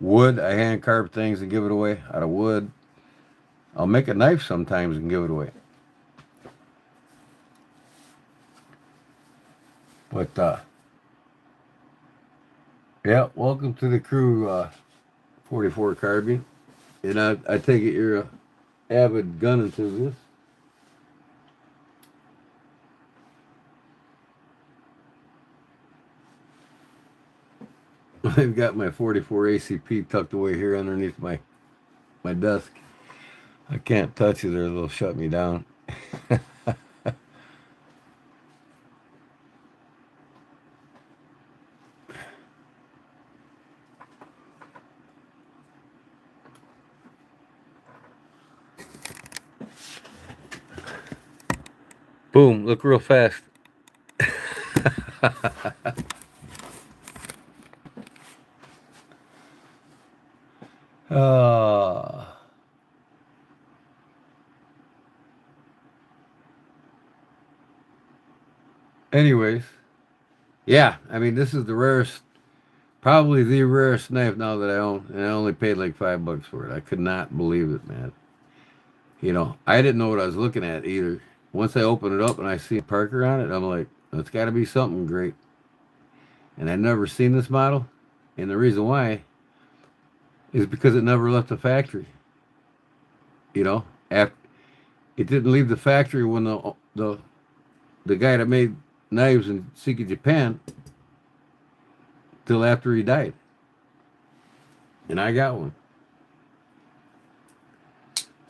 wood, I hand carve things and give it away out of wood. I'll make a knife sometimes and give it away. But, yeah, welcome to the crew, 44 Carbine. And I take it you're a avid gun enthusiast. I've got my 44 ACP tucked away here underneath my desk. I can't touch it or they'll shut me down. Boom, look real fast. Anyways, yeah, I mean, this is the rarest, probably the rarest knife now that I own, and I only paid like $5 for it. I could not believe it, man. I didn't know what I was looking at either. Once I open it up and I see Parker on it, I'm like, it's got to be something great. And I'd never seen this model, and the reason why is because it never left the factory. After it didn't leave the factory when the guy that made knives in Siki, Japan, till after he died. And I got one.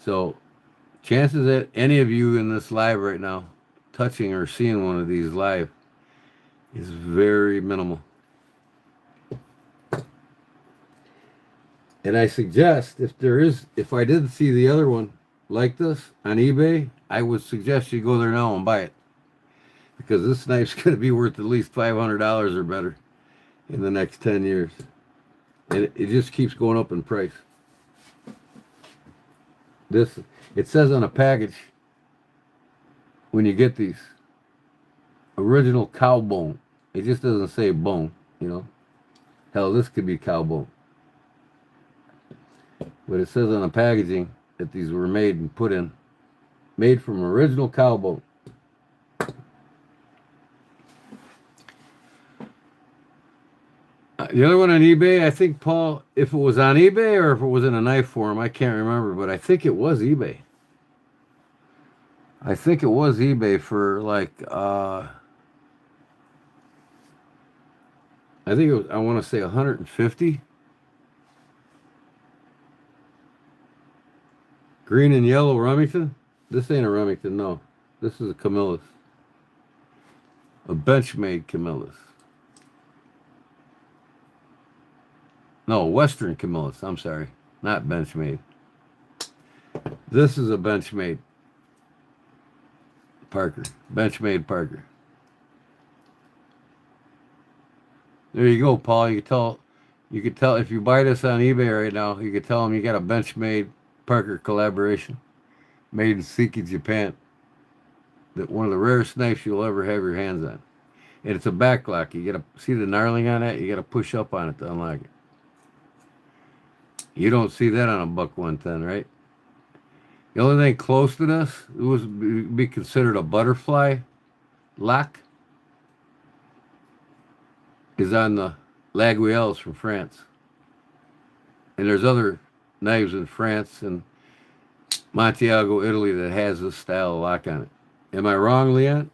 So, chances that any of you in this live right now touching or seeing one of these live is very minimal. And I suggest if I didn't see the other one like this on eBay, I would suggest you go there now and buy it. Because this knife's going to be worth at least $500 or better in the next 10 years. And it just keeps going up in price. It says on a package, when you get these, original cow bone. It just doesn't say bone, Hell, this could be cow bone. But it says on the packaging that these were made from original cow bone. The other one on eBay, I think, Paul, if it was on eBay or if it was in a knife form, I can't remember, but I think it was eBay. I think it was eBay for like, I want to say 150. Green and yellow Remington. This ain't a Remington, no. This is a Camillus. A Benchmade Camillus. No, Western Camillus. I'm sorry. Not Benchmade. This is a Benchmade Parker. Benchmade Parker. There you go, Paul. You could tell if you buy this on eBay right now, you could tell them you got a Benchmade Parker collaboration made in Siki, Japan. That one of the rarest knives you'll ever have your hands on. And it's a backlock. You gotta see the knurling on that, you gotta push up on it to unlock it. You don't see that on a buck 110, right? The only thing close to this it would be considered a butterfly lock is on the Laguiels from France. And there's other knives in France and Montiago, Italy that has this style of lock on it. Am I wrong, Leon?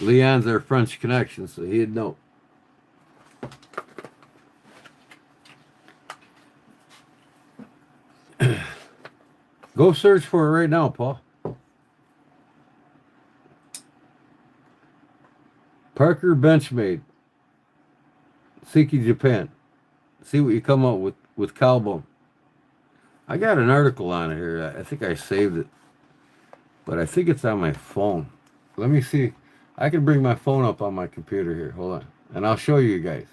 Leon's our French connection, so he'd know. Go search for it right now, Paul. Parker Benchmade, Siki, Japan. See what you come up with cowbone. I got an article on it here. I think I saved it, but I think it's on my phone. Let me see. I can bring my phone up on my computer here. Hold on, and I'll show you guys.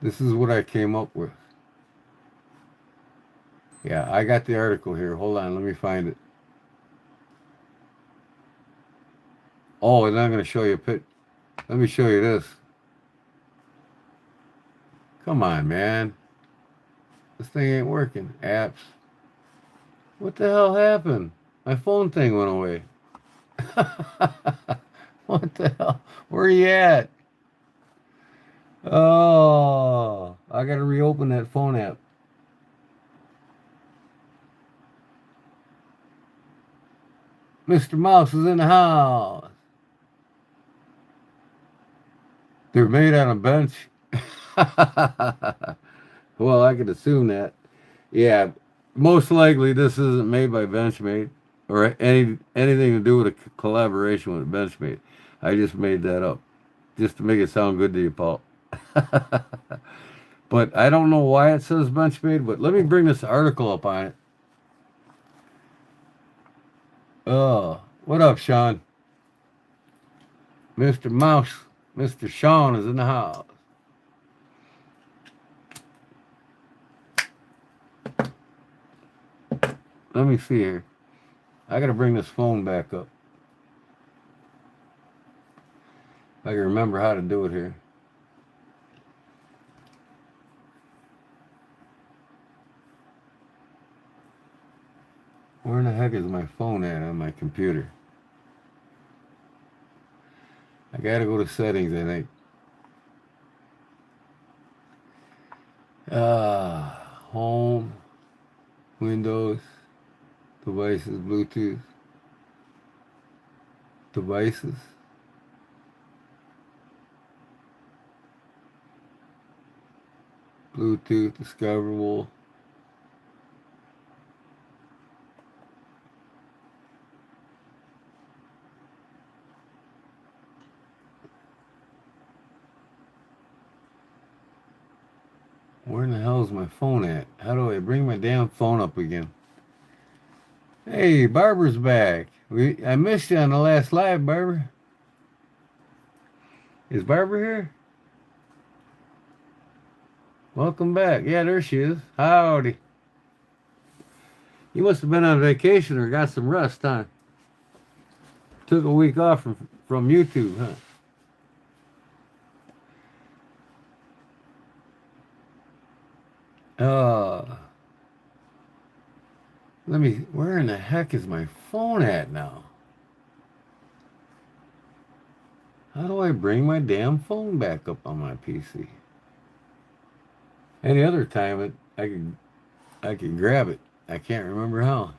This is what I came up with. Yeah, I got the article here. Hold on, let me find it. Oh, and I'm going to show you a pic. Let me show you this. Come on, man. This thing ain't working. Apps. What the hell happened? My phone thing went away. What the hell? Where are you at? Oh, I got to reopen that phone app. Mr. Mouse is in the house. They're made on a bench. Well, I could assume that. Yeah, most likely this isn't made by Benchmade or anything to do with a collaboration with Benchmade. I just made that up just to make it sound good to you, Paul. But I don't know why it says Benchmade, but let me bring this article up on it. Oh, what up, Sean? Mr. Mouse, Mr. Sean is in the house. Let me see here. I gotta bring this phone back up. I can remember how to do it here. Where in the heck is my phone at on my computer? I gotta go to settings, I think. Home, Windows, devices, Bluetooth, devices. Bluetooth, discoverable. Where in the hell is my phone at? How do I bring my damn phone up again? Hey, Barbara's back. I missed you on the last live, Barbara. Is Barbara here? Welcome back. Yeah, there she is. Howdy. You must have been on vacation or got some rest, huh? Took a week off from YouTube, huh? Where in the heck is my phone at now? How do I bring my damn phone back up on my PC? Any other time I could grab it. I can't remember how.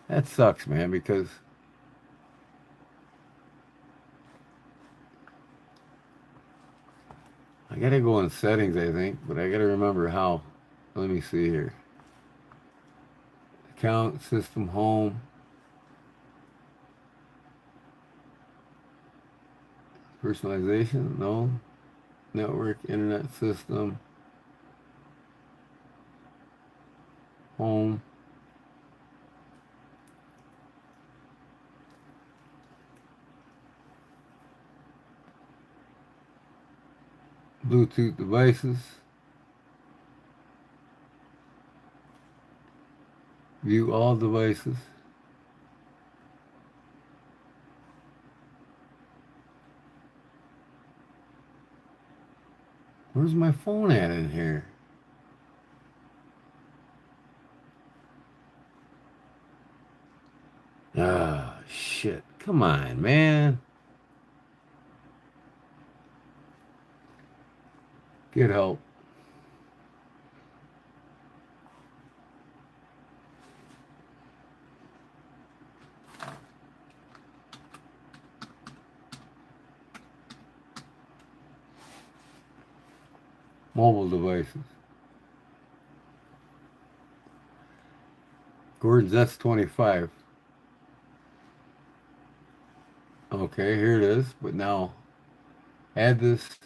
That sucks, man, because I gotta go in settings, I think, but I gotta remember how. Let me see here. Account, system, home. Personalization, no. Network, internet system. Home. Bluetooth devices. View all devices. Where's my phone at in here? Ah, shit. Come on, man. Get help. Mobile devices. Gordon's S25. Okay, here it is. But now add this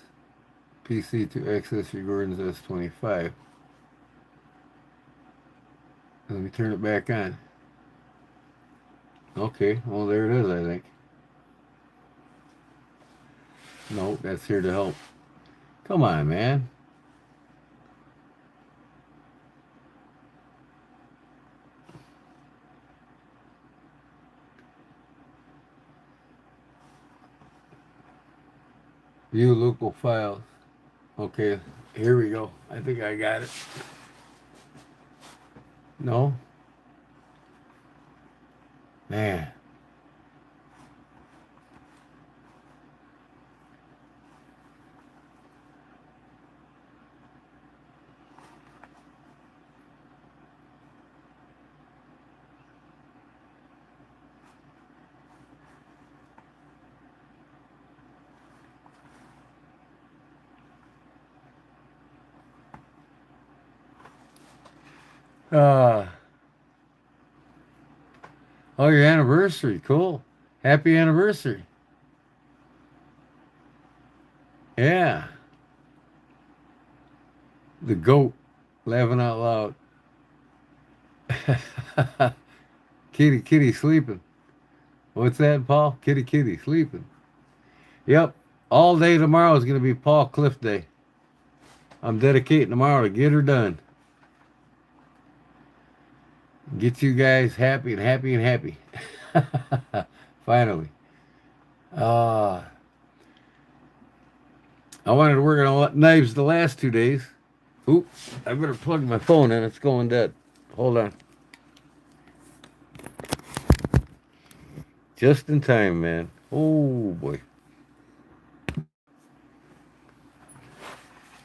PC to access your Gordon's S25. Let me turn it back on. Okay, well there it is, I think. No, that's here to help. Come on, man. View local files. Okay, here we go. I think I got it. No? Man. Uh, oh, your anniversary. Cool. Happy anniversary. Yeah. The goat laughing out loud. Kitty sleeping. What's that, Paul? Kitty sleeping. Yep. All day tomorrow is going to be Paul Cliff Day. I'm dedicating tomorrow to get her done. Get you guys happy and happy and happy. Finally. I wanted to work on knives the last 2 days. Oop, I better plug my phone in. It's going dead. Hold on. Just in time, man. Oh, boy.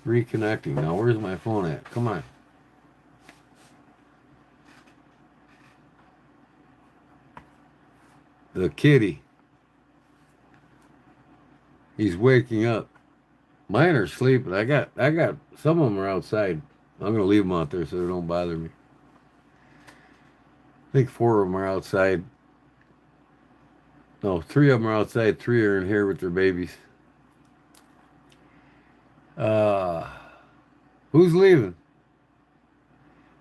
Reconnecting. Now, where's my phone at? Come on. The kitty. He's waking up. Mine are sleeping. I got some of them are outside. I'm gonna leave them out there so they don't bother me. I think 4 of them are outside. No, 3 of them are outside. 3 are in here with their babies. Who's leaving?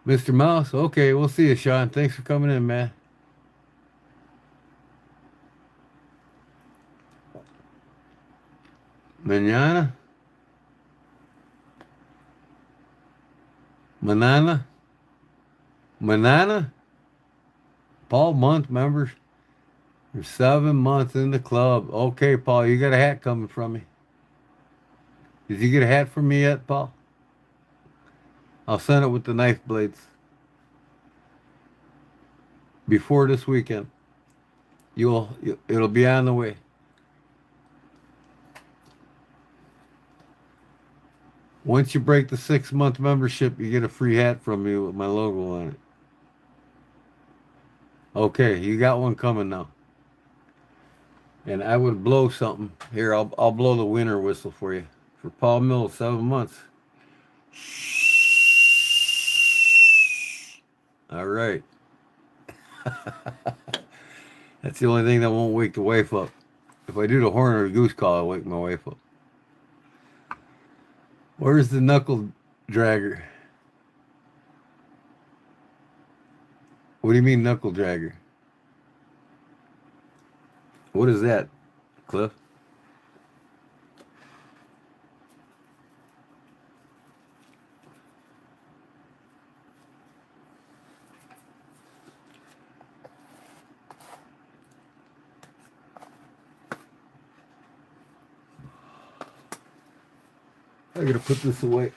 Mr. Mouse? Okay, we'll see you, Sean. Thanks for coming in, man. Manana? Manana? Manana? Paul, month members. You're 7 months in the club. Okay, Paul, you got a hat coming from me. Did you get a hat from me yet, Paul? I'll send it with the knife blades. Before this weekend. It'll be on the way. Once you break the 6-month membership, you get a free hat from me with my logo on it. Okay, you got one coming now. And I would blow something. Here, I'll blow the winter whistle for you. For Paul Mills, 7 months. All right. That's the only thing that won't wake the wife up. If I do the horn or the goose call, I'll wake my wife up. Where's the knuckle dragger? What do you mean knuckle dragger? What is that, Cliff? I gotta put this away.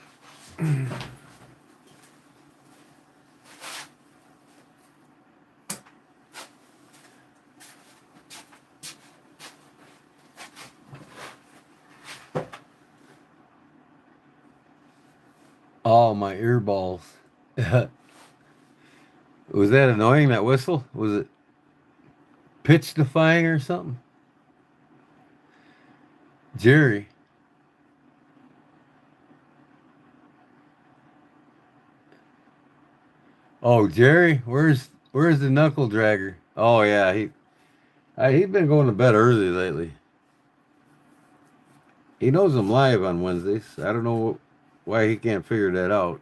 Oh, my earballs. Was that annoying, that whistle? Was it pitch defying or something? Jerry. Oh, Jerry, where's the knuckle dragger? Oh yeah, he's been going to bed early lately. He knows I'm live on Wednesdays. I don't know why he can't figure that out.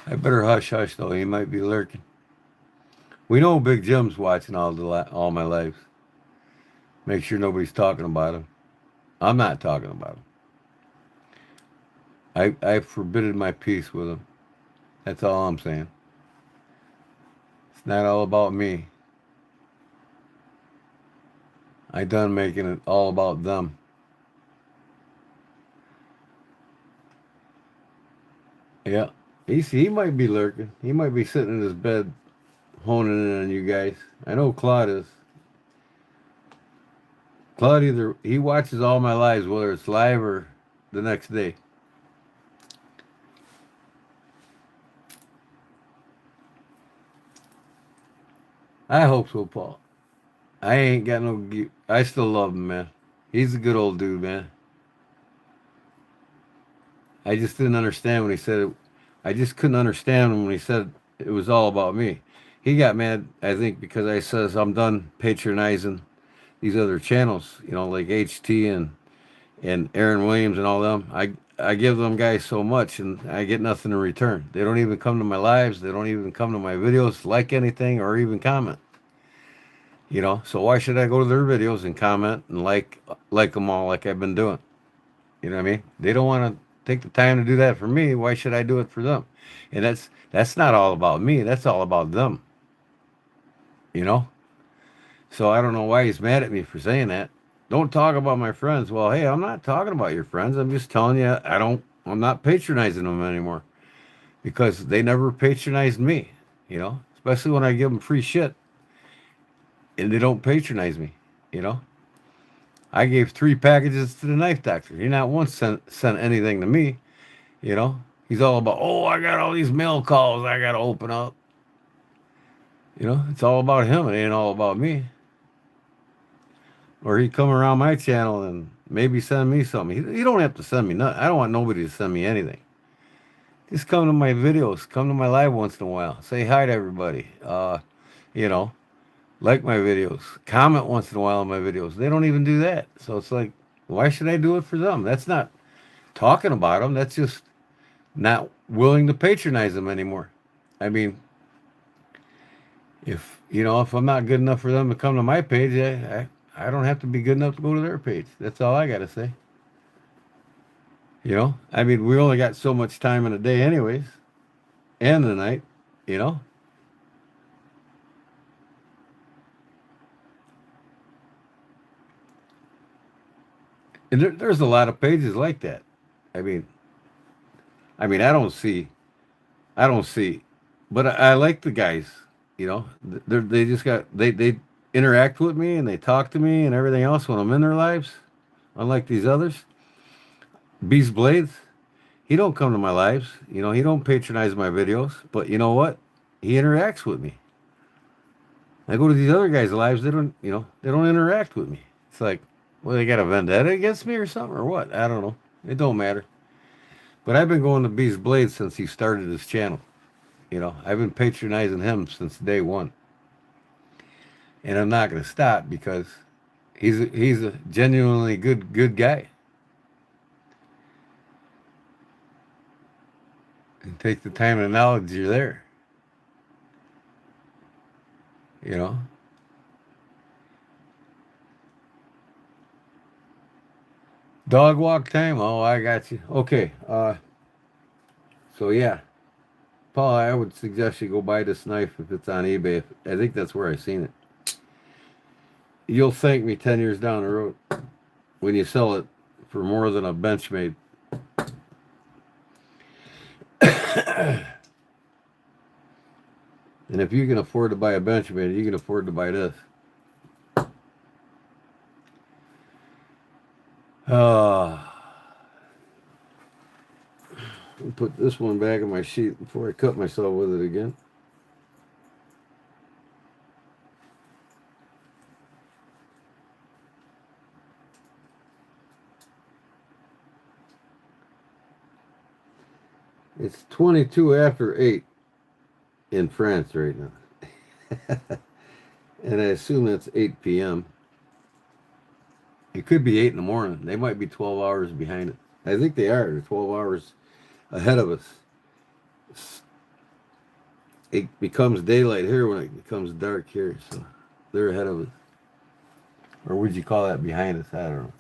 I better hush hush though. He might be lurking. We know Big Jim's watching all my lives. Make sure nobody's talking about him. I'm not talking about him. I forbidden my peace with him. That's all I'm saying. It's not all about me. I done making it all about them. Yeah. He might be lurking. He might be sitting in his bed honing in on you guys. I know Claude is. Claude he watches all my lives, whether it's live or the next day. I hope so, Paul. I ain't got no. I still love him, man. He's a good old dude, man. I just didn't understand when he said it. I just couldn't understand him when he said it was all about me. He got mad, I think, because I says I'm done patronizing these other channels, like HT and Aaron Williams and all them. I give them guys so much and I get nothing in return. They don't even come to my lives. They don't even come to my videos, like anything, or even comment. So why should I go to their videos and comment and like them all like I've been doing? You know what I mean? They don't want to take the time to do that for me. Why should I do it for them? And that's not all about me. That's all about them. So I don't know why he's mad at me for saying that. Don't talk about my friends. Well, hey, I'm not talking about your friends. I'm just telling you I'm not patronizing them anymore because they never patronized me, especially when I give them free shit and they don't patronize me, I gave 3 packages to the knife doctor. He not once sent anything to me, He's all about, oh, I got all these mail calls I got to open up. It's all about him. It ain't all about me. Or he'd come around my channel and maybe send me something. You don't have to send me nothing. I don't want nobody to send me anything. Just come to my videos. Come to my live once in a while. Say hi to everybody. Like my videos. Comment once in a while on my videos. They don't even do that. So it's like, why should I do it for them? That's not talking about them. That's just not willing to patronize them anymore. I mean, if I'm not good enough for them to come to my page, I don't have to be good enough to go to their page. That's all I got to say. I mean, we only got so much time in a day anyways, and the night, And there's a lot of pages like that. I mean, I don't see, but I like the guys, they just they interact with me and they talk to me and everything else when I'm in their lives. Unlike these others, Beast Blades, he don't come to my lives, he don't patronize my videos, but you know what? He interacts with me. I go to these other guys' lives, they don't interact with me. It's like, well, they got a vendetta against me or something or what? I don't know. It don't matter. But I've been going to Beast Blades since he started his channel. I've been patronizing him since day one. And I'm not going to stop because he's a genuinely good guy. And take the time and knowledge you're there. Dog walk time? Oh, I got you. Okay. So yeah. Paul, I would suggest you go buy this knife if it's on eBay. I think that's where I seen it. You'll thank me 10 years down the road when you sell it for more than a Benchmade. And if you can afford to buy a Benchmade, you can afford to buy this. I'll put this one back in my sheet before I cut myself with it again. It's 22 after 8 in France right now. And I assume that's 8 p.m. It could be 8 in the morning. They might be 12 hours behind it. I think they are. They're 12 hours ahead of us. It becomes daylight here when it becomes dark here. So they're ahead of us. Or would you call that behind us? I don't know.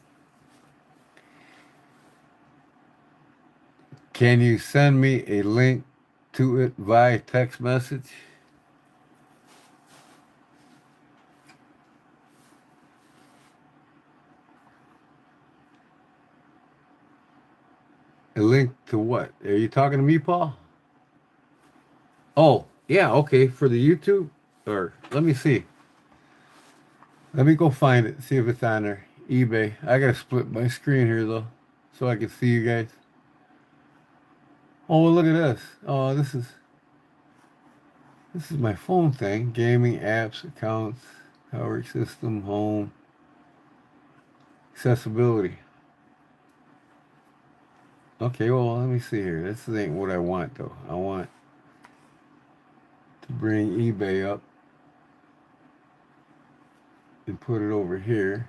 Can you send me a link to it via text message? A link to what? Are you talking to me, Paul? Oh, yeah, okay. For the YouTube? Or let me see. Let me go find it, see if it's on there. eBay. I gotta split my screen here though, so I can see you guys. Oh, look at this. Oh, this is my phone thing. Gaming, apps, accounts, power system, home, accessibility. Okay, well, let me see here. This ain't what I want though. I want to bring eBay up and put it over here.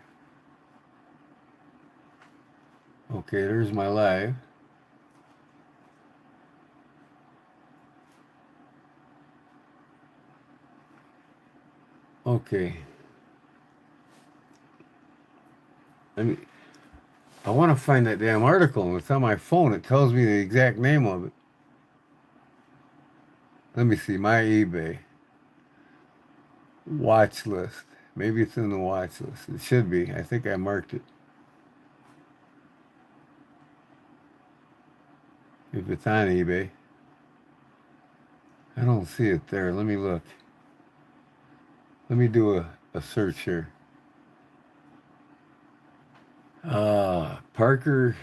Okay, there's my live. Okay. I want to find that damn article. It's on my phone. It tells me the exact name of it. Let me see. My eBay. Watch list. Maybe it's in the watch list. It should be. I think I marked it. If it's on eBay. I don't see it there. Let me look. Let me do a search here. Parker.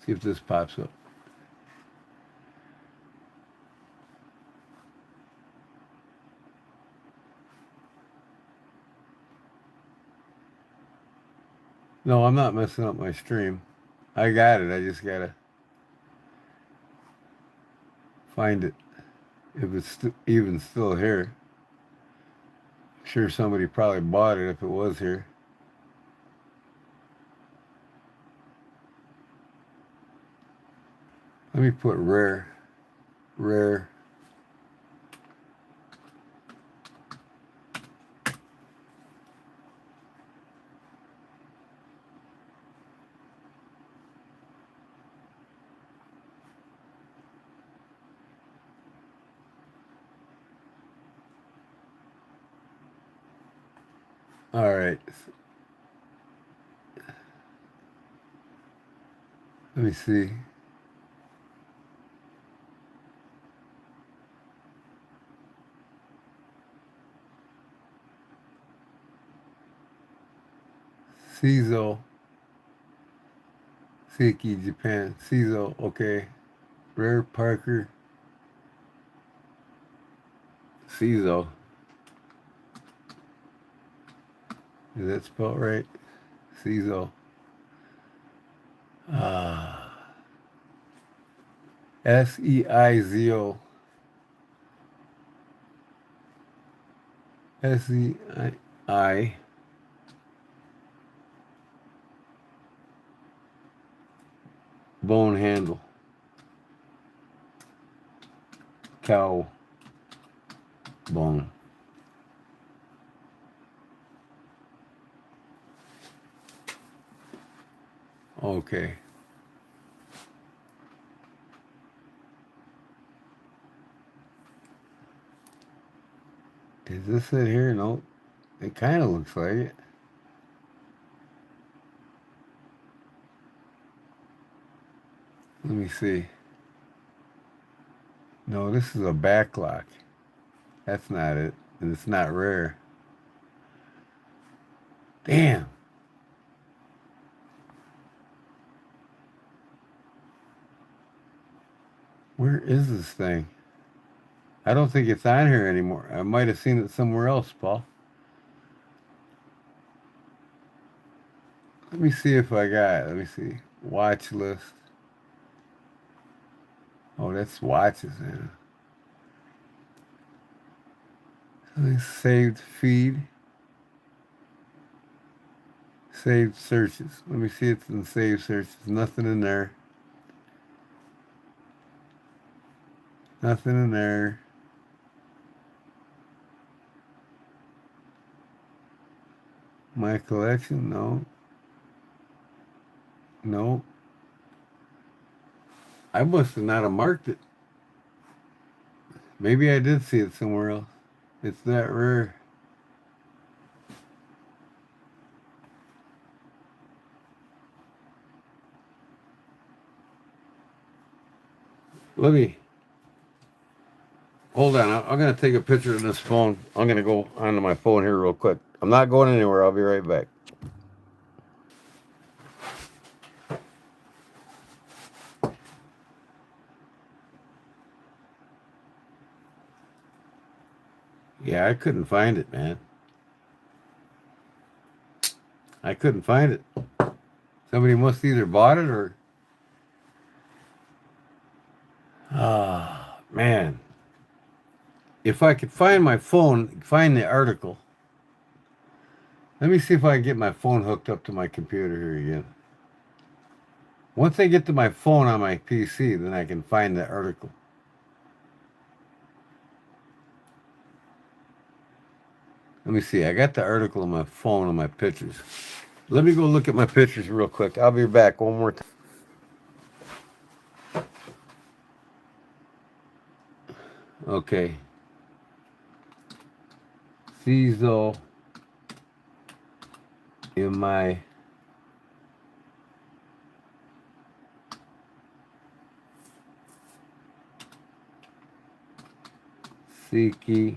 See if this pops up. No, I'm not messing up my stream. I got it. I just gotta find it. If it's even still here. I'm sure somebody probably bought it if it was here. Let me put rare. Rare. All right. Let me see. Seizo. Seiki, Japan. Seizo, okay. Rare Parker. Seizo. Is that spelled right? Seizo. Seizo. Sei. Bone handle. Cow bone. Okay. Is this it here? Nope. It kind of looks like it. Let me see. No, this is a backlock. That's not it. And it's not rare. Damn. Where is this thing? I don't think it's on here anymore. I might have seen it somewhere else, Paul. Let me see if I got it. Let me see. Watch list. Oh, that's watches, man. Saved feed. Saved searches. Let me see it's in saved searches. Nothing in there. Nothing in there. My collection? No. No. I must have not have marked it. Maybe I did see it somewhere else. It's that rare. Let me. Hold on. I'm going to take a picture of this phone. I'm going to go onto my phone here real quick. I'm not going anywhere. I'll be right back. Yeah, I couldn't find it, man. I couldn't find it. Somebody must either bought it or... Ah, man. If I could find my phone, find the article. Let me see if I can get my phone hooked up to my computer here again. Once I get to my phone on my PC, then I can find the article. Let me see. I got the article on my phone on my pictures. Let me go look at my pictures real quick. I'll be back one more time. Okay. These though in my Siki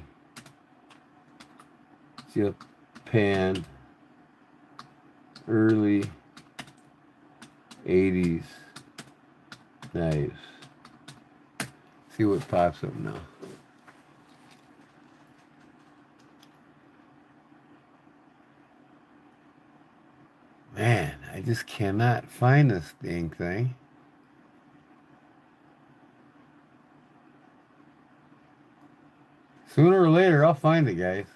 Japan early 80s knives. See what pops up now. Man, I just cannot find this dang thing. Sooner or later, I'll find it, guys.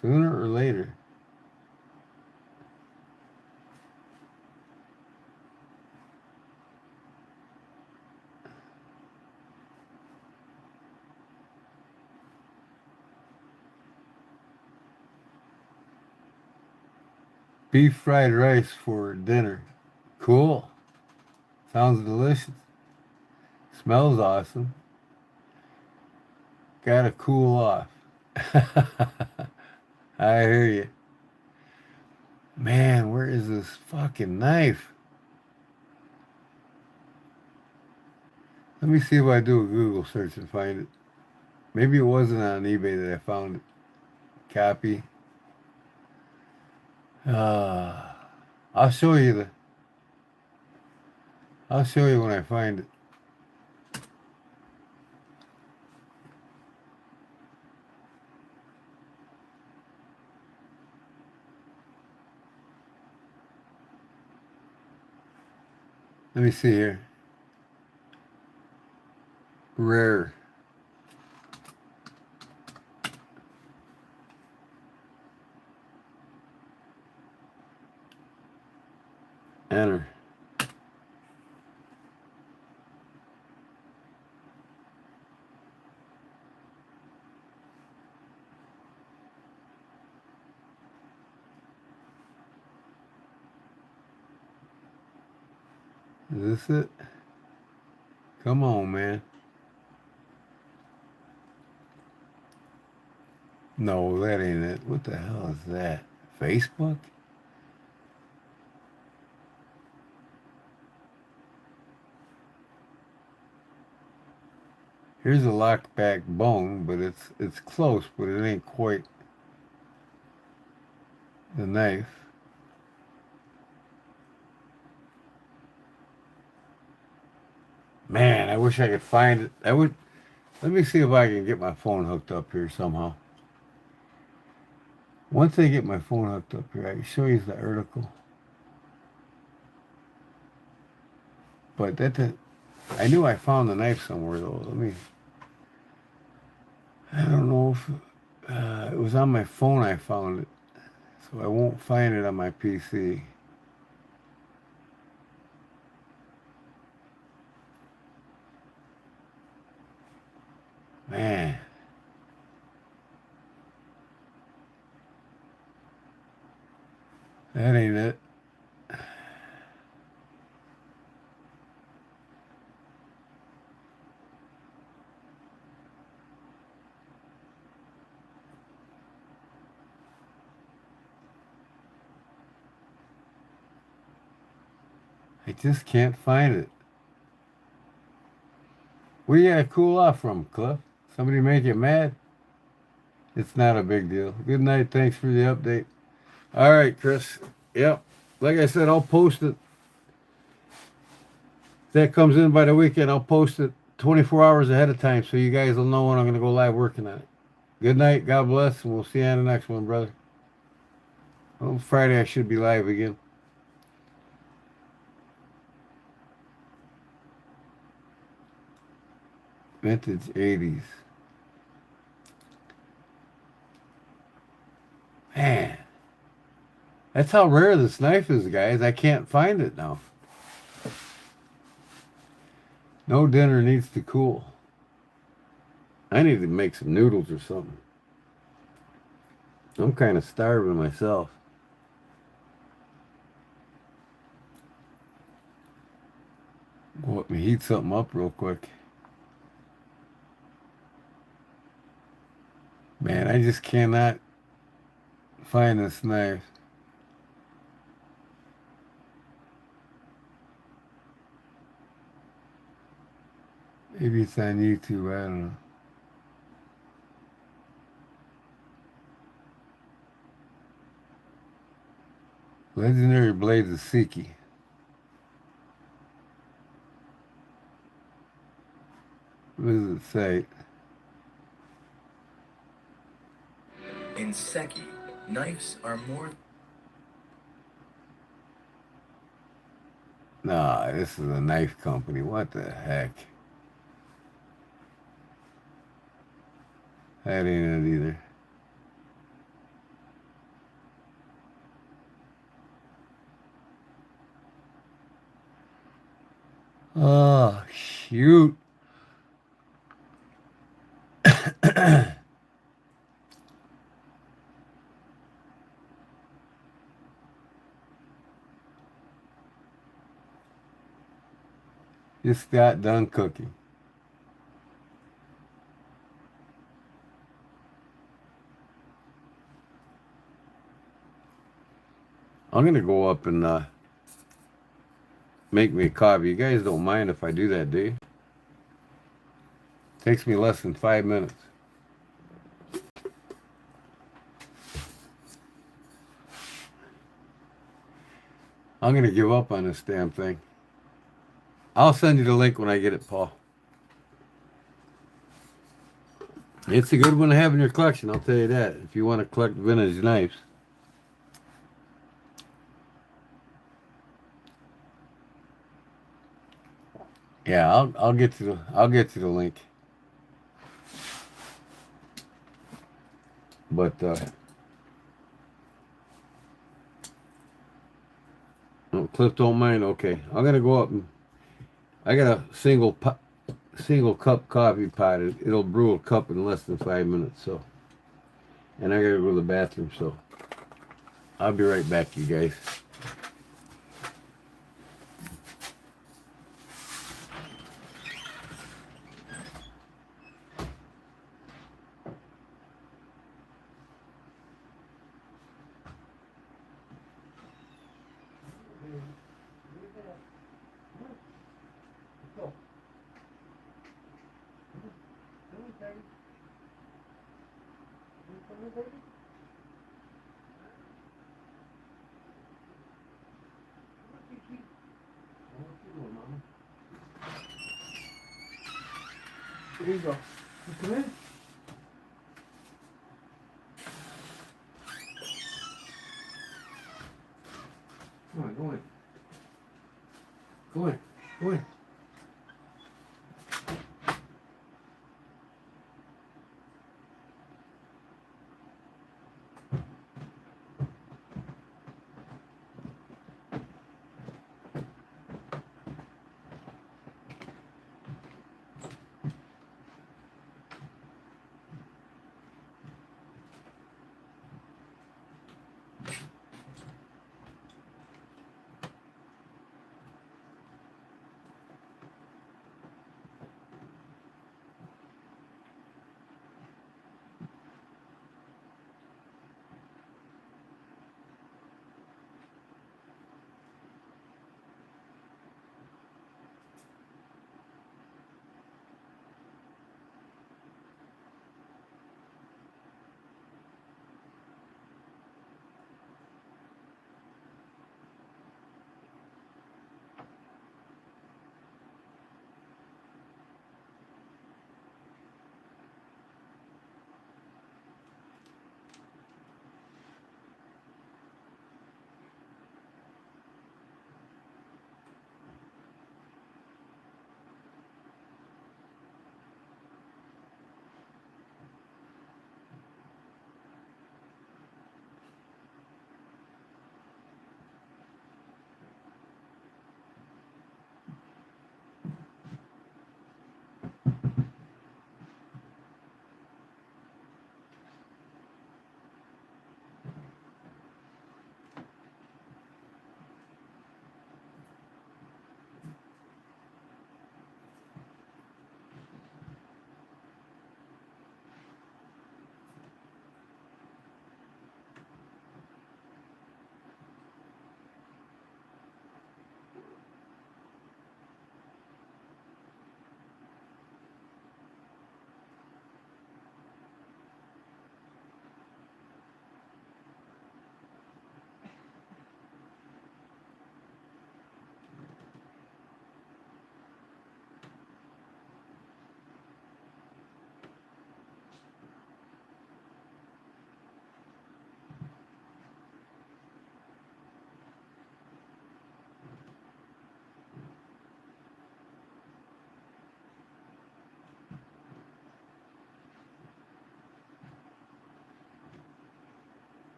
Sooner or later. Beef fried rice for dinner. Cool. Sounds delicious. Smells awesome. Gotta cool off. I hear you. Man, where is this fucking knife? Let me see if I do a Google search and find it. Maybe it wasn't on eBay that I found it. Copy. I'll show you I'll show you when I find it. Let me see here. Rare. Enter. Is this it? Come on, man. No, that ain't it. What the hell is that? Facebook? Here's a lockback bone, but it's close, but it ain't quite the knife. Man, I wish I could find it. Let me see if I can get my phone hooked up here somehow. Once I get my phone hooked up here, I can show you the article. But I knew I found the knife somewhere though. I don't know if it was on my phone I found it. So I won't find it on my PC. Man. That ain't it. I just can't find it. Where you gotta cool off from, Cliff? Somebody make you mad? It's not a big deal. Good night. Thanks for the update. All right, Chris. Yep. Like I said, I'll post it. If that comes in by the weekend, I'll post it 24 hours ahead of time so you guys will know when I'm going to go live working on it. Good night. God bless. And we'll see you on the next one, brother. Well, Friday I should be live again. Vintage 80s. Man. That's how rare this knife is, guys. I can't find it now. No dinner needs to cool. I need to make some noodles or something. I'm kind of starving myself. Let me heat something up real quick. Man, I just cannot find this knife. Maybe it's on YouTube, I don't know. Legendary Blades of Siki. What does it say? In Seki, knives are more... Nah, this is a knife company. What the heck? That ain't it either. Oh, shoot. Just got done cooking. I'm going to go up and make me a coffee. You guys don't mind if I do that, do you? Takes me less than 5 minutes. I'm going to give up on this damn thing. I'll send you the link when I get it, Paul. It's a good one to have in your collection, I'll tell you that, if you want to collect vintage knives. Yeah, I'll get to the link. But oh, Cliff don't mind. Okay, I'm gonna go up and I got a single cup coffee pot. It'll brew a cup in less than 5 minutes. So, and I gotta go to the bathroom. So, I'll be right back, you guys. Here you go. Come in. Come on, go in. Go in. Go in.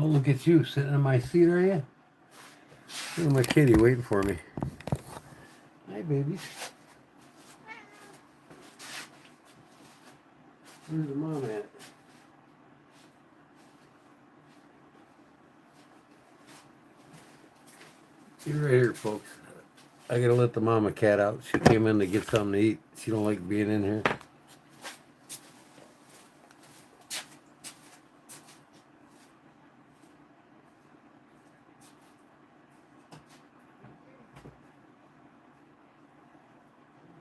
look at you sitting in my seat, are you? Look at my kitty waiting for me. Hi, babies. Where's the mom at? She's right here, folks. I gotta let the mama cat out. She came in to get something to eat. She don't like being in here.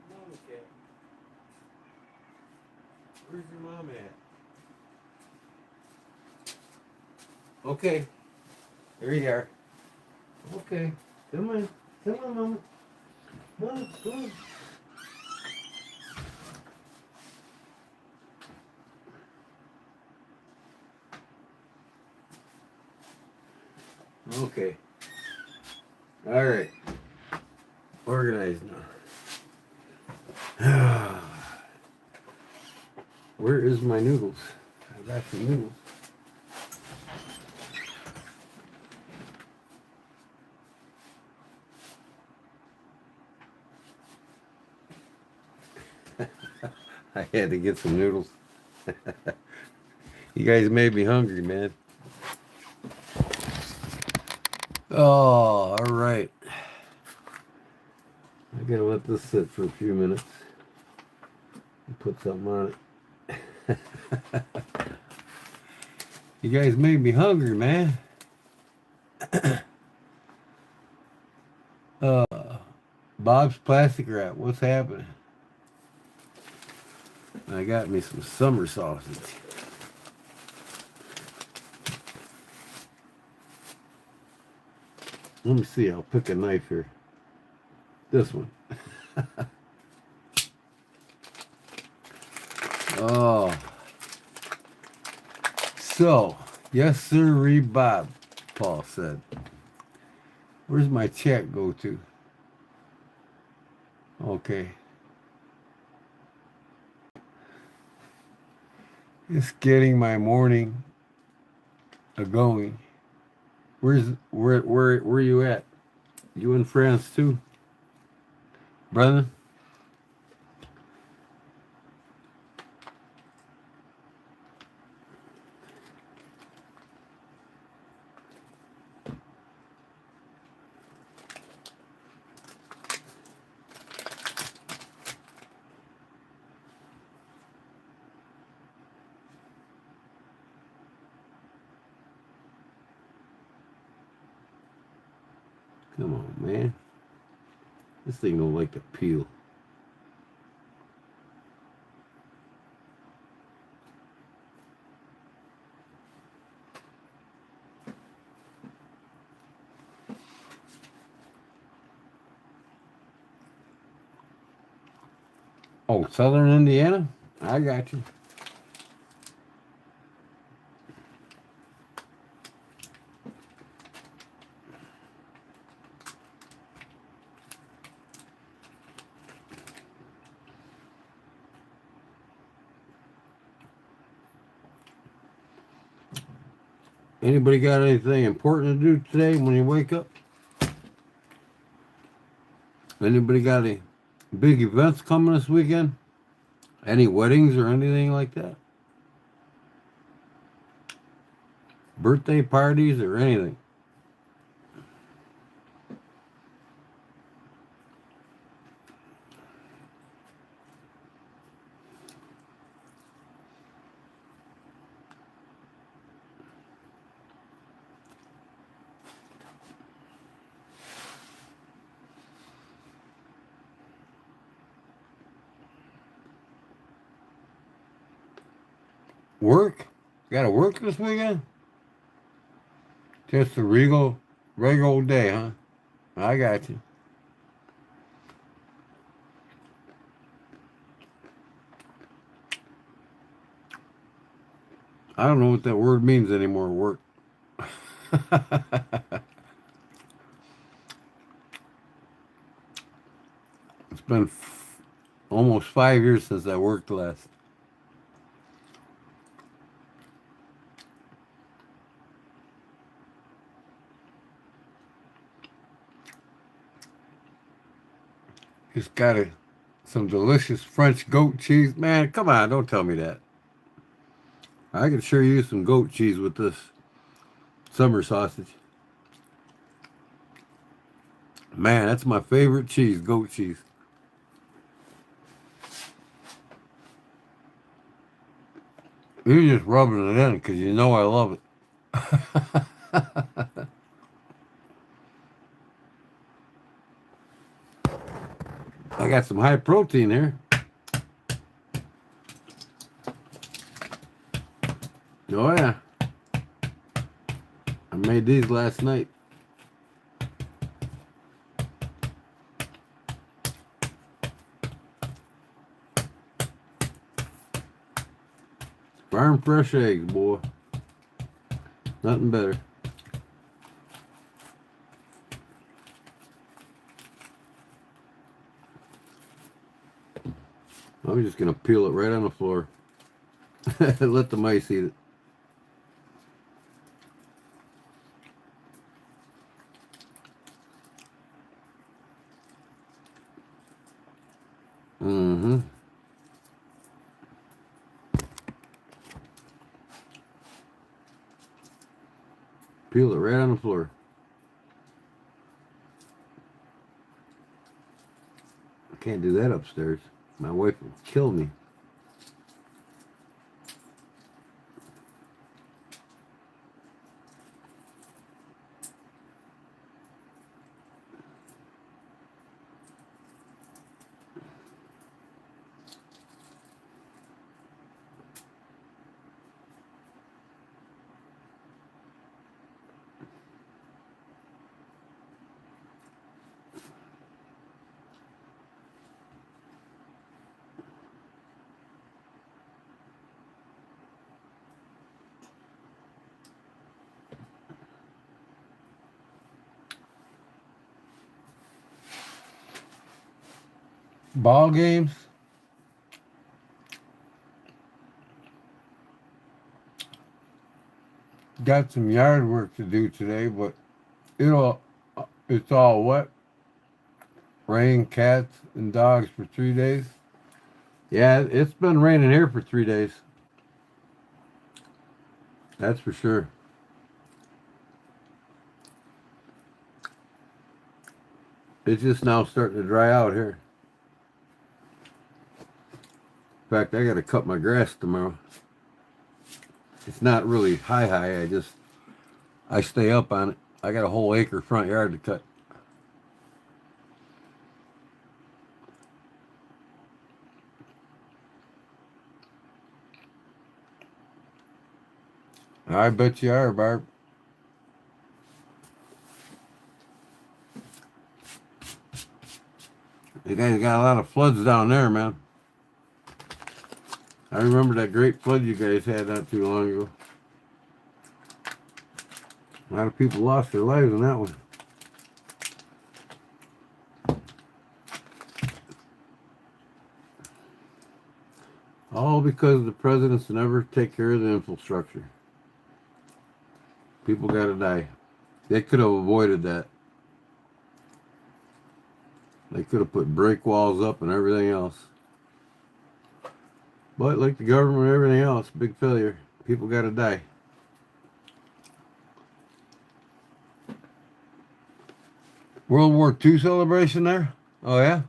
Mama cat. Where's your mom at? Okay. Here you are. Okay. Come on. Come on, mama. Come on, come on. Okay. All right. Organized now. Where is my noodles? I got some noodles. I had to get some noodles. You guys made me hungry, man. Oh, all right. I gotta let this sit for a few minutes. Put something on it. You guys made me hungry, man. Bob's Plastic Wrap. What's happening? I got me some summer sausage. Let me see. I'll pick a knife here. This one. Oh. So, yes, sir, Bob, Paul said. Where's my chat go to? Okay. Just getting my morning going. Where you at? You in France too? Brother? Come on, man. This thing don't like to peel. Oh, Southern Indiana? I got you. Anybody got anything important to do today when you wake up? Anybody got any big events coming this weekend? Any weddings or anything like that? Birthday parties or anything? Work? Gotta work this weekend? Just a regular day, huh? I got you. I don't know what that word means anymore, work. It's been almost 5 years since I worked last. It's got some delicious French goat cheese. Man, come on, don't tell me that. I could sure use some goat cheese with this summer sausage. Man, that's my favorite cheese, goat cheese. You're just rubbing it in because you know I love it. I got some high protein here. Oh yeah. I made these last night. Farm fresh eggs, boy. Nothing better. I'm just gonna peel it right on the floor. Let the mice eat it. Mm-hmm. Peel it right on the floor. I can't do that upstairs. My wife will kill me. Ball games. Got some yard work to do today, but it's all wet. Rain, cats, and dogs for 3 days. Yeah, it's been raining here for 3 days. That's for sure. It's just now starting to dry out here. In fact, I got to cut my grass tomorrow. It's not really high. I stay up on it. I got a whole acre front yard to cut. I bet you are, Barb. You guys got a lot of floods down there, man. I remember that great flood you guys had not too long ago. A lot of people lost their lives in that one. All because the presidents never take care of the infrastructure. People gotta die. They could have avoided that. They could have put break walls up and everything else. But like the government and everything else, big failure. People gotta die. World War II celebration there? Oh yeah?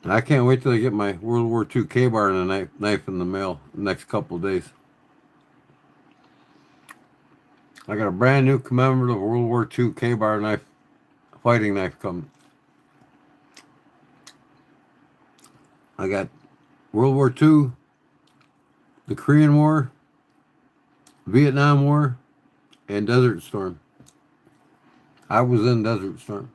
I can't wait till I get my World War II K-bar and a knife in the mail the next couple of days. I got a brand new commemorative World War II K-bar knife, fighting knife coming. I got World War II, the Korean War, Vietnam War, and Desert Storm. I was in Desert Storm.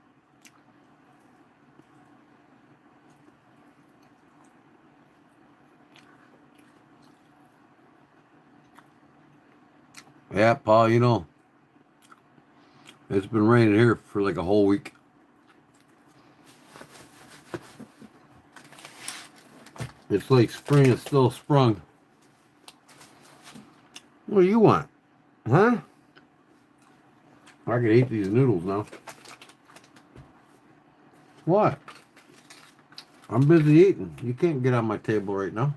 Yeah, Paul, you know, it's been raining here for like a whole week. It's like spring is still sprung. What do you want? Huh? I can eat these noodles now. What? I'm busy eating. You can't get on my table right now.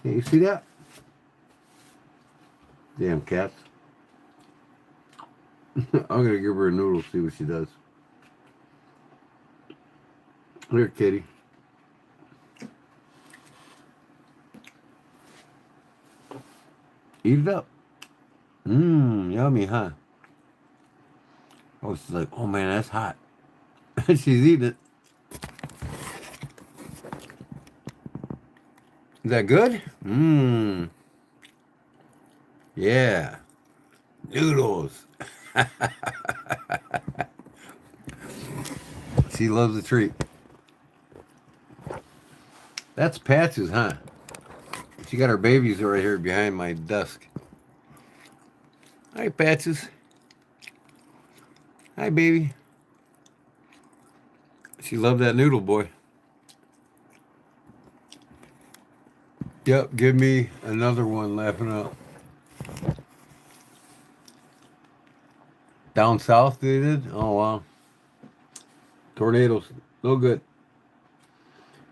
Can't you see that? Damn cats. I'm gonna give her a noodle, see what she does. Here, kitty. Eat it up. Mmm, yummy, huh? Oh, she's like, oh man, that's hot. She's eating it. Is that good? Mmm. Yeah. Noodles. She loves the treat. That's Patches, huh? She got her babies right here behind my desk. Hi, Patches. Hi, baby. She loved that noodle, boy. Yep, give me another one laughing out. Down south they did? Oh, wow. Tornadoes. No good.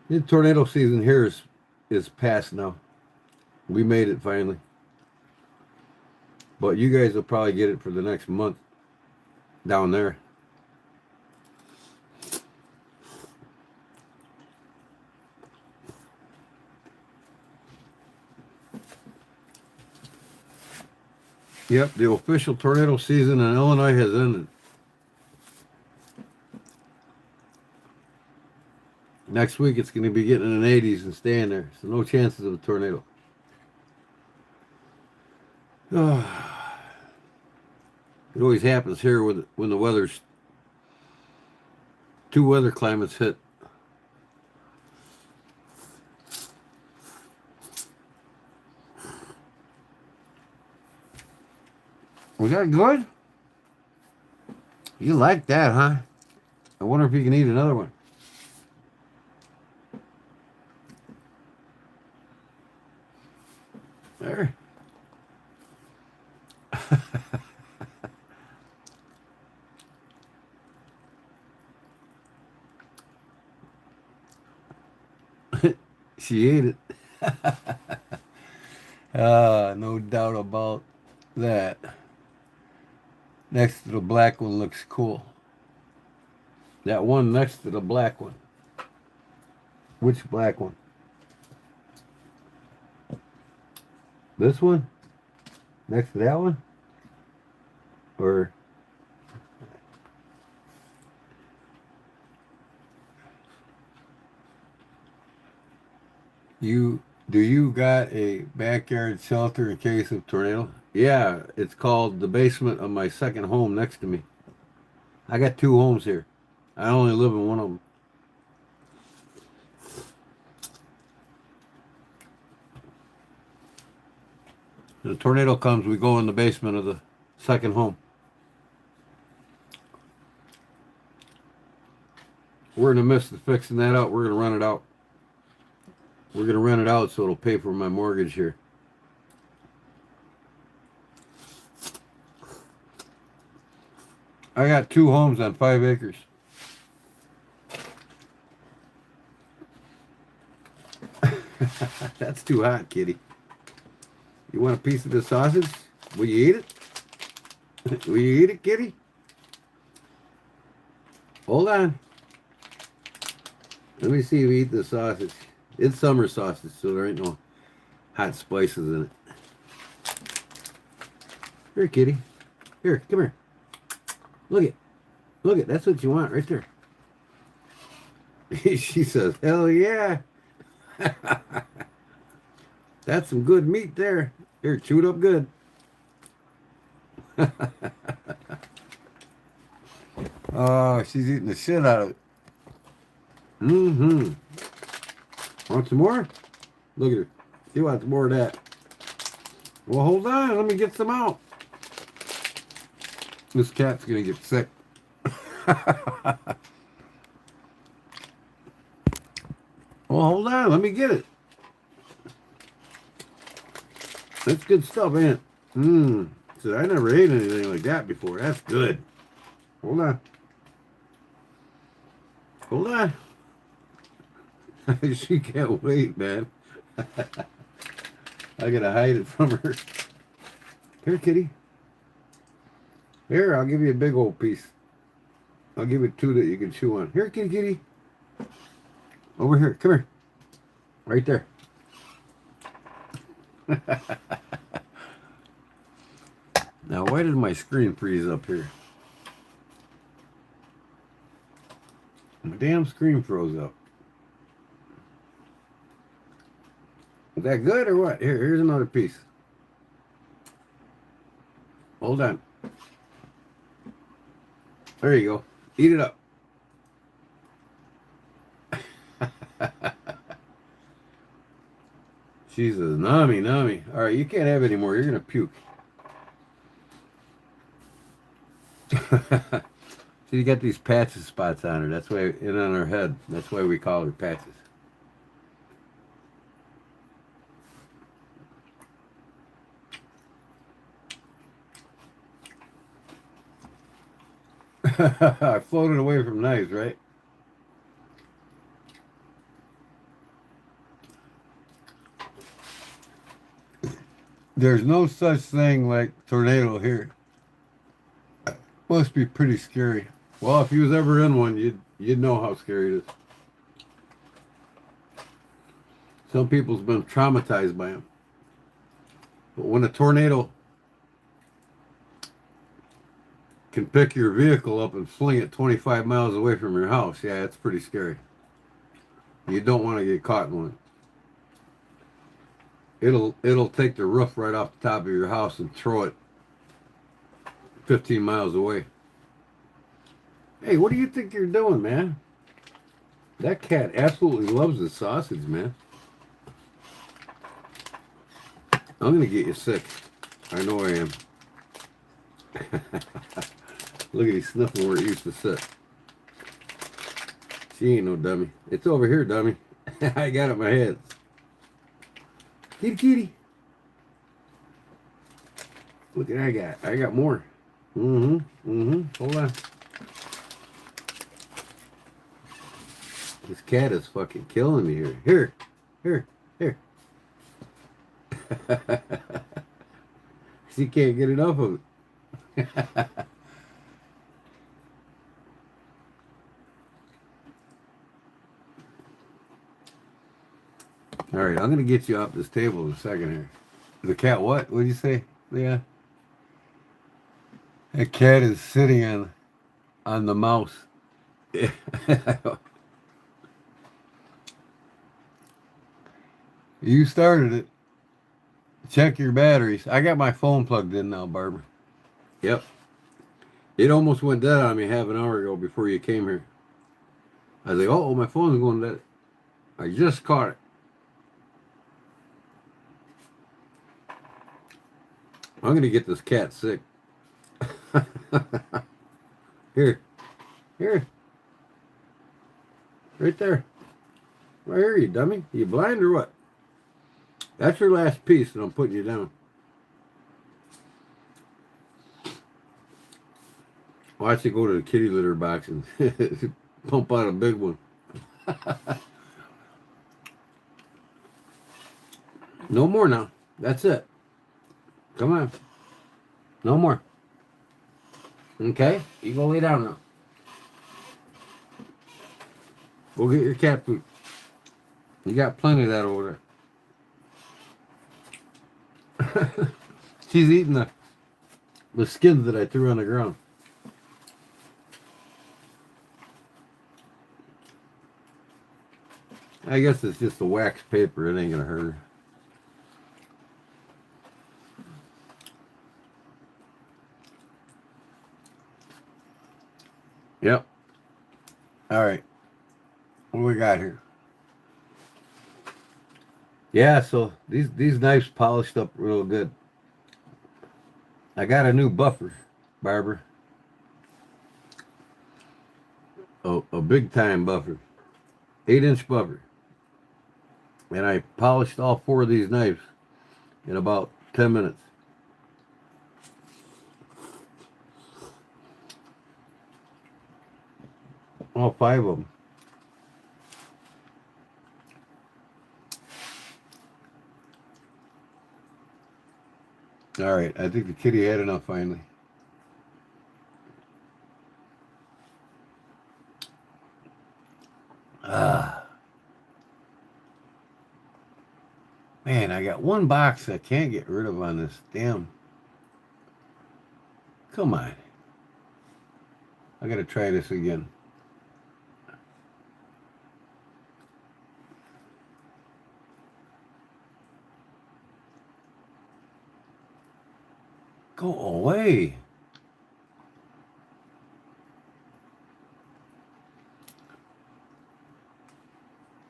The tornado season here is past now. We made it finally. But you guys will probably get it for the next month down there. Yep, the official tornado season in Illinois has ended. Next week it's going to be getting in the 80s and staying there. So no chances of a tornado. It always happens here when the weather's two weather climates hit. Was that good? You like that, huh? I wonder if you can eat another one. There. She ate it. No doubt about that. Next to the black one looks cool. That one next to the black one. Which black one? This one? Next to that one? Or do you got a backyard shelter in case of tornado? Yeah, it's called the basement of my second home next to me. I got two homes here. I only live in one of them. When a tornado comes, we go in the basement of the second home. We're in the midst of fixing that out. We're going to rent it out. We're going to rent it out so it'll pay for my mortgage here. I got two homes on 5 acres. That's too hot, kitty. You want a piece of the sausage? Will you eat it? Will you eat it, kitty? Hold on. Let me see if you eat the sausage. It's summer sausage, so there ain't no hot spices in it. Here, kitty. Here, come here. Look it. Look it. That's what you want right there. She says, hell yeah. That's some good meat there. Here, chew it up good. Oh, she's eating the shit out of it. Mm-hmm. Want some more? Look at her. She wants more of that. Well, hold on. Let me get some out. This cat's going to get sick. Well, hold on. Let me get it. That's good stuff, ain't it? So I never ate anything like that before. That's good. Hold on. Hold on. She can't wait, man. I gotta hide it from her. Here, kitty. Here, I'll give you a big old piece. I'll give you 2 that you can chew on. Here, kitty, kitty. Over here. Come here. Right there. Now, why did my screen freeze up here? My damn screen froze up. Is that good or what? Here's another piece. Hold on. There you go. Eat it up. She says, "Nami, Nami. All right, you can't have any more. You're gonna puke." She's got these patches spots on her. That's why, and on her head. That's why we call her patches. I floated away from knives, right? There's no such thing like tornado here. Must be pretty scary. Well, if you was ever in one, you'd know how scary it is. Some people's been traumatized by them. But when a tornado can pick your vehicle up and fling it 25 miles away from your house, yeah, it's pretty scary. You don't want to get caught in one. It'll take the roof right off the top of your house and throw it 15 miles away. Hey, what do you think you're doing, man? That cat absolutely loves the sausage, man. I'm gonna get you sick. I know I am. Look at he sniffing where it used to sit. She ain't no dummy. It's over here, dummy. I got it in my head. Kitty, kitty. Look at that I got more. Hold on. This cat is fucking killing me here. Here. She can't get enough of it. All right, I'm gonna get you off this table in a second here. The cat, what? What did you say? Yeah. That cat is sitting on the mouse. You started it. Check your batteries. I got my phone plugged in now, Barbara. Yep. It almost went dead on me half an hour ago before you came here. I was like, oh, my phone's going dead. I just caught it. I'm going to get this cat sick. Here. Right there. Right here, you dummy. You blind or what? That's your last piece, and I'm putting you down. Watch it go to the kitty litter box and pump out a big one. No more now. That's it. Come on. No more. Okay? You go lay down now. Go get your cat food. You got plenty of that over there. She's eating the skins that I threw on the ground. I guess it's just the wax paper. It ain't gonna hurt her. Yep. All right. What do we got here? Yeah, so these knives polished up real good. I got a new buffer, Barbara. Oh, a big time buffer. 8-inch buffer. And I polished all 4 of these knives in about 10 minutes. All 5 of them. All right, I think the kitty had enough finally. Ah, man, I got one box I can't get rid of on this damn. Come on. I gotta try this again. Go away.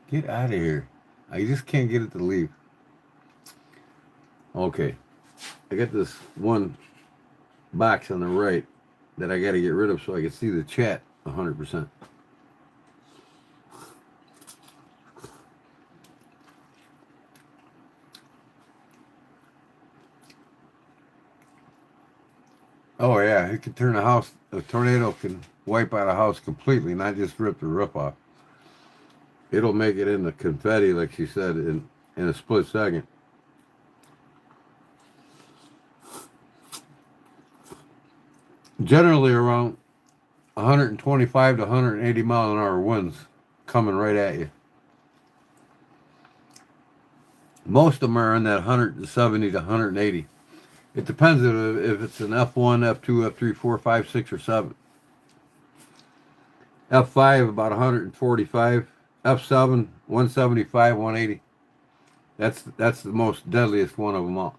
Get out of here. I just can't get it to leave. Okay. I got this one box on the right that I got to get rid of so I can see the chat 100%. Oh yeah, it can turn a house. A tornado can wipe out a house completely, not just rip the roof off. It'll make it into confetti, like she said, in a split second. Generally around 125 to 180 mile an hour winds coming right at you. Most of them are in that 170 to 180. It depends if it's an F1, F2, F3, 4, 5, 6, or 7. F5 about 145. F7 175, 180. That's the most deadliest one of them all.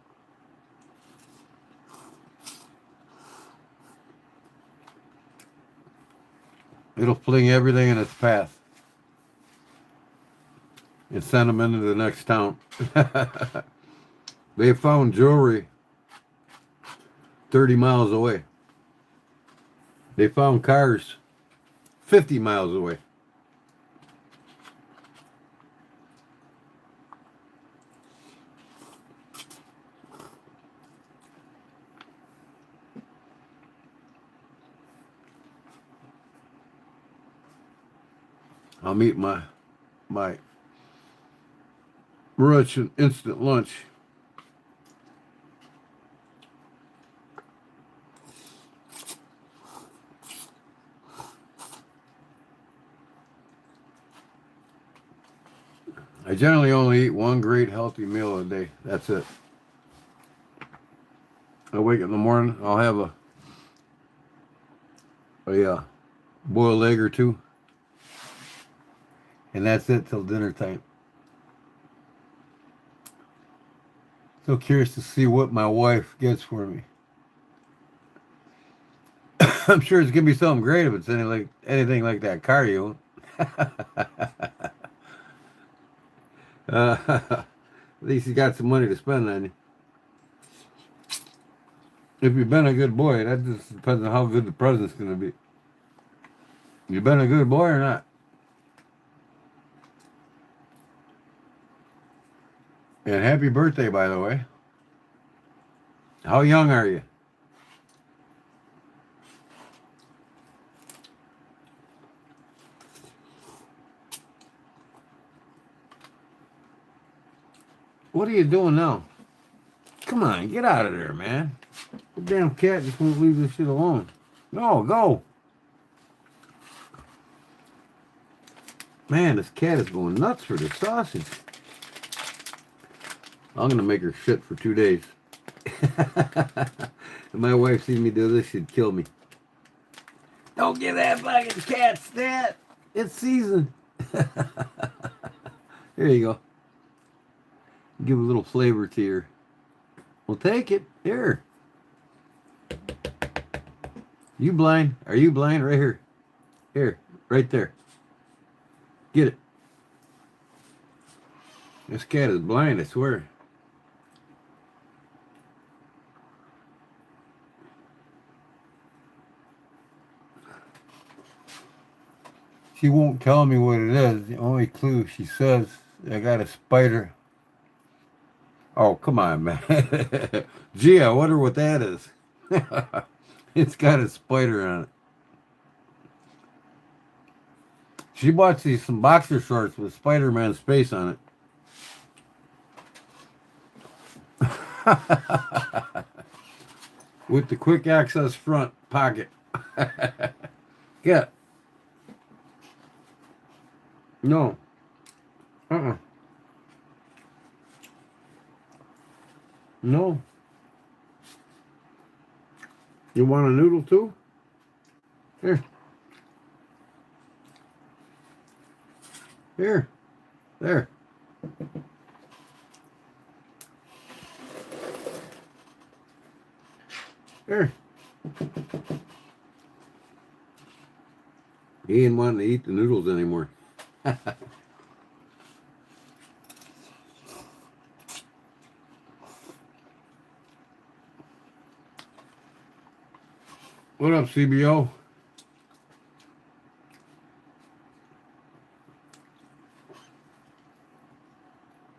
It'll fling everything in its path and send them into the next town. They found jewelry 30 miles away. They found cars 50 miles away. I'm eating my rich and instant lunch. I generally only eat one great healthy meal a day. That's it. I wake up in the morning, I'll have a boiled egg or two. And that's it till dinner time. So curious to see what my wife gets for me. I'm sure it's gonna be something great if it's anything like that car you own. At least you got some money to spend on you. If you've been a good boy, that just depends on how good the present's gonna be. You been a good boy or not? And happy birthday, by the way. How young are you? What are you doing now? Come on, get out of there, man. The damn cat just won't leave this shit alone. No, go. Man, this cat is going nuts for this sausage. I'm going to make her shit for 2 days. If my wife sees me do this, she'd kill me. Don't give that fucking cat that. It's season. Here you go. Give a little flavor to your. Well, take it. Here. You blind? Are you blind? Right here. Here. Right there. Get it. This cat is blind, I swear. She won't tell me what it is. The only clue she says, I got a spider. Oh, come on, man. Gee, I wonder what that is. It's got a spider on it. She bought some boxer shorts with Spider-Man's face on it. With the quick access front pocket. Yeah. No. Uh-uh. No. You want a noodle too? Here. Here. There. Here. He ain't wanting to eat the noodles anymore. What up, CBO?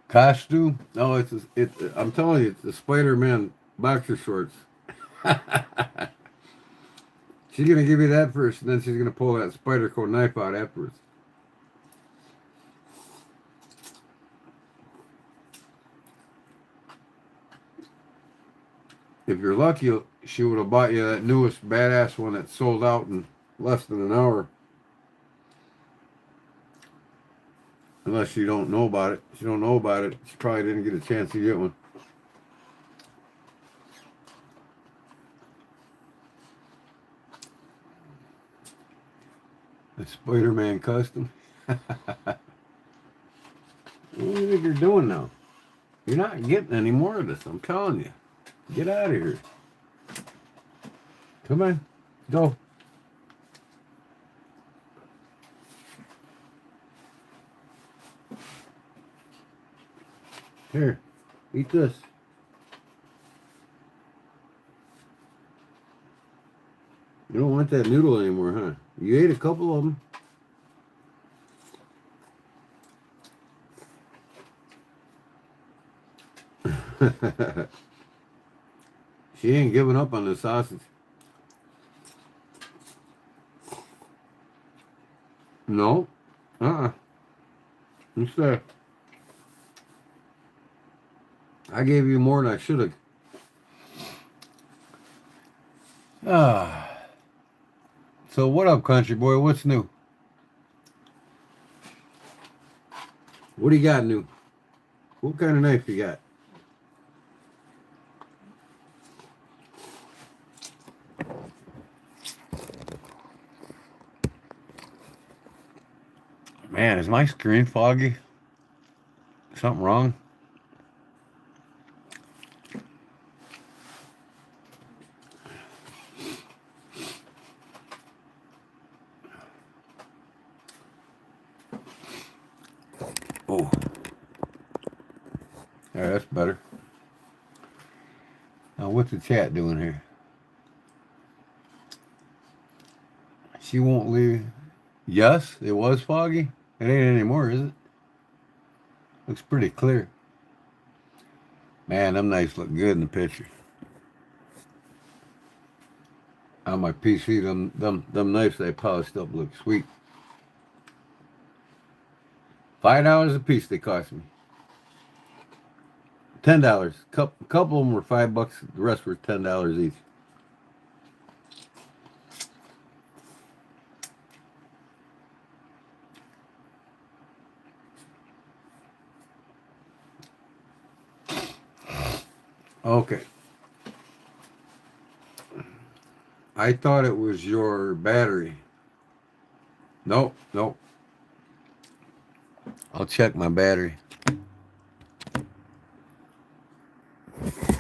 Costume? No, I'm telling you, it's the Spider-Man boxer shorts. She's gonna give you that first, and then she's gonna pull that spider coat knife out afterwards. If you're lucky, she would have bought you that newest badass one that sold out in less than an hour. Unless you don't know about it. If you don't know about it, she probably didn't get a chance to get one. The Spider-Man custom. What do you think you're doing now? You're not getting any more of this, I'm telling you. Get out of here. Come on. Go. Here. Eat this. You don't want that noodle anymore, huh? You ate a couple of them. She ain't giving up on the sausage. No. Instead, I gave you more than I should have. So what up, country boy? What's new? What do you got new? What kind of knife you got? Man, is my screen foggy? Something wrong? Oh. Yeah, that's better. Now, what's the chat doing here? She won't leave. Yes, it was foggy. It ain't anymore, is it? Looks pretty clear. Man, them knives look good in the picture. On my PC, them knives they polished up look sweet. $5 a piece they cost me. $10. Couple of them were $5. The rest were $10 each. Okay. I thought it was your battery. Nope. I'll check my battery.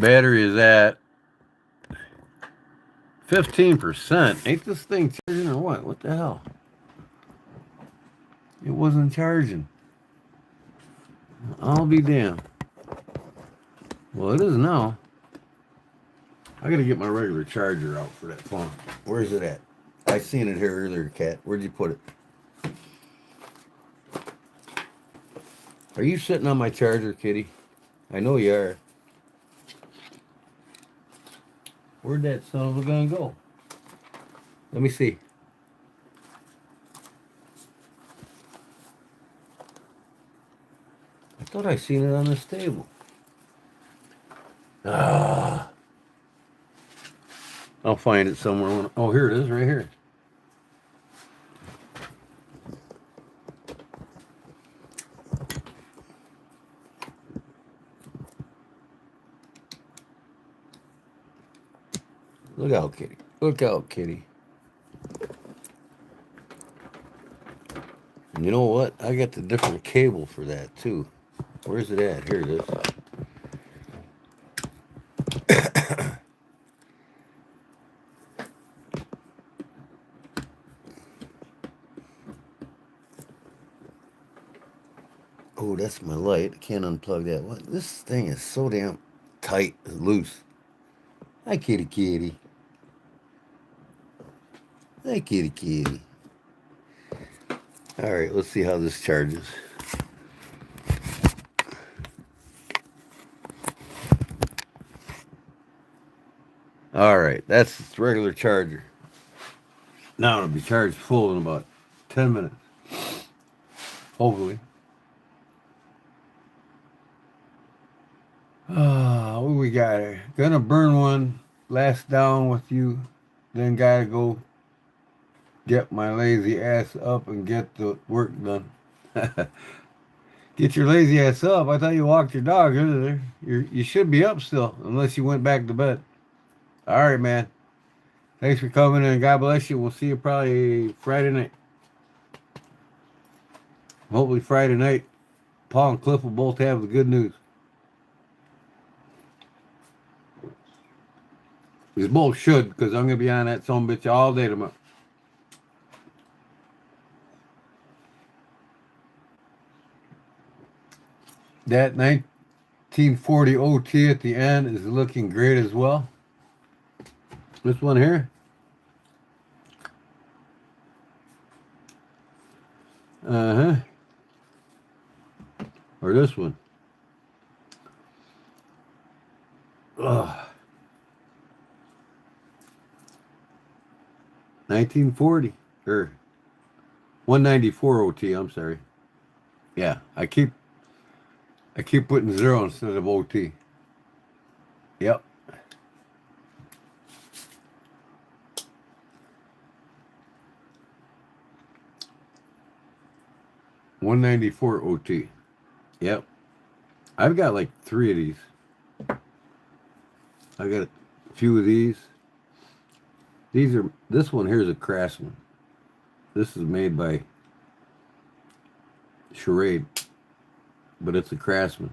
Battery is at 15%. Ain't this thing charging or what? What the hell? It wasn't charging. I'll be damned. Well, it is now. I gotta get my regular charger out for that phone. Where's it at? I seen it here earlier, Cat. Where'd you put it? Are you sitting on my charger, kitty? I know you are. Where'd that son of a gun go? Let me see. I thought I seen it on this table. Ah, I'll find it somewhere. Oh, here it is, right here. Look out, kitty. Look out, kitty. And you know what? I got the different cable for that too. Where's it at? Here it is. Oh, that's my light. I can't unplug that. What? This thing is so damn tight and loose. Hi, kitty kitty. Hi, kitty kitty. All right, let's see how this charges. All right, that's its regular charger. Now it'll be charged full in about 10 minutes. Hopefully. What we got here? Gonna burn one, last down with you, then gotta go get my lazy ass up and get the work done. Get your lazy ass up. I thought you walked your dog earlier. You should be up still, unless you went back to bed. All right, man. Thanks for coming in. God bless you. We'll see you probably Friday night. Hopefully Friday night, Paul and Cliff will both have the good news. We both should, because I'm going to be on that son bitch all day tomorrow. That 1940 OT at the end is looking great as well. This one here. Uh-huh. Or this one. Ugh. 1940 or 194 OT, I'm sorry. Yeah, I keep putting 0 instead of OT. Yep. $194 OT. Yep. I've got like 3 of these. I got a few of these. This one here is a Craftsman. This is made by Charade, but it's a Craftsman,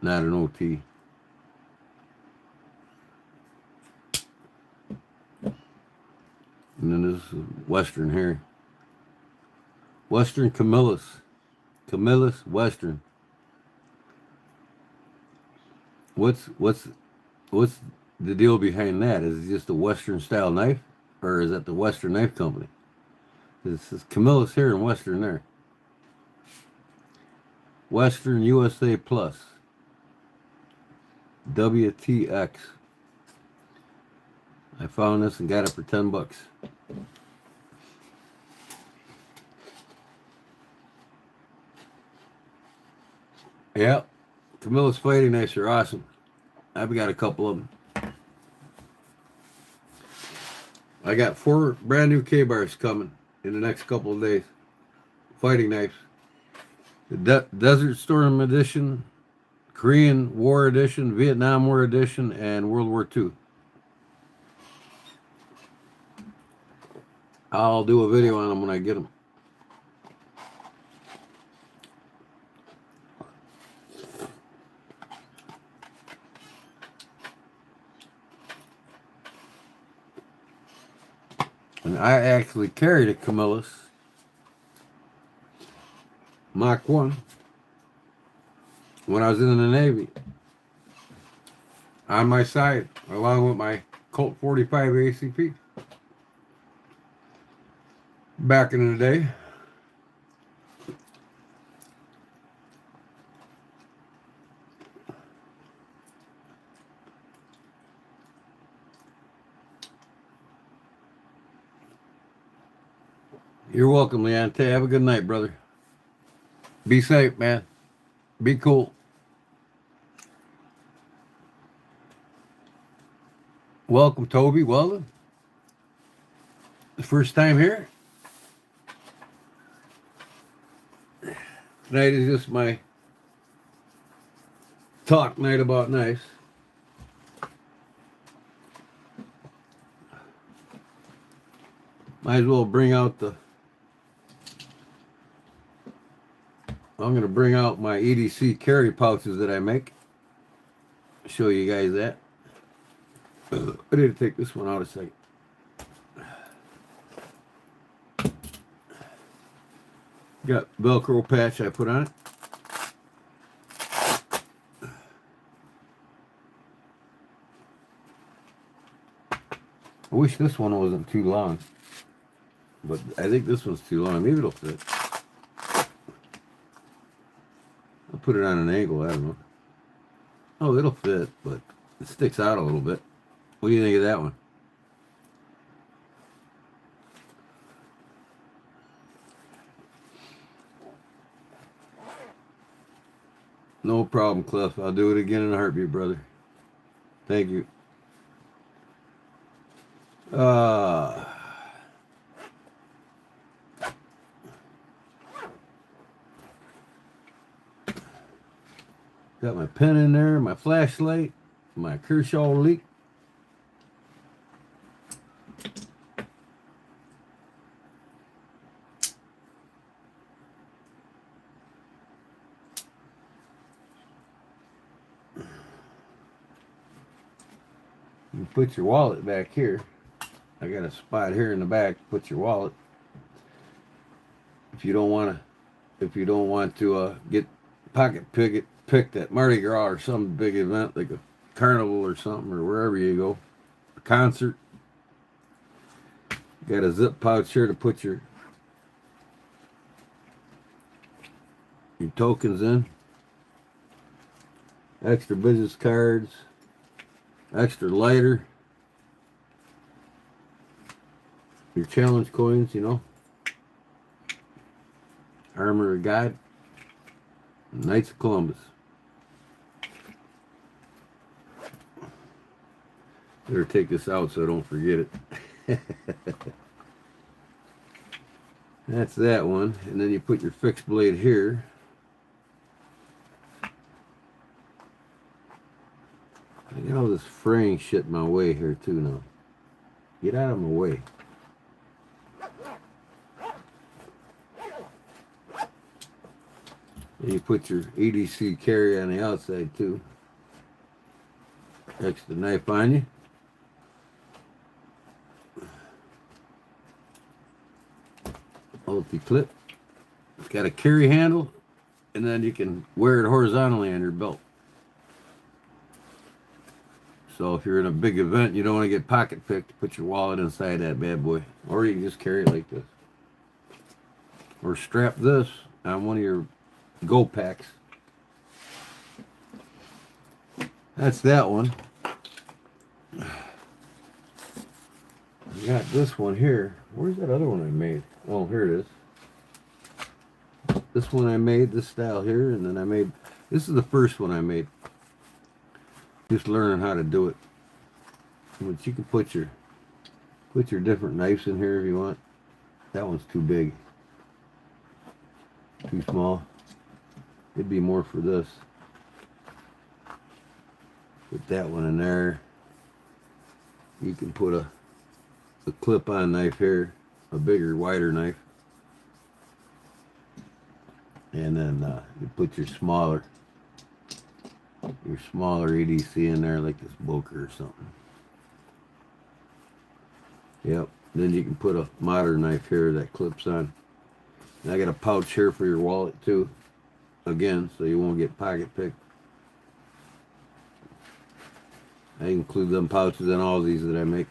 not an OT. And then this is Western here. Western Camillus. Camillus Western. What's the deal behind that? Is it just a Western style knife? Or is that the Western Knife Company? This is Camillus here and Western there. Western USA Plus. WTX. I found this and got it for $10. Yep. Camillus fighting knives are awesome. I've got a couple of them. I got 4 brand new K-bars coming in the next couple of days. Fighting knives. The Desert Storm Edition, Korean War Edition, Vietnam War Edition, and World War II. I'll do a video on them when I get them. And I actually carried a Camillus Mach 1 when I was in the Navy on my side, along with my Colt 45 ACP back in the day. You're welcome, Leonte. Have a good night, brother. Be safe, man. Be cool. Welcome, Toby Weldon. First time here. Tonight is just my talk night about knives. Might as well bring out I'm going to bring out my EDC carry pouches that I make. Show you guys that. I need to take this one out a second. Got Velcro patch I put on it. I wish this one wasn't too long, but I think this one's too long. Maybe it'll fit. I'll put it on an angle, I don't know. Oh, it'll fit, but it sticks out a little bit. What do you think of that one? No problem, Cliff. I'll do it again in a heartbeat, brother. Thank you. Got my pen in there, my flashlight, my Kershaw leak. You put your wallet back here. I got a spot here in the back. Put your wallet. If you don't want to get picked at Mardi Gras or some big event like a carnival or something, or wherever you go, a concert. Got a zip pouch here to put your tokens in. Extra business cards. Extra lighter. Your challenge coins, you know. Armor of God. Knights of Columbus. Better take this out so I don't forget it. That's that one. And then you put your fixed blade here. I got all this fraying shit in my way here too now. Get out of my way. And you put your EDC carry on the outside too. Extra knife on you. Multi-clip. It's got a carry handle, and then you can wear it horizontally on your belt. So if you're in a big event, you don't want to get pocket picked, put your wallet inside that bad boy. Or you can just carry it like this. Or strap this on one of your Go packs. That's that one. I got this one here. Where's that other one I made? Oh, here it is. This one I made, this style here, and then I made, this is the first one I made. Just learning how to do it. But you can put your different knives in here if you want. That one's too big. Too small. It'd be more for this. Put that one in there. You can put a clip-on knife here, a bigger, wider knife. And then you put your smaller EDC in there, like this Boker or something. Yep. Then you can put a modern knife here that clips on. And I got a pouch here for your wallet too. Again, so you won't get pocket picked. I include them pouches in all these that I make.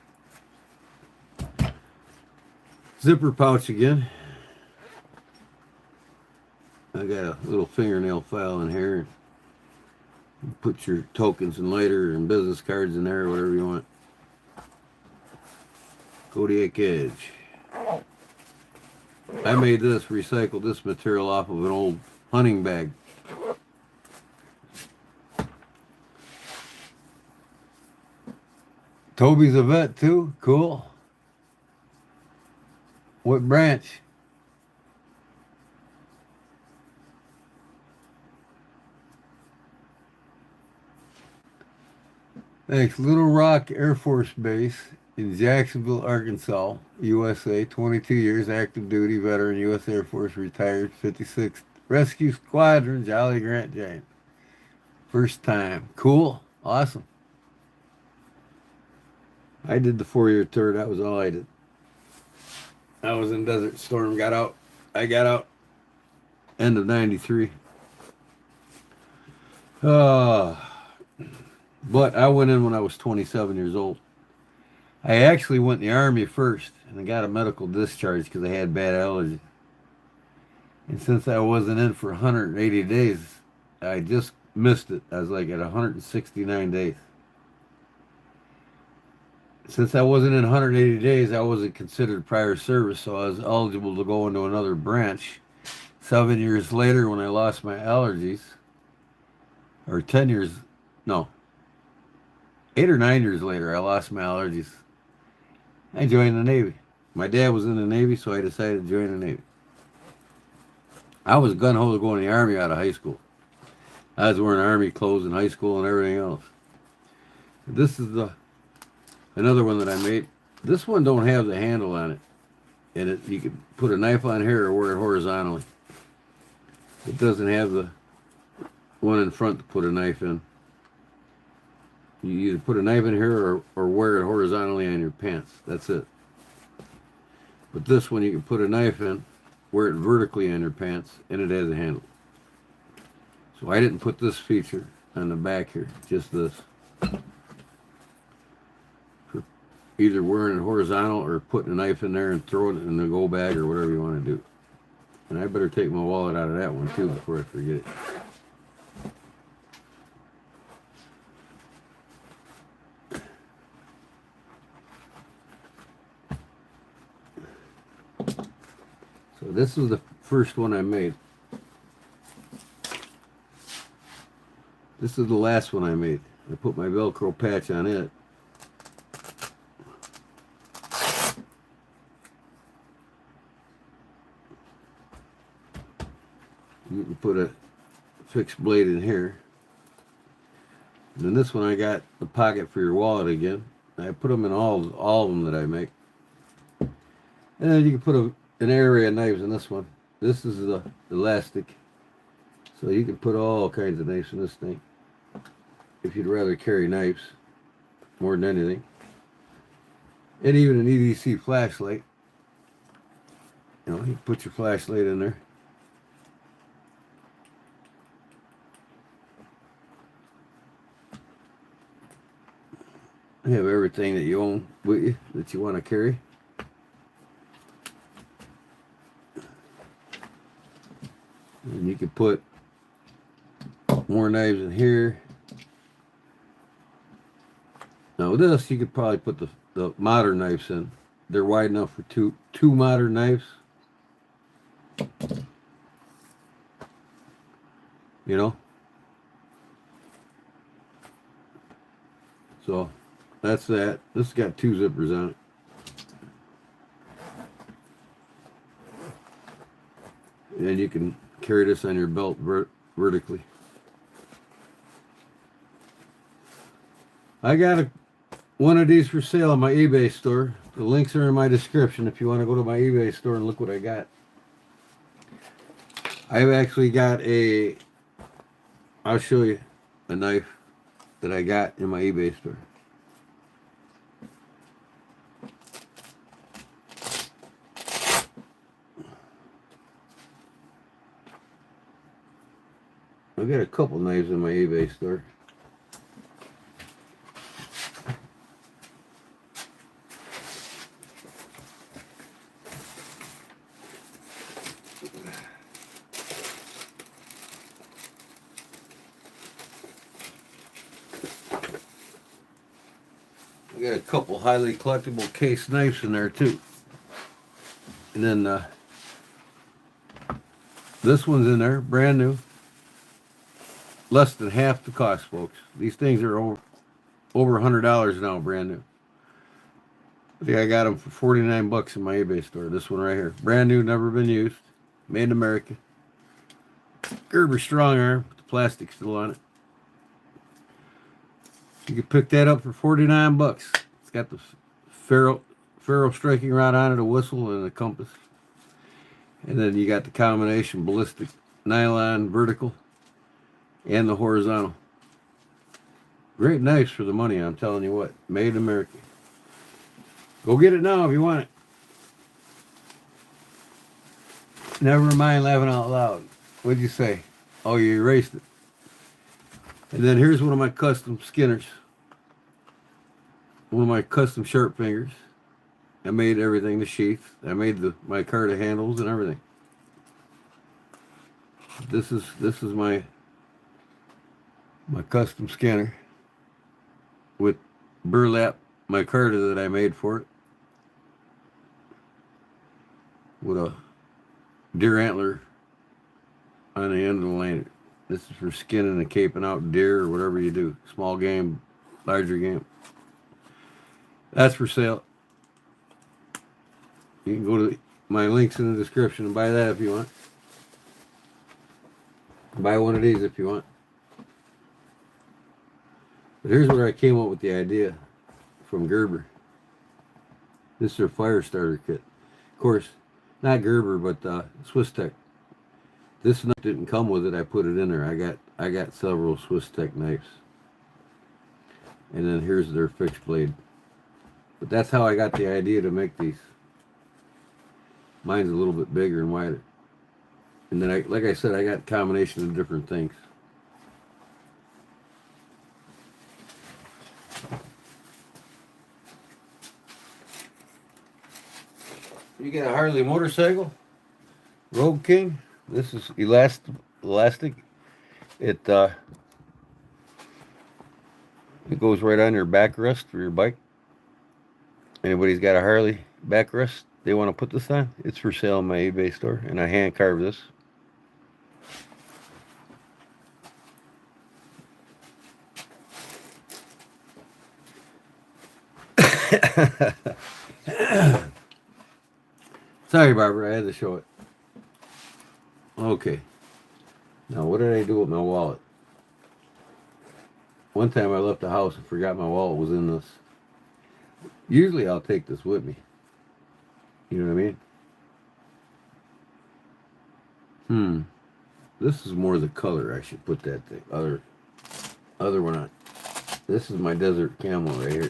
Zipper pouch again. I got a little fingernail file in here. Put your tokens and lighter and business cards in there, whatever you want. Kodiak edge. I made this, recycled this material off of an old hunting bag. Toby's a vet too. Cool. What branch? Thanks. Little Rock Air Force Base in Jacksonville, Arkansas, USA. 22 years, active duty, veteran, U.S. Air Force, retired, 56th Rescue Squadron, Jolly Grant Giant. First time. Cool. Awesome. I did the 4-year tour. That was all I did. I was in Desert Storm. Got out. I got out end of 93. But I went in when I was 27 years old. I actually went in the Army first, and I got a medical discharge because I had bad allergies. And since I wasn't in for 180 days, I just missed it. I was like at 169 days. Since I wasn't in 180 days, I wasn't considered prior service, so I was eligible to go into another branch. 7 years later, when I lost my allergies, or 10 years, no, 8 or 9 years later, I lost my allergies. I joined the Navy. My dad was in the Navy, so I decided to join the Navy. I was gun-ho to go in the Army out of high school. I was wearing Army clothes in high school and everything else. This is another one that I made. This one don't have the handle on it. And you can put a knife on here or wear it horizontally. It doesn't have the one in front to put a knife in. You either put a knife in here or wear it horizontally on your pants. That's it. But this one you can put a knife in, wear it vertically on your pants, and it has a handle. So I didn't put this feature on the back here, just this. For either wearing it horizontal or putting a knife in there and throwing it in the go bag or whatever you want to do. And I better take my wallet out of that one too before I forget it. So this is the first one I made. This is the last one I made. I put my Velcro patch on it. You can put a fixed blade in here. And then this one I got the pocket for your wallet again. I put them in all of them that I make. And then you can put an area of knives in this one. This is the elastic. So you can put all kinds of knives in this thing. If you'd rather carry knives more than anything. And even an EDC flashlight. You know, you put your flashlight in there. You have everything that you own with you that you want to carry. And you can put more knives in here. Now this, you could probably put the modern knives in. They're wide enough for two modern knives. You know? So that's that. This has got 2 zippers on it. And you can carry this on your belt vertically. I got one of these for sale on my eBay store. The links are in my description if you want to go to my eBay store and look what I got. I've actually got I'll show you a knife that I got in my eBay store. I got a couple knives in my eBay store. I got a couple highly collectible case knives in there too. And then this one's in there, brand new. Less than half the cost, folks. These things are over $100 now, brand new. I think I got them for 49 bucks in my eBay store. This one right here. Brand new, never been used. Made in America. Gerber strong arm, with the plastic still on it. You can pick that up for 49 bucks. It's got the ferrule striking rod on it, a whistle, and a compass. And then you got the combination ballistic nylon vertical and the horizontal. Great knives for the money, I'm telling you what. Made in America. Go get it now if you want it. Never mind laughing out loud. What'd you say? Oh, you erased it. And then here's one of my custom skinners. One of my custom sharp fingers. I made everything, the sheath. I made my card handles and everything. This is my custom scanner with burlap micarta that I made for it, with a deer antler on the end of the lanyard. This is for skinning and caping out deer or whatever you do, small game, larger game. That's for sale. You can go to my links in the description and buy that if you want. Buy one of these if you want. But here's where I came up with the idea from Gerber. This is their fire starter kit. Of course, not Gerber, but Swiss Tech. This knife didn't come with it. I put it in there. I got several Swiss Tech knives. And then here's their fixed blade. But that's how I got the idea to make these. Mine's a little bit bigger and wider. And then, like I said, I got a combination of different things. You get a Harley motorcycle, Road King. This is elastic. It goes right on your backrest for your bike. Anybody's got a Harley backrest they want to put this on? It's for sale in my eBay store, and I hand carved this. Sorry, Barbara, I had to show it. Okay. Now, what did I do with my wallet? One time I left the house and forgot my wallet was in this. Usually I'll take this with me. You know what I mean? This is more the color. I should put that thing. Other one on. This is my desert camel right here.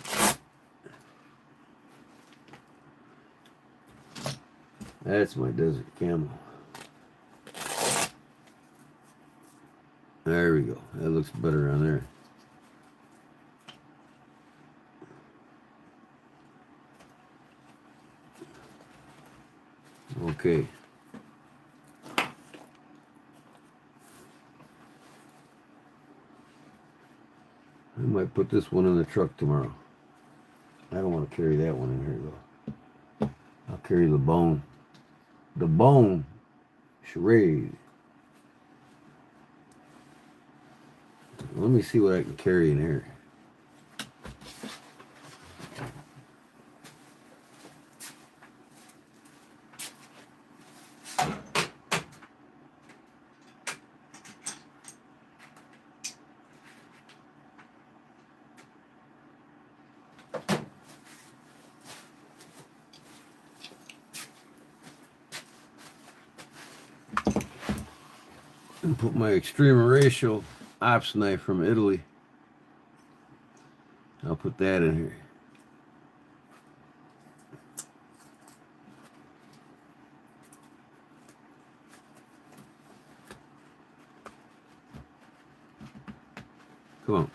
That's my desert camel. There we go. That looks better on there. Okay. I might put this one in the truck tomorrow. I don't want to carry that one in here though. I'll carry the bone. The bone charade. Let me see what I can carry in here. And put my extreme ratio ops knife from Italy. I'll put that in here. Come on.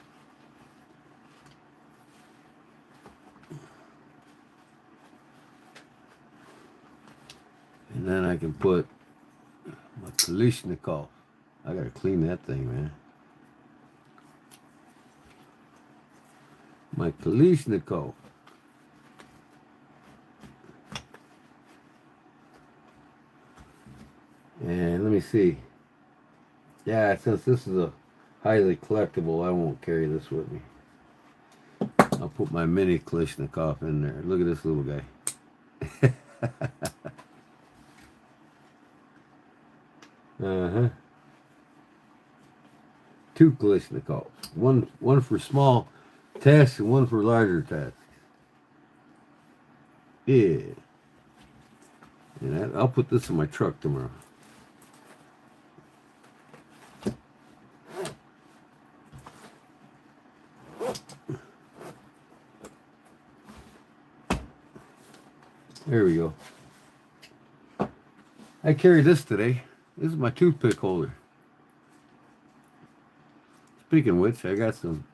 And then I can put my Kalishnikov. I gotta clean that thing, man. My Kalishnikov. And let me see. Yeah, since this is a highly collectible, I won't carry this with me. I'll put my mini Kalashnikov in there. Look at this little guy. Uh-huh. 2 Kalashnikovs. One for small tasks and one for larger tasks. Yeah. And I'll put this in my truck tomorrow. There we go. I carried this today. This is my toothpick holder. Speaking of which, I got some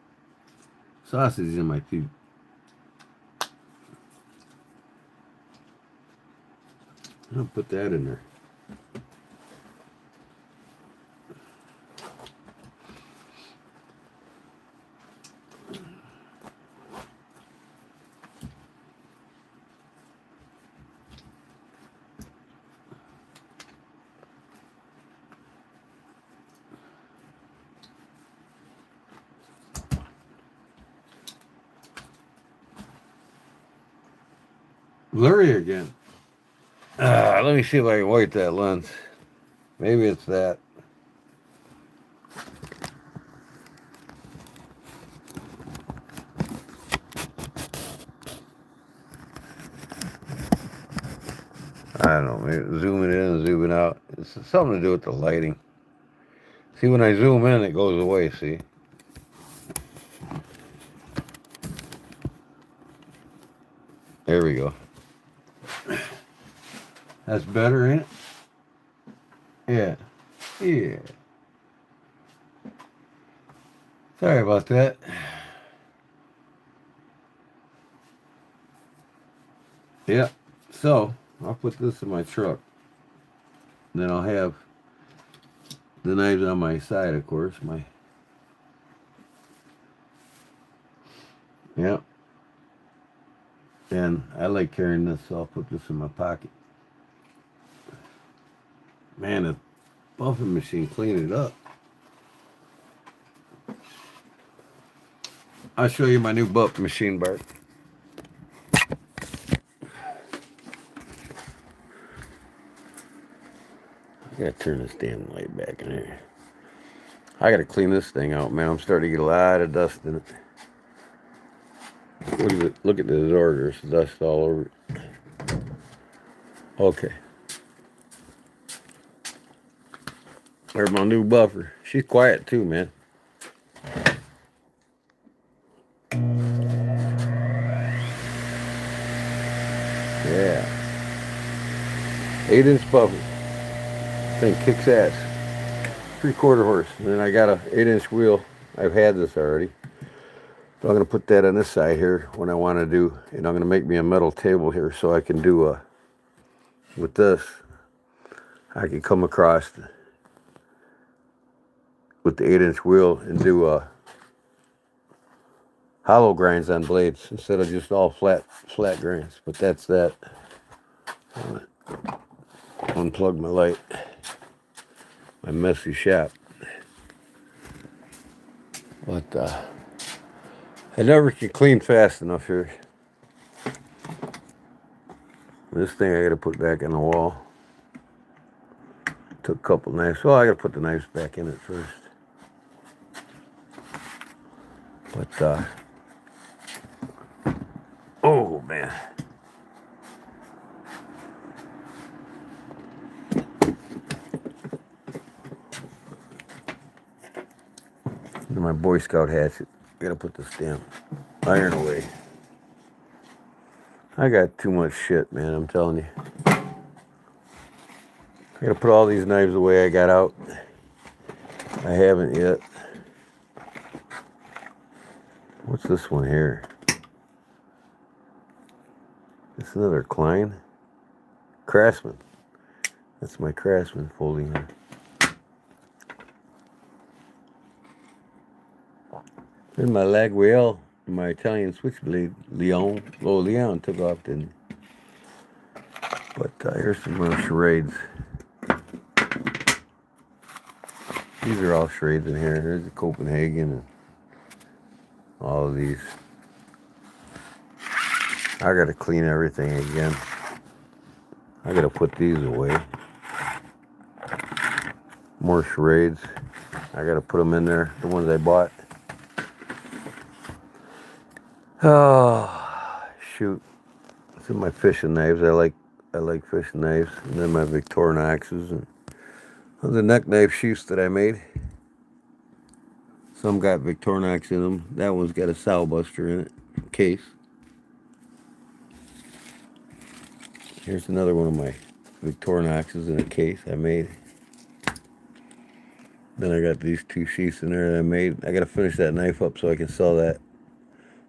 sausage in my teeth. I'll put that in there. Blurry again. Let me see if I can white that lens. Maybe it's that. I don't know, maybe zooming in and zooming out. It's something to do with the lighting. See, when I zoom in, it goes away, see? There we go. That's better, ain't it? Yeah. Yeah. Sorry about that. Yeah. So, I'll put this in my truck. And then I'll have the knives on my side, of course. Yep. And I like carrying this, so I'll put this in my pocket. Man, the buffing machine cleaned it up. I'll show you my new buff machine, Bart. I gotta turn this damn light back in here. I gotta clean this thing out, man. I'm starting to get a lot of dust in it. Look at the door. There's dust all over it. Okay. There's my new buffer. She's quiet too, man. Yeah. 8-inch buffer. Thing kicks ass. 3/4 horse. And then I got a 8-inch wheel. I've had this already. But I'm going to put that on this side here when I want to do, and I'm going to make me a metal table here so I can do with this, I can come across with the 8-inch wheel and do hollow grinds on blades instead of just all flat grinds. But that's that. Unplug my light. My messy shop. But I never can clean fast enough here. This thing I gotta put back on the wall. Took a couple knives. Well, I gotta put the knives back in it first. But oh man. My Boy Scout hatchet. I gotta put this damn iron away. I got too much shit, man, I'm telling you. I gotta put all these knives away I got out. I haven't yet. What's this one here? This another Klein? Craftsman. That's my Craftsman folding here. Then my Laguiole, my Italian switchblade, Leon took off, didn't he? But here's some more charades. These are all charades in here. Here's the Copenhagen and all of these. I gotta clean everything again. I gotta put these away. More charades. I gotta put them in there, the ones I bought. Oh, shoot. These are my fishing knives. I like fishing knives. And then my Victorinoxes and the neck knife sheaths that I made. Some got Victorinox in them. That one's got a sow buster in it. Case. Here's another one of my Victorinoxes in a case I made. Then I got these two sheaths in there that I made. I gotta finish that knife up so I can sell that.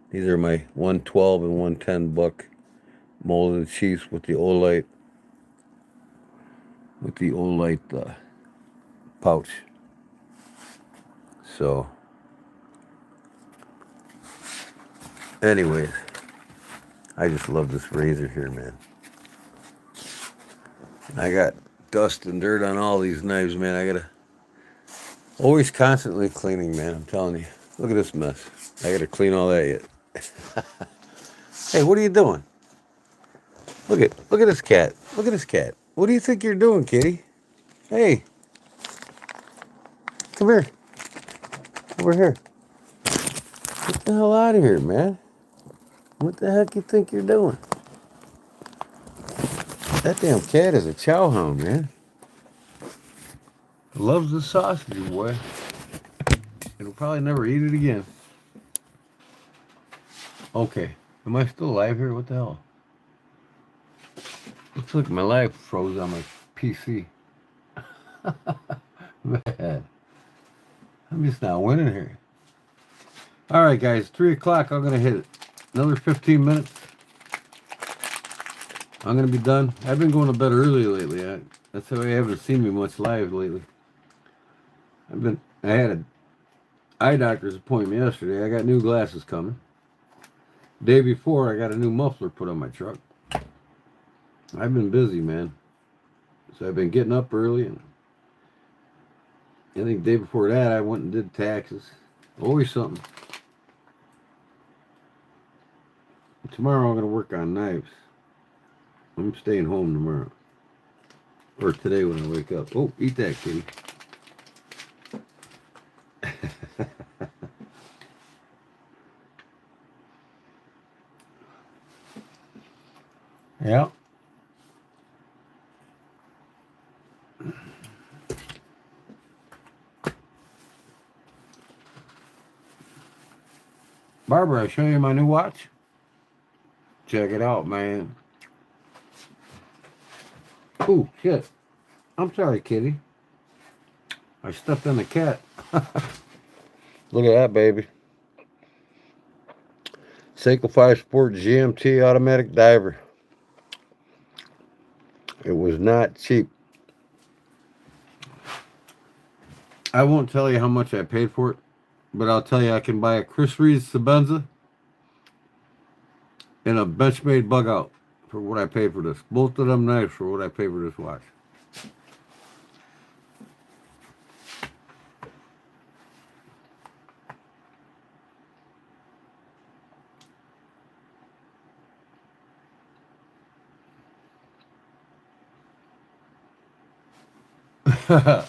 These are my 112 and 110 buck molded sheaths with the Olight pouch. So anyways, I just love this razor here, man. I got dust and dirt on all these knives, man. I gotta always constantly cleaning, man. I'm telling you. Look at this mess. I gotta clean all that yet. Hey, what are you doing? Look at this cat. Look at this cat. What do you think you're doing, kitty? Hey. Come here. Over here. Get the hell out of here, man. What the heck you think you're doing? That damn cat is a chow hound, man. Loves the sausage, boy. It'll probably never eat it again. Okay. Am I still alive here? What the hell? Looks like my life froze on my PC. Man. I'm just not winning here. Alright, guys. 3 o'clock. I'm going to hit it. Another 15 minutes. I'm going to be done. I've been going to bed early lately. That's why you haven't seen me much live lately. I had an eye doctor's appointment yesterday. I got new glasses coming. Day before, I got a new muffler put on my truck. I've been busy, man. So I've been getting up early, and I think the day before that, I went and did taxes. Always something. Tomorrow, I'm going to work on knives. I'm staying home tomorrow. Or today when I wake up. Oh, eat that, kitty. Yeah. Barbara, I show you my new watch? Check it out, man. Oh, shit. I'm sorry, kitty. I stepped on the cat. Look at that, baby. Seiko 5 Sport GMT automatic diver. It was not cheap. I won't tell you how much I paid for it, but I'll tell you I can buy a Chris Reed's Sabenza and a Benchmade bug out for what I paid for this. Both of them knives for what I paid for this watch.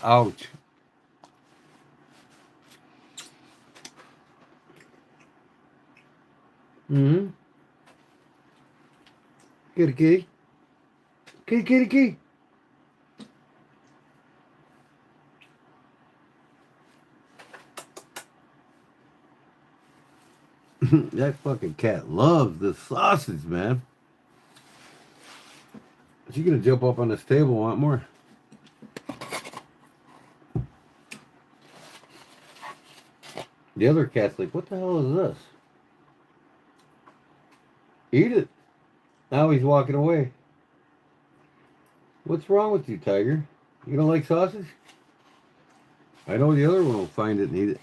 Ouch. Mm-hmm. Kitty, kitty. Kitty, kitty, kitty. That fucking cat loves this sausage, man. She's gonna jump up on this table and want more. The other cat's like, what the hell is this? Eat it. Now he's walking away. What's wrong with you, Tiger? You don't like sausage? I know the other one will find it and eat it.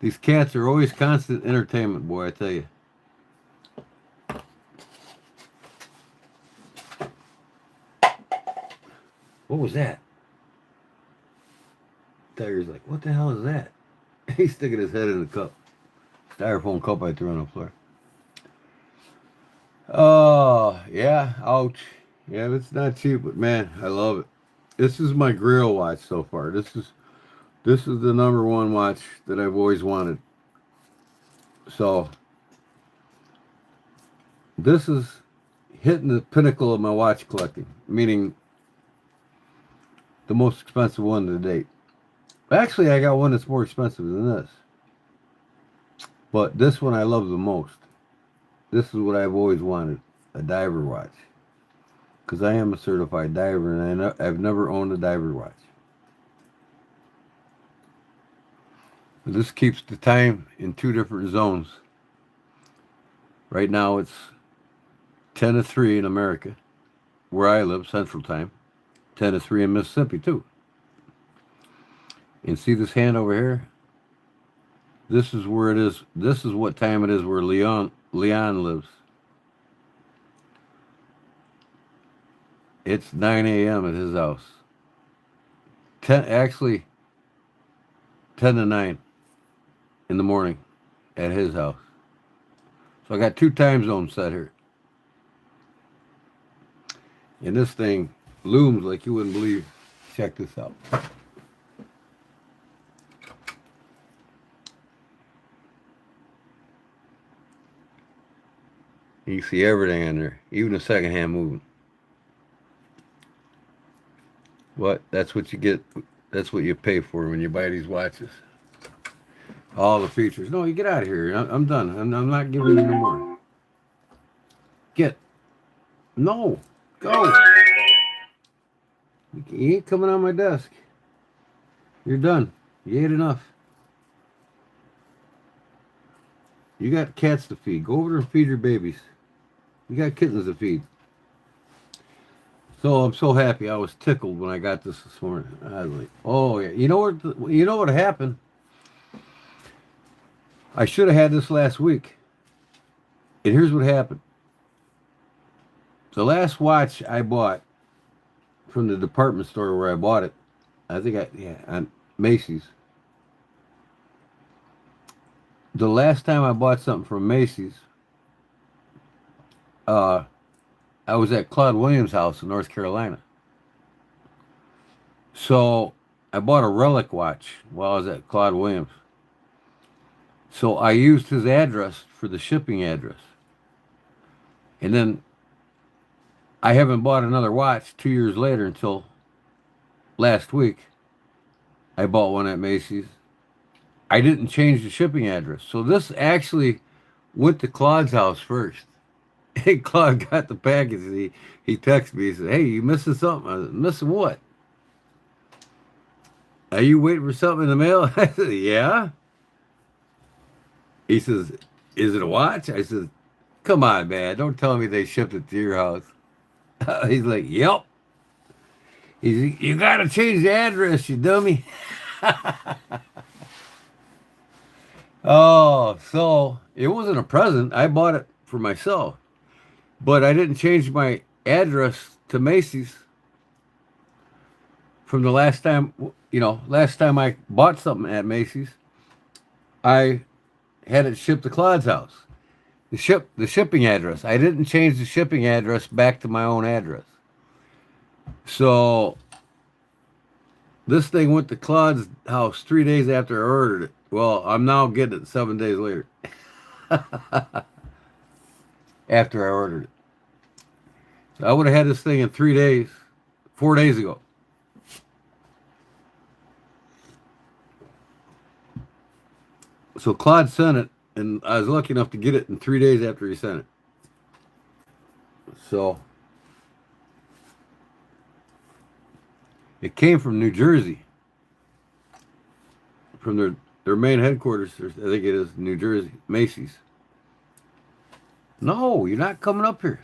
These cats are always constant entertainment, boy, I tell you. What was that? Tiger's like, what the hell is that? He's sticking his head in the cup. Styrofoam cup I threw on the floor. Oh, yeah, ouch. Yeah, it's not cheap, but man, I love it. This is my grill watch so far. This is the number one watch that I've always wanted. So this is hitting the pinnacle of my watch collecting, meaning the most expensive one to date. Actually, I got one that's more expensive than this. But this one I love the most. This is what I've always wanted, a diver watch. Because I am a certified diver, and I've never owned a diver watch. But this keeps the time in 2 different zones. Right now it's 10 to 3 in America, where I live, Central Time. 10 to 3 in Mississippi, too. And see this hand over here? This is where it is. This is what time it is where Leon lives. It's 9 a.m. at his house. 10 to 9 in the morning at his house. So I got 2 time zones set here. And this thing looms like you wouldn't believe. Check this out. You can see everything in there, even the second hand moving. What? That's what you get. That's what you pay for when you buy these watches. All the features. No, you get out of here. I'm done. I'm not giving you no more. Get. No. Go. You ain't coming on my desk. You're done. You ate enough. You got cats to feed. Go over there and feed your babies. You got kittens to feed. So I'm so happy. I was tickled when I got this morning. I was like, oh yeah. You know what happened? I should have had this last week. And here's what happened. The last watch I bought from the department store where I bought it, on Macy's. The last time I bought something from Macy's, I was at Claude Williams' house in North Carolina. So I bought a relic watch while I was at Claude Williams. So I used his address for the shipping address. And then I haven't bought another watch 2 years later until last week. I bought one at Macy's. I didn't change the shipping address. So this actually went to Claude's house first. Hey, Claude got the package. And he texted me. He said, hey, you missing something? I said, missing what? Are you waiting for something in the mail? I said, yeah. He says, is it a watch? I said, come on, man. Don't tell me they shipped it to your house. He's like, yep. He's like, you got to change the address, you dummy. Oh, so it wasn't a present. I bought it for myself. But I didn't change my address to Macy's from the last time, last time I bought something at Macy's. I had it shipped to Claude's house. The shipping address. I didn't change the shipping address back to my own address. So this thing went to Claude's house 3 days after I ordered it. Well, I'm now getting it 7 days later. After I ordered it. So I would have had this thing in 3 days, 4 days ago. So Claude sent it, and I was lucky enough to get it in 3 days after he sent it. So it came from New Jersey, from their main headquarters. I think it is New Jersey, Macy's. No, you're not coming up here.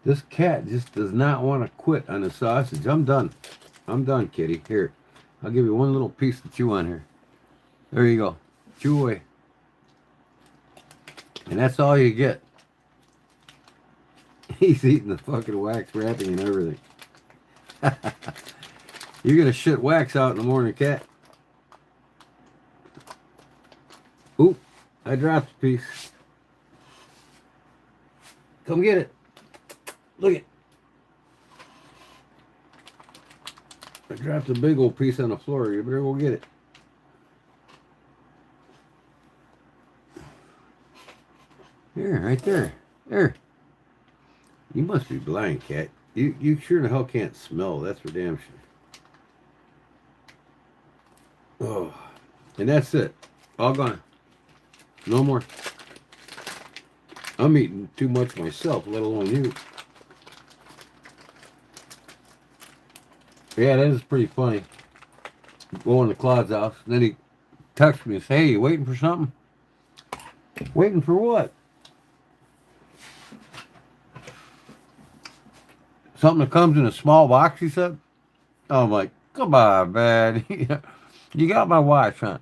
This cat just does not want to quit on the sausage. I'm done. I'm done, kitty. Here, I'll give you one little piece to chew on here. There you go. Chew away. And that's all you get. He's eating the fucking wax wrapping and everything. You're gonna shit wax out in the morning, cat. Oop, I dropped a piece. Come get it. Look it. I dropped a big old piece on the floor. You better go get it. Here, right there. There. You must be blind, cat. You sure the hell can't smell. That's for damn sure. Oh, and that's it. All gone. No more. I'm eating too much myself, let alone you. Yeah, that is pretty funny. Going to Claude's house, and then he texts me and says, "Hey, you waiting for something?" Waiting for what? Something that comes in a small box, he said. I'm like, come on, man. You got my watch, huh?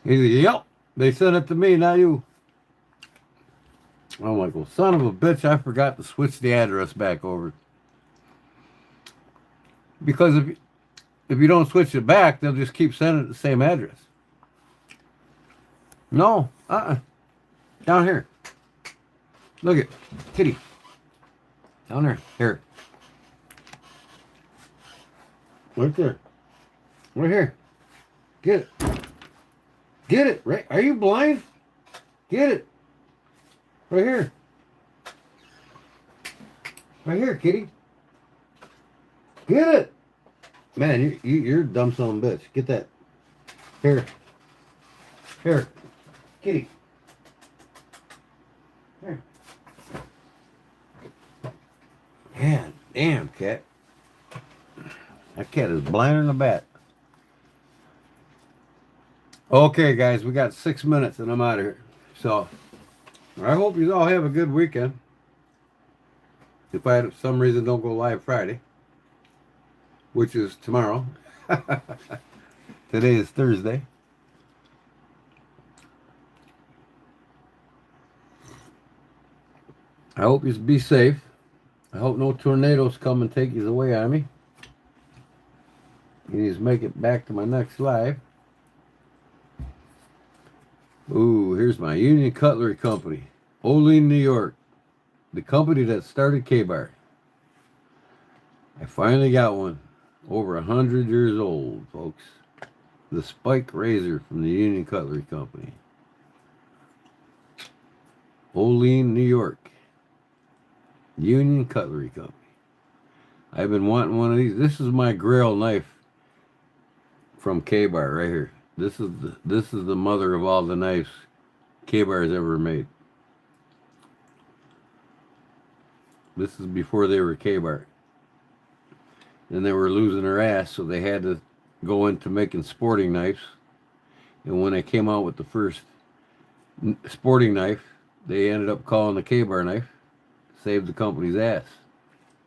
He's like, yep. They sent it to me, not you. I'm like, well, son of a bitch, I forgot to switch the address back over. Because if you don't switch it back, they'll just keep sending it the same address. No, down here. Look at kitty. Down there. Here. Right there. Right here. Get it. Get it. Right. Are you blind? Get it. Right here. Right here, kitty. Get it. Man, you're a dumb son of a bitch. Get that. Here. Here. Kitty. Here. Man, damn, cat. That cat is blinder than a bat. Okay, guys, we got 6 minutes and I'm out of here. So, I hope you all have a good weekend. If I, for some reason, don't go live Friday, which is tomorrow. Today is Thursday. I hope you be safe. I hope no tornadoes come and take you away on me. You just make it back to my next live. Ooh, here's my Union Cutlery Company. Olean, New York. The company that started K-Bar. I finally got one. Over 100 years old, folks. The Spike Razor from the Union Cutlery Company. Olean, New York. Union Cutlery Company. I've been wanting one of these. This is my Grail knife from K-Bar right here. This is the mother of all the knives K-Bar has ever made. This is before they were K-Bar. And they were losing their ass, so they had to go into making sporting knives. And when they came out with the first sporting knife, they ended up calling the K-Bar knife. Saved the company's ass.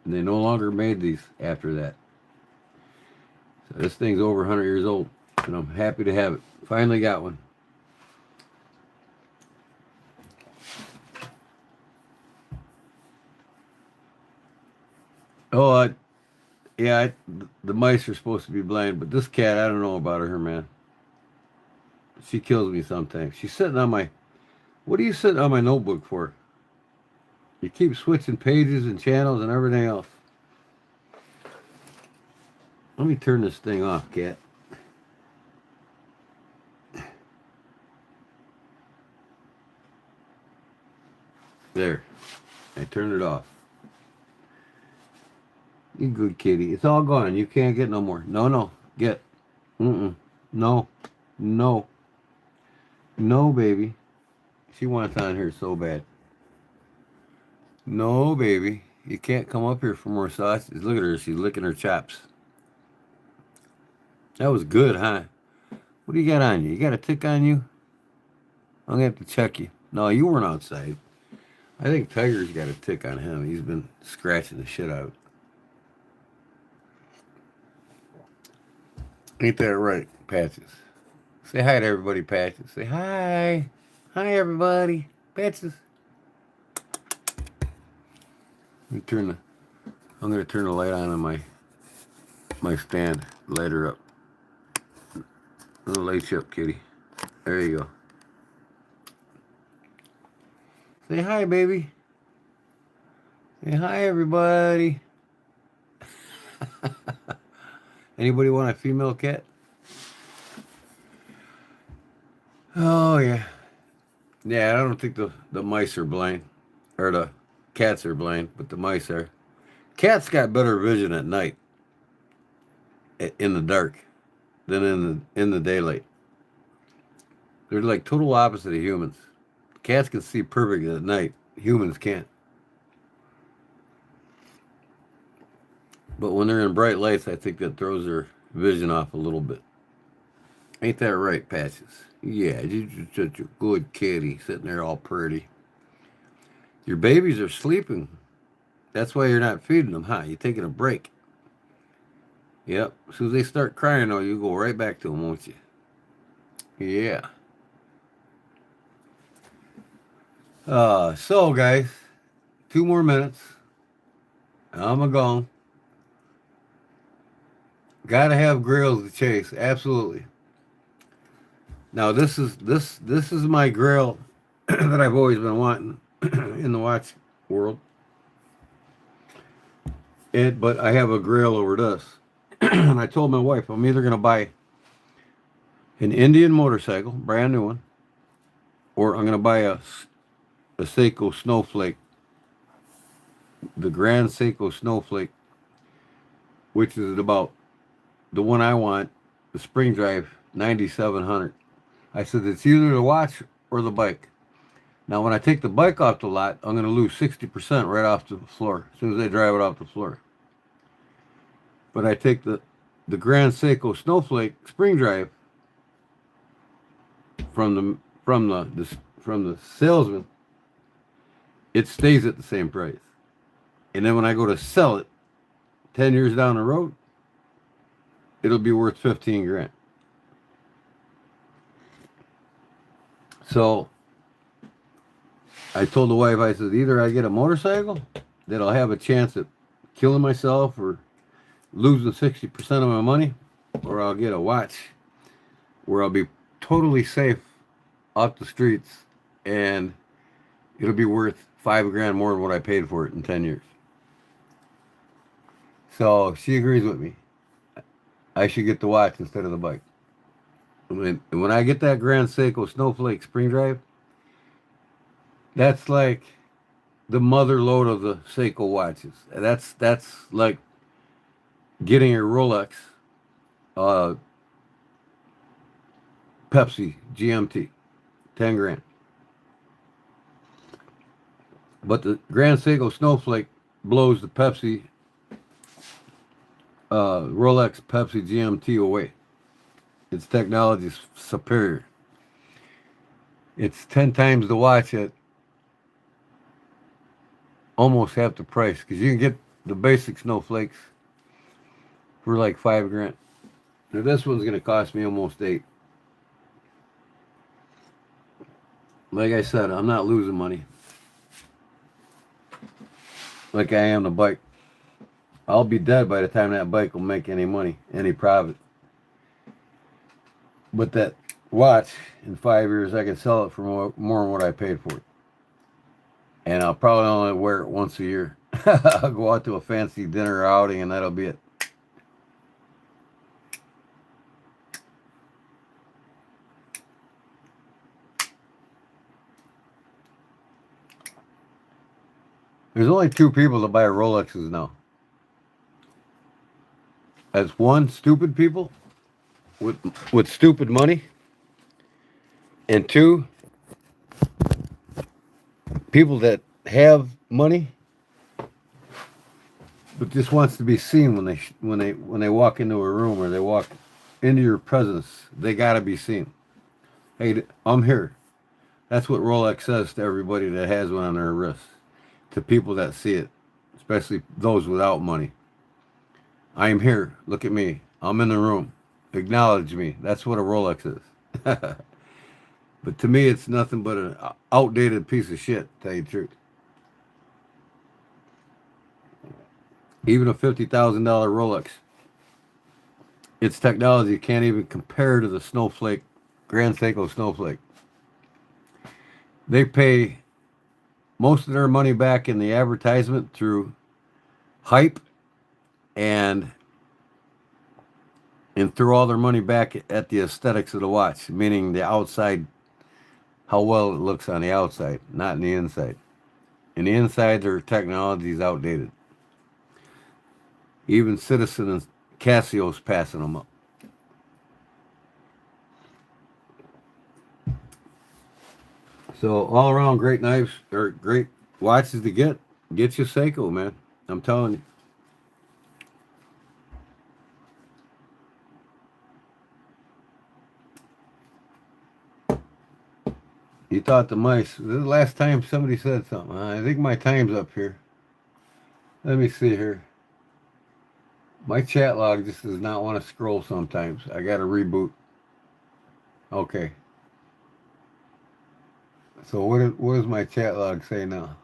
And they no longer made these after that. So this thing's over 100 years old. And I'm happy to have it. Finally got one. Oh, yeah, the mice are supposed to be blind, but this cat, I don't know about her, man. She kills me sometimes. She's sitting on my... What are you sitting on my notebook for? You keep switching pages and channels and everything else. Let me turn this thing off, cat. There. I turned it off. You good kitty. It's all gone. You can't get no more. No. Get. No. No. No, baby. She wants on here so bad. No, baby. You can't come up here for more sausages. Look at her. She's licking her chops. That was good, huh? What do you got on you? You got a tick on you? I'm going to have to check you. No, you weren't outside. I think Tiger's got a tick on him. He's been scratching the shit out. Ain't that right, Patches? Say hi to everybody, Patches. Say hi. Hi, everybody. Patches. Let me turn the I'm gonna turn the light on my stand. Light her up. I'll light you up, kitty. There you go. Say hi, baby. Say hi, everybody. Anybody want a female cat? Oh yeah. Yeah, I don't think the mice are blind. Or the cats are blind, but the mice are. Cats got better vision at night. In the dark. Than in the daylight. They're like total opposite of humans. Cats can see perfect at night. Humans can't. But when they're in bright lights, I think that throws their vision off a little bit. Ain't that right, Patches? Yeah, you're such a good kitty, sitting there all pretty. Your babies are sleeping. That's why you're not feeding them, huh? You're taking a break. Yep. As soon as they start crying, though, you go right back to them, won't you? Yeah. So, guys, 2 more minutes. I'm a gone. Gotta have grails to chase, absolutely. Now this is my grail that I've always been wanting in the watch world. But I have a grail over this. And I told my wife I'm either gonna buy an Indian motorcycle, brand new one, or I'm gonna buy a Seiko Snowflake, the Grand Seiko Snowflake, which is about the one I want, the Spring Drive 9700. I said it's either the watch or the bike. Now, when I take the bike off the lot, I'm going to lose 60% right off the floor as soon as I drive it off the floor. But I take the Grand Seiko Snowflake Spring Drive from the salesman, it stays at the same price. And then when I go to sell it 10 years down the road, it'll be worth 15 grand. So I told the wife, I said, either I get a motorcycle that I'll have a chance at killing myself or losing 60% of my money, or I'll get a watch where I'll be totally safe off the streets and it'll be worth 5 grand more than what I paid for it in 10 years. So she agrees with me. I should get the watch instead of the bike. When I get that Grand Seiko Snowflake Spring Drive, that's like the mother load of the Seiko watches. That's like getting a Rolex Pepsi GMT, 10 grand. But the Grand Seiko Snowflake blows the Pepsi Rolex Pepsi GMT away. Its technology is superior. It's 10 times the watch at almost half the price, because you can get the basic Snowflakes for like 5 grand. Now this one's going to cost me almost 8. Like I said, I'm not losing money like I am the bike. I'll be dead by the time that bike will make any money, any profit. But that watch, in 5 years, I can sell it for more than what I paid for it. And I'll probably only wear it once a year. I'll go out to a fancy dinner or outing and that'll be it. There's only 2 people that buy Rolexes now. That's 1, stupid people with stupid money, and 2, people that have money but just wants to be seen when they walk into a room or they walk into your presence. They gotta be seen. Hey, I'm here. That's what Rolex says to everybody that has one on their wrist. To people that see it, especially those without money. I am here. Look at me. I'm in the room. Acknowledge me. That's what a Rolex is. But to me, it's nothing but an outdated piece of shit, to tell you the truth. Even a $50,000 Rolex. Its technology can't even compare to the Snowflake, Grand Seiko Snowflake. They pay most of their money back in the advertisement through hype and throw all their money back at the aesthetics of the watch, meaning the outside, how well it looks on the outside, not in the inside. In the inside, their technology is outdated. Even Citizen and Casio's passing them up. So all around, great knives or great watches to get. Get your Seiko, man. I'm telling you. You thought the mice. This is the last time somebody said something. I think my time's up here. Let me see here. My chat log just does not want to scroll sometimes. I got to reboot. Okay. So what does my chat log say now?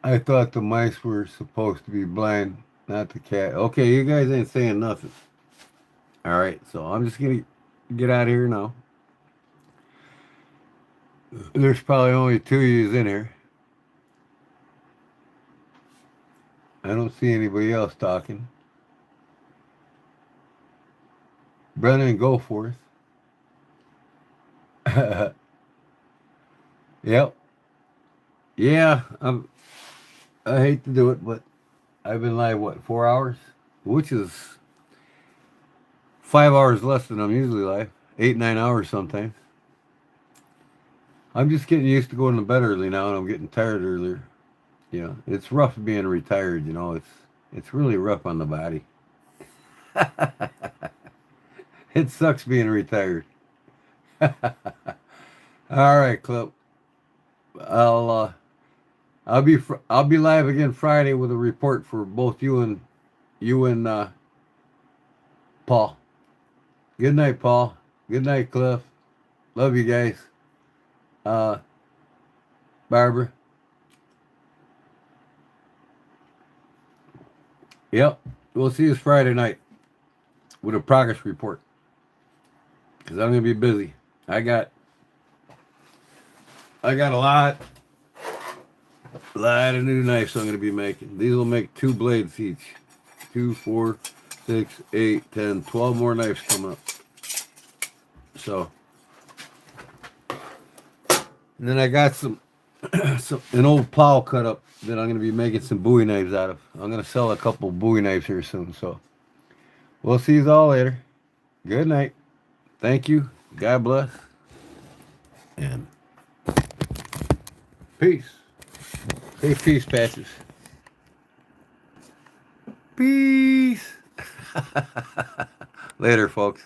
I thought the mice were supposed to be blind, not the cat. Okay, you guys ain't saying nothing. All right, so I'm just going to get out of here now. There's probably only 2 of you in here. I don't see anybody else talking. Brennan, go forth. Yep. Yeah, I hate to do it, but I've been live, what, 4 hours? Which is 5 hours less than I'm usually live. 8, 9 hours sometimes. I'm just getting used to going to bed early now, and I'm getting tired earlier. You know, it's rough being retired, you know. It's really rough on the body. It sucks being retired. All right, Clip. I'll be live again Friday with a report for both you and Paul. Good night, Paul. Good night, Cliff. Love you guys. Barbara. Yep. We'll see you Friday night with a progress report. Because I'm going to be busy. I got a lot of new knives I'm going to be making. These will make 2 blades each. 2, 4, 6, 8, 10, 12 more knives coming up. So, and then I got an old plow cut up that I'm going to be making some Bowie knives out of. I'm going to sell a couple Bowie knives here soon. So, we'll see you all later. Good night. Thank you. God bless. And peace. Say peace, Patches. Peace. Later, folks.